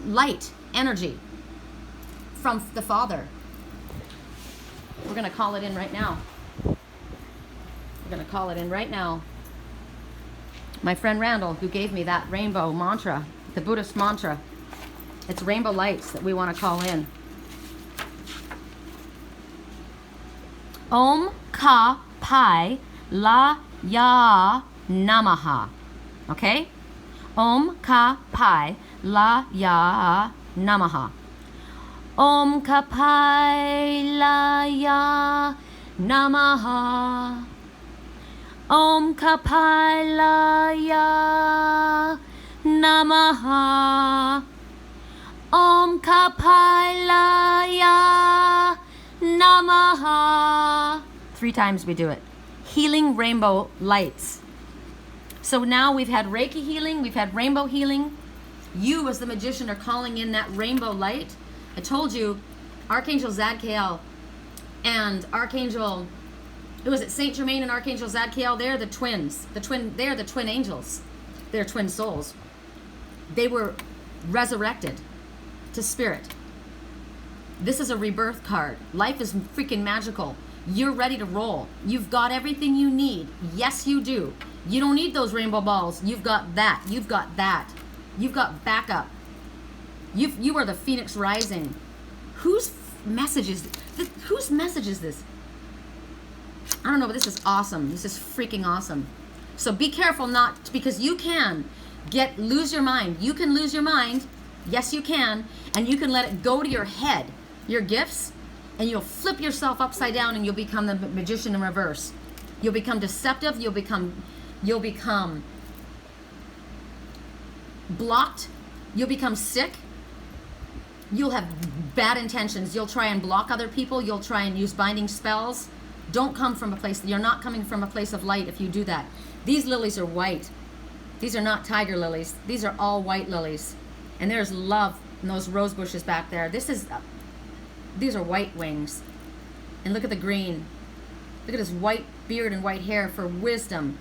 Speaker 1: light energy from the Father. We're going to call it in right now. We're going to call it in right now. My friend Randall, who gave me that rainbow mantra, the Buddhist mantra, it's rainbow lights that we want to call in. Om Ka Pai La Ya Namaha. Okay? Om Ka Pai La Ya Namaha. Om Ka Pai La Ya Namaha. Om Ka Pai La Ya Namaha. Om Ka Pai La Ya Namaha. 3 times we do it. Healing rainbow lights. So now we've had Reiki healing, we've had rainbow healing. You as the magician are calling in that rainbow light. I told you, Archangel Zadkiel and Archangel, who was it, Saint Germain and Archangel Zadkiel, they're the twins. They're the twin angels. They're twin souls. They were resurrected to Spirit. This is a rebirth card. Life is freaking magical. You're ready to roll. You've got everything you need. Yes, you do. You don't need those rainbow balls. You've got that. You've got that. You've got backup. You are the phoenix rising. Whose message is this? Whose message is this? I don't know, but this is awesome. This is freaking awesome. So be careful not, because you can lose your mind. You can lose your mind. Yes, you can. And you can let it go to your head, your gifts, and you'll flip yourself upside down and you'll become the magician in reverse. You'll become deceptive. You'll become blocked. You'll become sick. You'll have bad intentions. You'll try and block other people. You'll try and use binding spells. Don't come from a place, you're not coming from a place of light if you do that. These lilies are white. These are not tiger lilies. These are all white lilies. And there's love in those rose bushes back there. These are white wings. And look at the green. Look at his white beard and white hair for wisdom.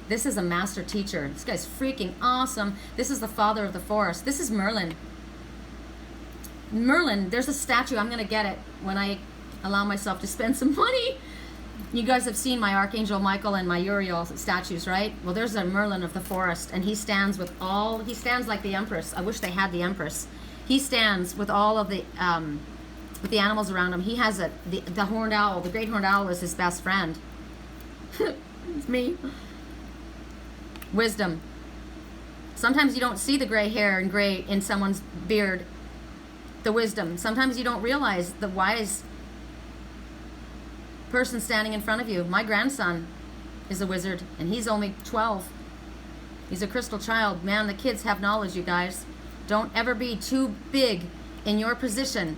Speaker 1: This is a master teacher. This guy's freaking awesome. This is the father of the forest. This is Merlin. Merlin, there's a statue. I'm going to get it when I allow myself to spend some money. You guys have seen my Archangel Michael and my Uriel statues, right? Well, there's a Merlin of the forest, and he stands like the Empress. I wish they had the Empress. He stands with all of the animals around him. He has the horned owl. The great horned owl is his best friend. It's me. Wisdom. Sometimes you don't see the gray hair and gray in someone's beard. The wisdom. Sometimes you don't realize the wise person standing in front of you. My grandson is a wizard, and he's only 12. He's a crystal child. Man, the kids have knowledge, you guys. Don't ever be too big in your position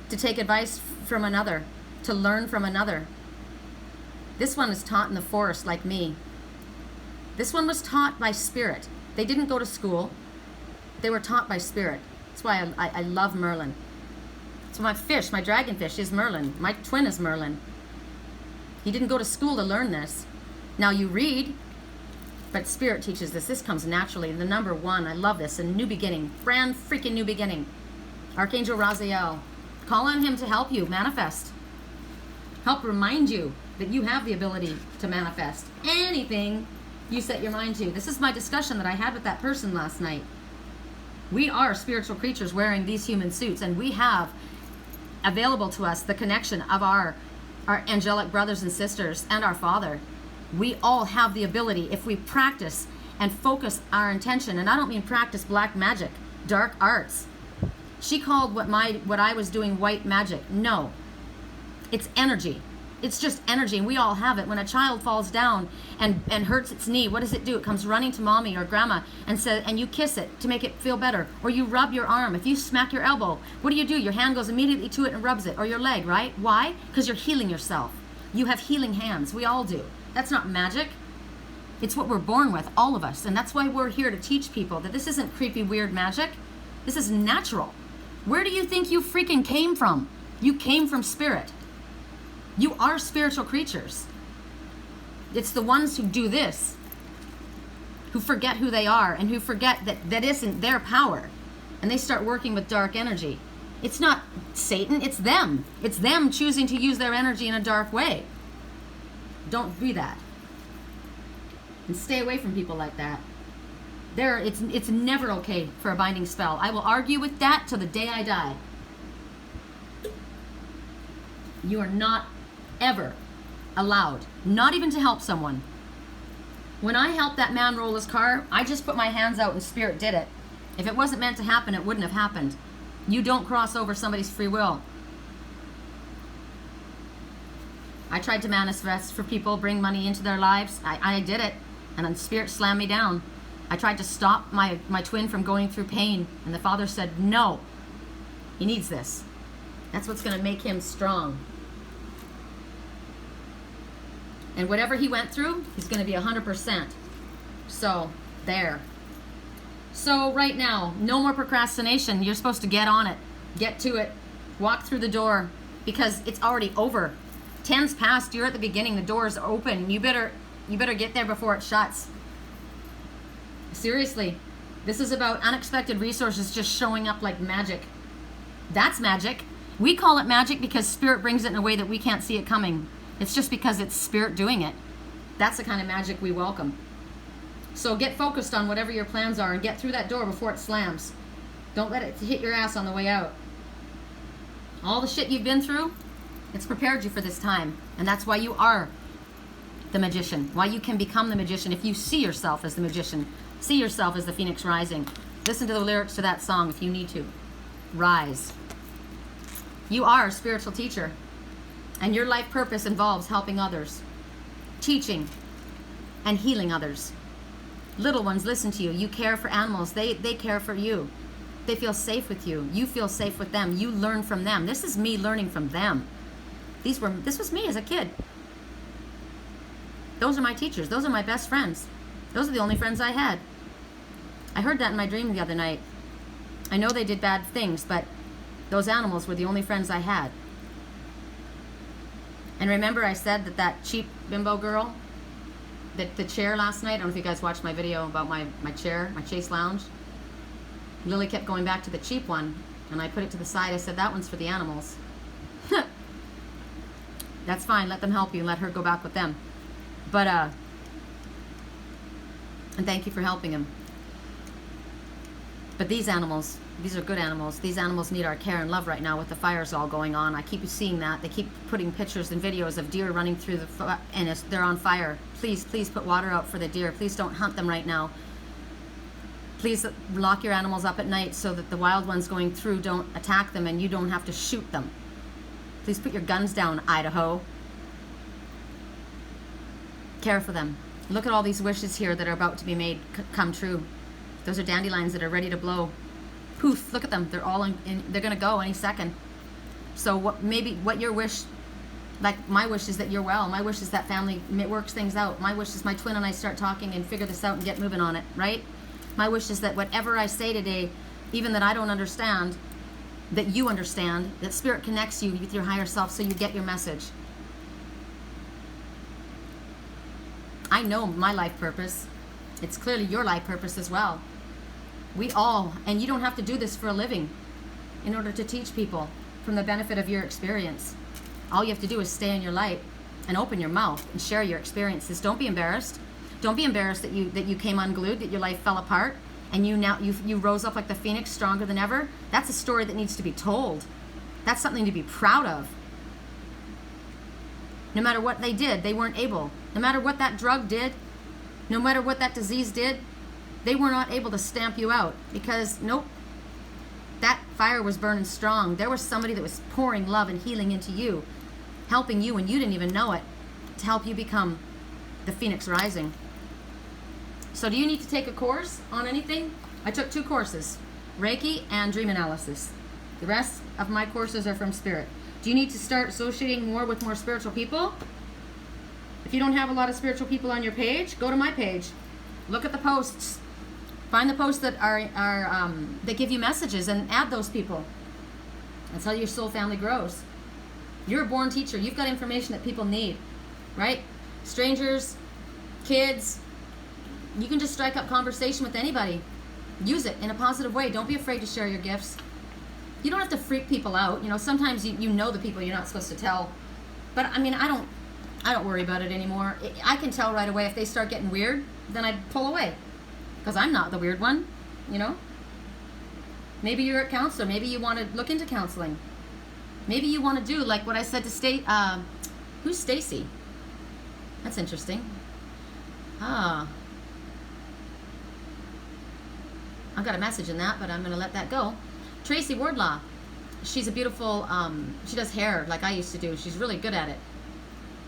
Speaker 1: to take advice from another, to learn from another. This one is taught in the forest like me. This one was taught by Spirit. They didn't go to school. They were taught by Spirit. That's why I love Merlin. So my dragonfish is Merlin. My twin is Merlin. He didn't go to school to learn this. Now you read, but Spirit teaches this. This comes naturally. The number 1, I love this. A new beginning. Brand freaking new beginning. Archangel Raziel. Call on him to help you manifest. Help remind you that you have the ability to manifest anything you set your mind to. This is my discussion that I had with that person last night. We are spiritual creatures wearing these human suits, and we have available to us the connection of our angelic brothers and sisters and our Father. We all have the ability, if we practice and focus our intention, and I don't mean practice black magic, dark arts. She called what I was doing white magic. No, it's energy. It's just energy, and we all have it. When a child falls down and hurts its knee, what does it do? It comes running to mommy or grandma and you kiss it to make it feel better. Or you rub your arm. If you smack your elbow, what do? Your hand goes immediately to it and rubs it. Or your leg, right? Why? Because you're healing yourself. You have healing hands. We all do. That's not magic. It's what we're born with, all of us. And that's why we're here to teach people that this isn't creepy, weird magic. This is natural. Where do you think you freaking came from? You came from spirit. You are spiritual creatures. It's the ones who do this, who forget who they are and who forget that isn't their power. And they start working with dark energy. It's not Satan, it's them. It's them choosing to use their energy in a dark way. Don't do that. And stay away from people like that. It's never okay for a binding spell. I will argue with that till the day I die. You are not ever allowed, not even to help someone. When I helped that man roll his car, I just put my hands out and spirit did it. If it wasn't meant to happen, it wouldn't have happened. You don't cross over somebody's free will. I tried to manifest for people, bring money into their lives. I did it, and then spirit slammed me down. I tried to stop my twin from going through pain, and the Father said, no, he needs this. That's what's going to make him strong. And whatever he went through, he's going to be 100%. So, there. So, right now, no more procrastination. You're supposed to get on it. Get to it. Walk through the door. Because it's already over. 10's past. You're at the beginning. The door's open. You better get there before it shuts. Seriously. This is about unexpected resources just showing up like magic. That's magic. We call it magic because spirit brings it in a way that we can't see it coming. It's just because it's spirit doing it. That's the kind of magic we welcome. So get focused on whatever your plans are and get through that door before it slams. Don't let it hit your ass on the way out. All the shit you've been through, it's prepared you for this time. And that's why you are the magician. Why you can become the magician if you see yourself as the magician. See yourself as the phoenix rising. Listen to the lyrics to that song if you need to. Rise. You are a spiritual teacher. And your life purpose involves helping others, teaching, and healing others. Little ones listen to you. You care for animals. They care for you. They feel safe with you. You feel safe with them. You learn from them. This is me learning from them. This was me as a kid. Those are my teachers. Those are my best friends. Those are the only friends I had. I heard that in my dream the other night. I know they did bad things, but those animals were the only friends I had. And remember I said that cheap bimbo girl, the chair last night, I don't know if you guys watched my video about my chair, my Chase Lounge. Lily kept going back to the cheap one, and I put it to the side. I said, that one's for the animals. That's fine, let them help you and let her go back with them. But, and thank you for helping him. But these animals, these are good animals. These animals need our care and love right now with the fires all going on. I keep seeing that. They keep putting pictures and videos of deer running through and they're on fire. Please, please put water out for the deer. Please don't hunt them right now. Please lock your animals up at night so that the wild ones going through don't attack them and you don't have to shoot them. Please put your guns down, Idaho. Care for them. Look at all these wishes here that are about to be made come true. Those are dandelions that are ready to blow. Poof, look at them. They're all they're going to go any second. So what your wish, like my wish is that you're well. My wish is that family works things out. My wish is my twin and I start talking and figure this out and get moving on it, right? My wish is that whatever I say today, even that I don't understand, that you understand, that spirit connects you with your higher self so you get your message. I know my life purpose. It's clearly your life purpose as well. We all, and you don't have to do this for a living in order to teach people from the benefit of your experience. All you have to do is stay in your light and open your mouth and share your experiences. Don't be embarrassed. Don't be embarrassed that you came unglued, that your life fell apart, and you rose up like the phoenix, stronger than ever. That's a story that needs to be told. That's something to be proud of. No matter what they did, they weren't able. No matter what that drug did, no matter what that disease did, they were not able to stamp you out, because nope, that fire was burning strong. There was somebody that was pouring love and healing into you, helping you, and you didn't even know it, to help you become the phoenix rising. So do you need to take a course on anything? I took 2 courses, Reiki and Dream Analysis. The rest of my courses are from Spirit. Do you need to start associating more with more spiritual people? If you don't have a lot of spiritual people on your page, go to my page. Look at the posts. Find the posts that that give you messages and add those people. That's how your soul family grows. You're a born teacher. You've got information that people need, right? Strangers, kids. You can just strike up conversation with anybody. Use it in a positive way. Don't be afraid to share your gifts. You don't have to freak people out. You know, sometimes you know the people you're not supposed to tell. But I mean, I don't worry about it anymore. I can tell right away if they start getting weird, then I pull away. Because I'm not the weird one, you know? Maybe you're a counselor. Maybe you want to look into counseling. Maybe you want to do like what I said to who's Stacy? That's interesting. I've got a message in that, but I'm going to let that go. Tracy Wardlaw. She's a beautiful, she does hair like I used to do. She's really good at it.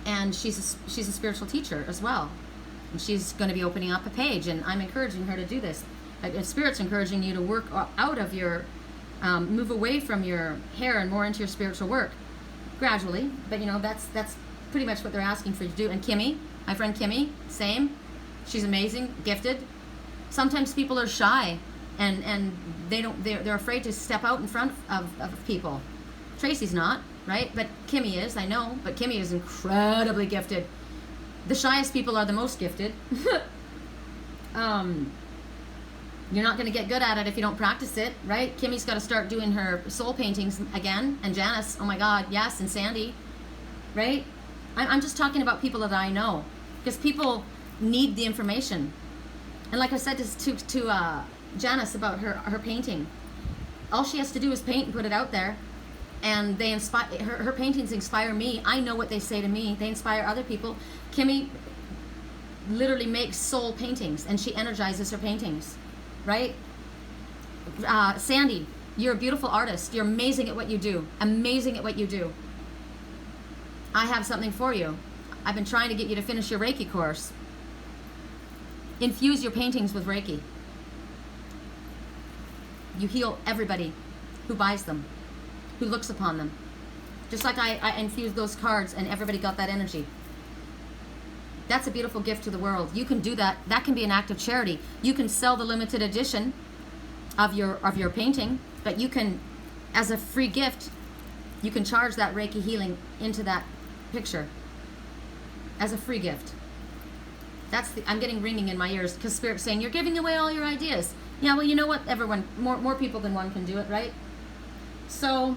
Speaker 1: And she's a spiritual teacher as well. And she's going to be opening up a page, and I'm encouraging her to do this. Spirit's encouraging you to work out of your, move away from your hair and more into your spiritual work, gradually. But you know, that's pretty much what they're asking for you to do. And Kimmy, my friend Kimmy, same. She's amazing, gifted. Sometimes people are shy, and they're afraid to step out in front of people. Tracy's not, right? But Kimmy is, I know. But Kimmy is incredibly gifted. The shyest people are the most gifted. You're not going to get good at it if you don't practice it, right? Kimmy's got to start doing her soul paintings again. And Janice, oh my God, yes, and Sandy, right? I'm just talking about people that I know, because people need the information. And like I said to Janice about her painting, all she has to do is paint and put it out there. And they inspire, her paintings inspire me. I know what they say to me. They inspire other people. Kimmy literally makes soul paintings, and she energizes her paintings, right? Sandy, you're a beautiful artist. You're amazing at what you do. Amazing at what you do. I have something for you. I've been trying to get you to finish your Reiki course. Infuse your paintings with Reiki. You heal everybody who buys them, who looks upon them. Just like I infused those cards and everybody got that energy. That's a beautiful gift to the world. You can do that. That can be an act of charity. You can sell the limited edition of your painting, but you can, as a free gift, you can charge that Reiki healing into that picture as a free gift. I'm getting ringing in my ears because Spirit's saying, you're giving away all your ideas. Yeah, well, you know what? Everyone, more people than one can do it, right? So,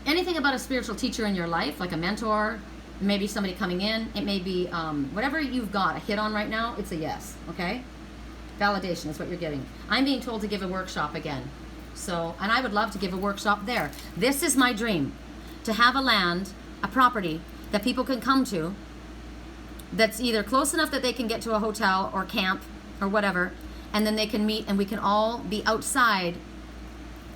Speaker 1: anything about a spiritual teacher in your life, like a mentor, maybe somebody coming in, it may be whatever you've got a hit on right now, it's a yes, okay? Validation is what you're getting. I'm being told to give a workshop again. So, and I would love to give a workshop there. This is my dream, to have a land, a property that people can come to that's either close enough that they can get to a hotel or camp or whatever, and then they can meet and we can all be outside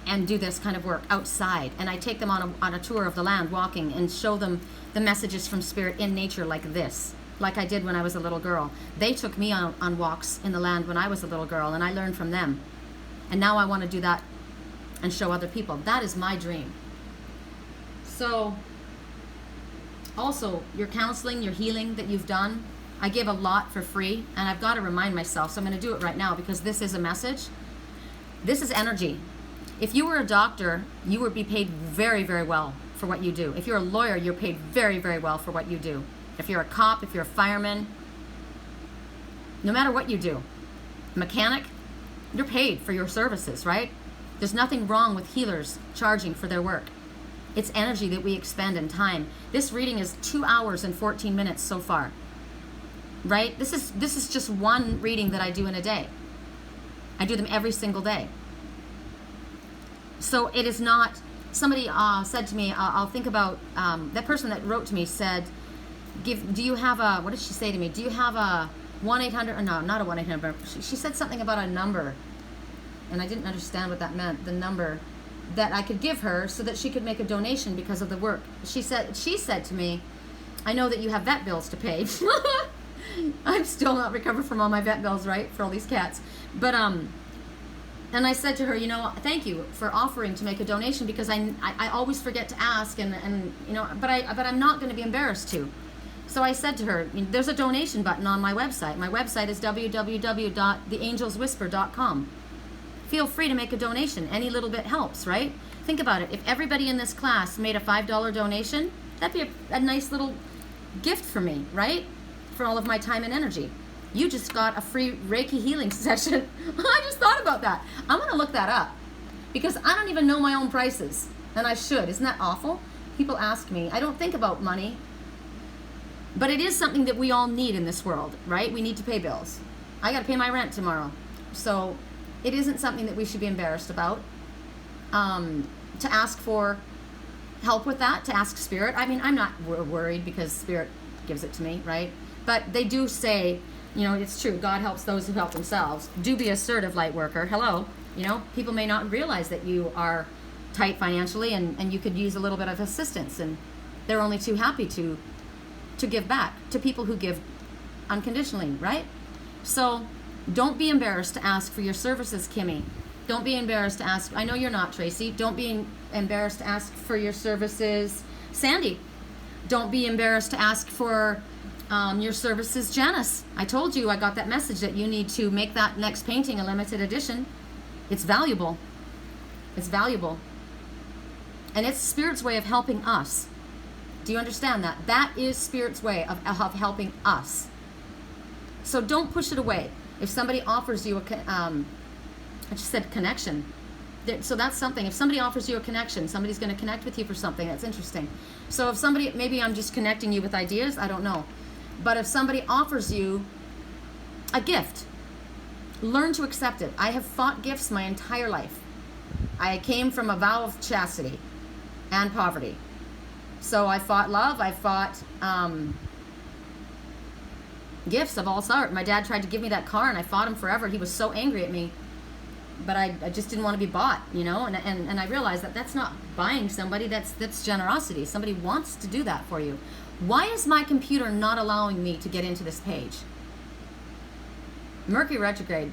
Speaker 1: and do this kind of work outside. And I take them on a tour of the land, walking, and show them the messages from Spirit in nature like this, like I did when I was a little girl. They took me on walks in the land when I was a little girl, and I learned from them. And now I want to do that and show other people. That is my dream. So, also, your counseling, your healing that you've done, I give a lot for free, and I've got to remind myself, so I'm going to do it right now because this is a message. This is energy. If you were a doctor, you would be paid very, very well for what you do. If you're a lawyer, you're paid very, very well for what you do. If you're a cop, if you're a fireman, no matter what you do, mechanic, you're paid for your services, right? There's nothing wrong with healers charging for their work. It's energy that we expend in time. This reading is 2 hours and 14 minutes so far. right? This is just one reading that I do in a day. I do them every single day. So it is not, somebody said to me, I'll think about, that person that wrote to me said, do you have a, what did she say to me? Do you have a 1-800, no, not a 1-800, she said something about a number, and I didn't understand what that meant, the number that I could give her so that she could make a donation because of the work. She said to me, I know that you have vet bills to pay. I'm still not recovered from all my vet bills, right, for all these cats. But and I said to her, you know, thank you for offering to make a donation, because I always forget to ask, and you know, but I'm not going to be embarrassed to. So I said to her, there's a donation button on my website. My website is www.theangelswhisper.com. Feel free to make a donation. Any little bit helps, right? Think about it. If everybody in this class made a $5 donation, that'd be a nice little gift for me, right? For all of my time and energy. You just got a free Reiki healing session. I just thought about that. I'm going to look that up, because I don't even know my own prices, and I should. Isn't that awful? People ask me. I don't think about money, but it is something that we all need in this world, right? We need to pay bills. I got to pay my rent tomorrow. So it isn't something that we should be embarrassed about. To ask for help with that, to ask Spirit. I mean, I'm not worried because Spirit gives it to me, right? But they do say, you know, it's true, God helps those who help themselves. Do be assertive, light worker. Hello. You know, people may not realize that you are tight financially, and you could use a little bit of assistance, and they're only too happy to give back to people who give unconditionally, right? So don't be embarrassed to ask for your services, Kimmy. Don't be embarrassed to ask. I know you're not, Tracy. Don't be embarrassed to ask for your services, Sandy. Don't be embarrassed to ask for your services, Janice. I told you, I got that message that you need to make that next painting a limited edition. It's valuable. It's valuable. And it's Spirit's way of helping us. Do you understand that? That is Spirit's way of helping us. So don't push it away. If somebody offers you I just said connection. So that's something. If somebody offers you a connection, somebody's going to connect with you for something. That's interesting. So if somebody, maybe I'm just connecting you with ideas, I don't know. But if somebody offers you a gift, learn to accept it. I have fought gifts my entire life. I came from a vow of chastity and poverty. So I fought love. I fought gifts of all sorts. My dad tried to give me that car, and I fought him forever. He was so angry at me. But I just didn't want to be bought, you know, and I realized that that's not buying somebody, that's generosity. Somebody wants to do that for you. Why is my computer not allowing me to get into this page? Mercury retrograde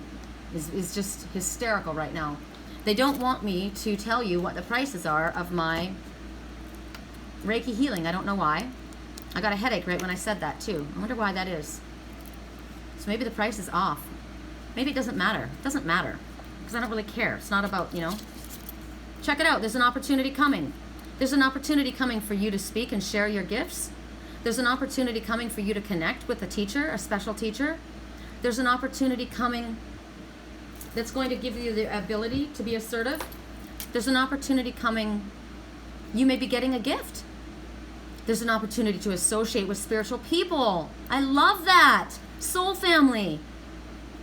Speaker 1: is just hysterical right now. They don't want me to tell you what the prices are of my Reiki healing. I don't know why. I got a headache right when I said that too. I wonder why that is. So maybe the price is off. Maybe it doesn't matter. It doesn't matter. Because I don't really care. It's not about, you know. Check it out. There's an opportunity coming. There's an opportunity coming for you to speak and share your gifts. There's an opportunity coming for you to connect with a teacher, a special teacher. There's an opportunity coming that's going to give you the ability to be assertive. There's an opportunity coming. You may be getting a gift. There's an opportunity to associate with spiritual people. I love that. Soul family.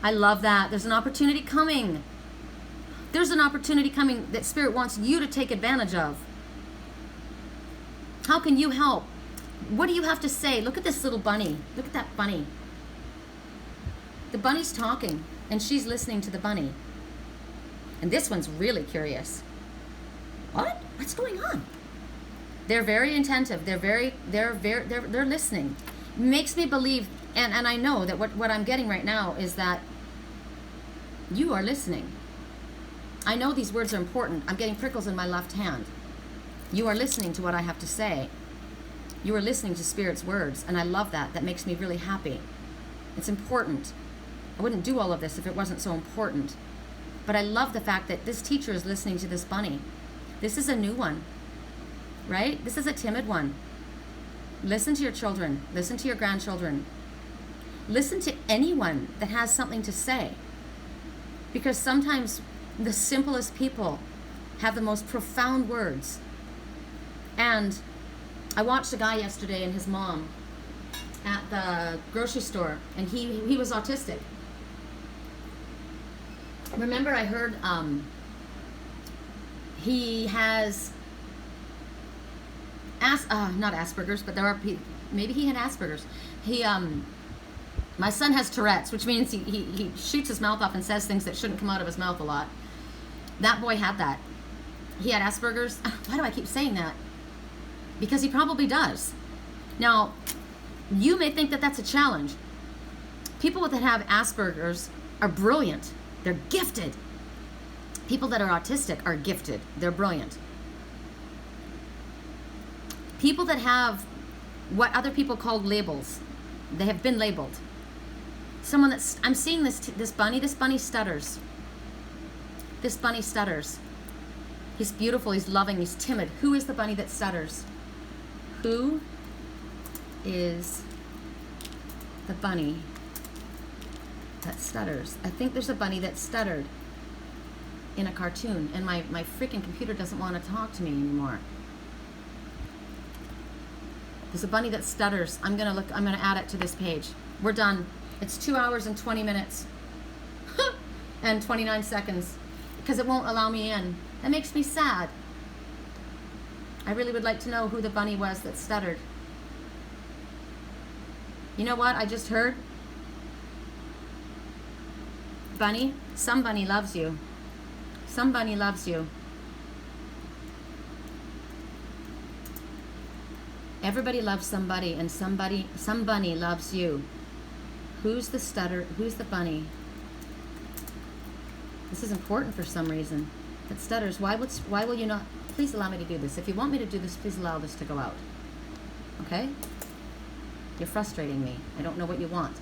Speaker 1: I love that. There's an opportunity coming. There's an opportunity coming that Spirit wants you to take advantage of. How can you help? What do you have to say? Look at this little bunny. Look at that bunny. The bunny's talking, and she's listening to the bunny. And this one's really curious. What? What's going on? They're very attentive. They're listening. Makes me believe, and I know that what I'm getting right now is that you are listening. I know these words are important. I'm getting prickles in my left hand. You are listening to what I have to say. You are listening to Spirit's words, and I love that. That makes me really happy. It's important. I wouldn't do all of this if it wasn't so important. But I love the fact that this teacher is listening to this bunny. This is a new one, right? This is a timid one. Listen to your children. Listen to your grandchildren. Listen to anyone that has something to say. Because sometimes the simplest people have the most profound words. And I watched a guy yesterday and his mom, at the grocery store, and he was autistic. Remember, I heard he has not Asperger's, but there are maybe he had Asperger's. My son has Tourette's, which means he shoots his mouth off and says things that shouldn't come out of his mouth a lot. That boy had that. He had Asperger's. Why do I keep saying that? Because he probably does. Now, you may think that that's a challenge. People that have Asperger's are brilliant. They're gifted. People that are autistic are gifted. They're brilliant. People that have what other people call labels, they have been labeled. Someone that's, I'm seeing this bunny stutters. This bunny stutters. He's beautiful, he's loving, he's timid. Who is the bunny that stutters? Who is the bunny that stutters? I think there's a bunny that stuttered in a cartoon, and my freaking computer doesn't want to talk to me anymore. There's a bunny that stutters. I'm gonna add it to this page. We're done. It's 2 hours and 20 minutes and 29 seconds because it won't allow me in. That makes me sad. I really would like to know who the bunny was that stuttered. You know what I just heard? Bunny, somebody loves you. Somebody loves you. Everybody loves somebody, and somebody loves you. Who's the stutter? Who's the bunny? This is important for some reason. That stutters. Why will you not? Please allow me to do this. If you want me to do this, please allow this to go out. Okay? You're frustrating me. I don't know what you want.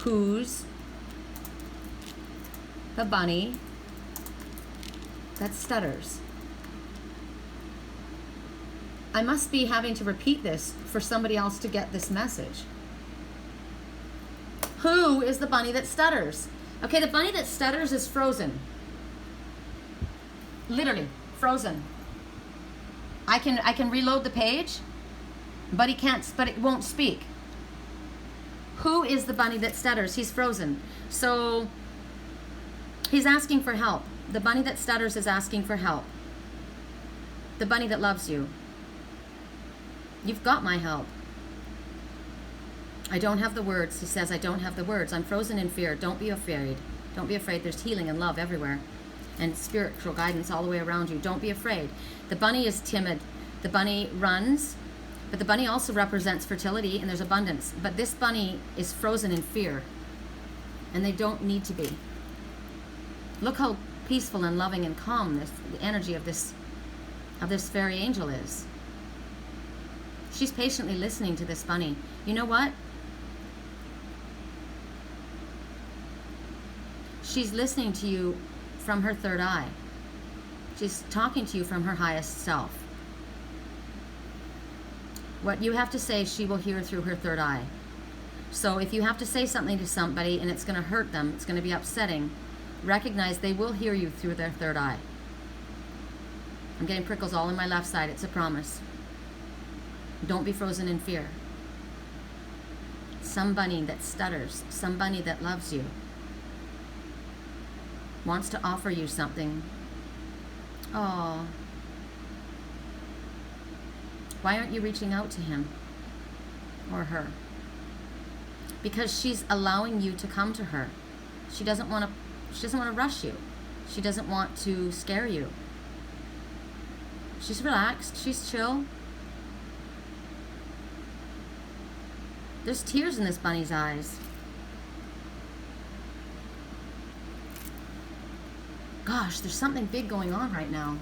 Speaker 1: Who's the bunny that stutters? I must be having to repeat this for somebody else to get this message. Who is the bunny that stutters? Okay, the bunny that stutters is frozen. Literally, frozen. I can reload the page, but it won't speak. Who is the bunny that stutters? He's frozen. So he's asking for help. The bunny that stutters is asking for help. The bunny that loves you. You've got my help. I don't have the words. He says, I don't have the words. I'm frozen in fear. Don't be afraid. Don't be afraid. There's healing and love everywhere. And spiritual guidance all the way around you. Don't be afraid. The bunny is timid. The bunny runs. But the bunny also represents fertility and there's abundance. But this bunny is frozen in fear. And they don't need to be. Look how peaceful and loving and calm the energy of this fairy angel is. She's patiently listening to this bunny. You know what? She's listening to you from her third eye. She's talking to you from her highest self. What you have to say, she will hear through her third eye. So if you have to say something to somebody and it's going to hurt them, it's going to be upsetting, recognize they will hear you through their third eye. I'm getting prickles all in my left side. It's a promise. Don't be frozen in fear. Somebody that stutters, somebody that loves you, wants to offer you something. Oh. Why aren't you reaching out to him or her? Because she's allowing you to come to her. She doesn't want to rush you. She doesn't want to scare you. She's relaxed, she's chill. There's tears in this bunny's eyes. Gosh, there's something big going on right now.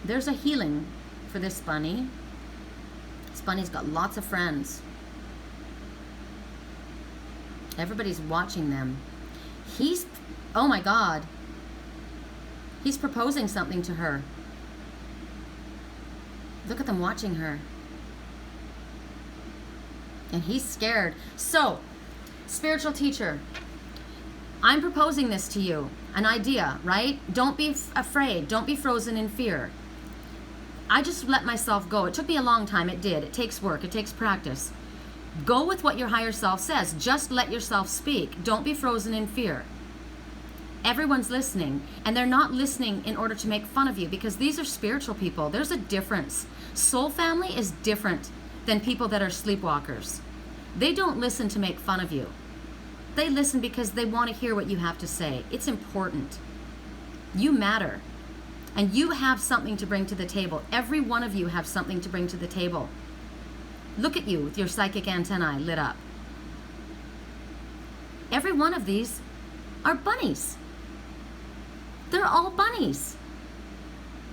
Speaker 1: There's a healing for this bunny. This bunny's got lots of friends. Everybody's watching them. Oh my God. He's proposing something to her. Look at them watching her. And he's scared. So, spiritual teacher, I'm proposing this to you. An idea, right? Don't be afraid. Don't be frozen in fear. I just let myself go. It took me a long time. It did. It takes work. It takes practice. Go with what your higher self says. Just let yourself speak. Don't be frozen in fear. Everyone's listening, and they're not listening in order to make fun of you, because these are spiritual people. There's a difference. Soul family is different than people that are sleepwalkers. They don't listen to make fun of you. They listen because they want to hear what you have to say. It's important. You matter. And you have something to bring to the table. Every one of you have something to bring to the table. Look at you with your psychic antennae lit up. Every one of these are bunnies. They're all bunnies.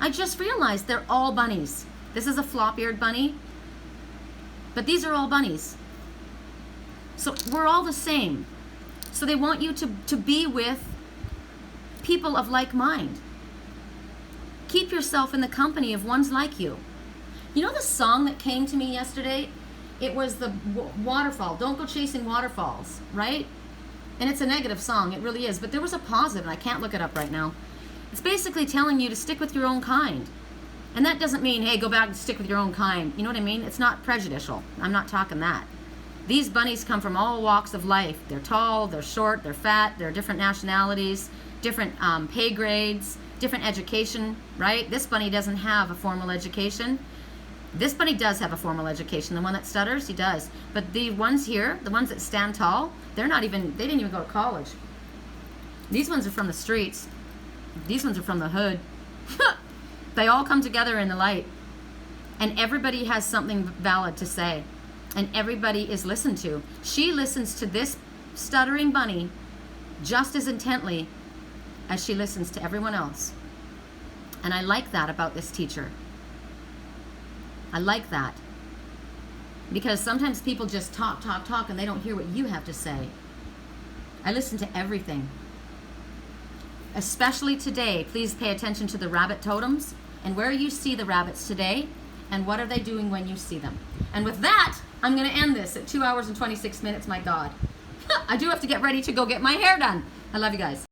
Speaker 1: I just realized they're all bunnies. This is a flop-eared bunny, but these are all bunnies. So we're all the same. So they want you to be with people of like mind. Keep yourself in the company of ones like you. You know the song that came to me yesterday? It was the waterfall. Don't go chasing waterfalls, right? And it's a negative song. It really is. But there was a positive, and I can't look it up right now. It's basically telling you to stick with your own kind. And that doesn't mean, hey, go back and stick with your own kind. You know what I mean? It's not prejudicial. I'm not talking that. These bunnies come from all walks of life. They're tall, they're short, they're fat, they're different nationalities, different pay grades, different education, right? This bunny doesn't have a formal education. This bunny does have a formal education. The one that stutters, he does. But the ones here, the ones that stand tall, they didn't even go to college. These ones are from the streets. These ones are from the hood. They all come together in the light. And everybody has something valid to say. And everybody is listened to. She listens to this stuttering bunny just as intently as she listens to everyone else. And I like that about this teacher. I like that. Because sometimes people just talk, and they don't hear what you have to say. I listen to everything. Especially today, please pay attention to the rabbit totems and where you see the rabbits today and what are they doing when you see them. And with that, I'm going to end this at 2 hours and 26 minutes, my God. I do have to get ready to go get my hair done. I love you guys.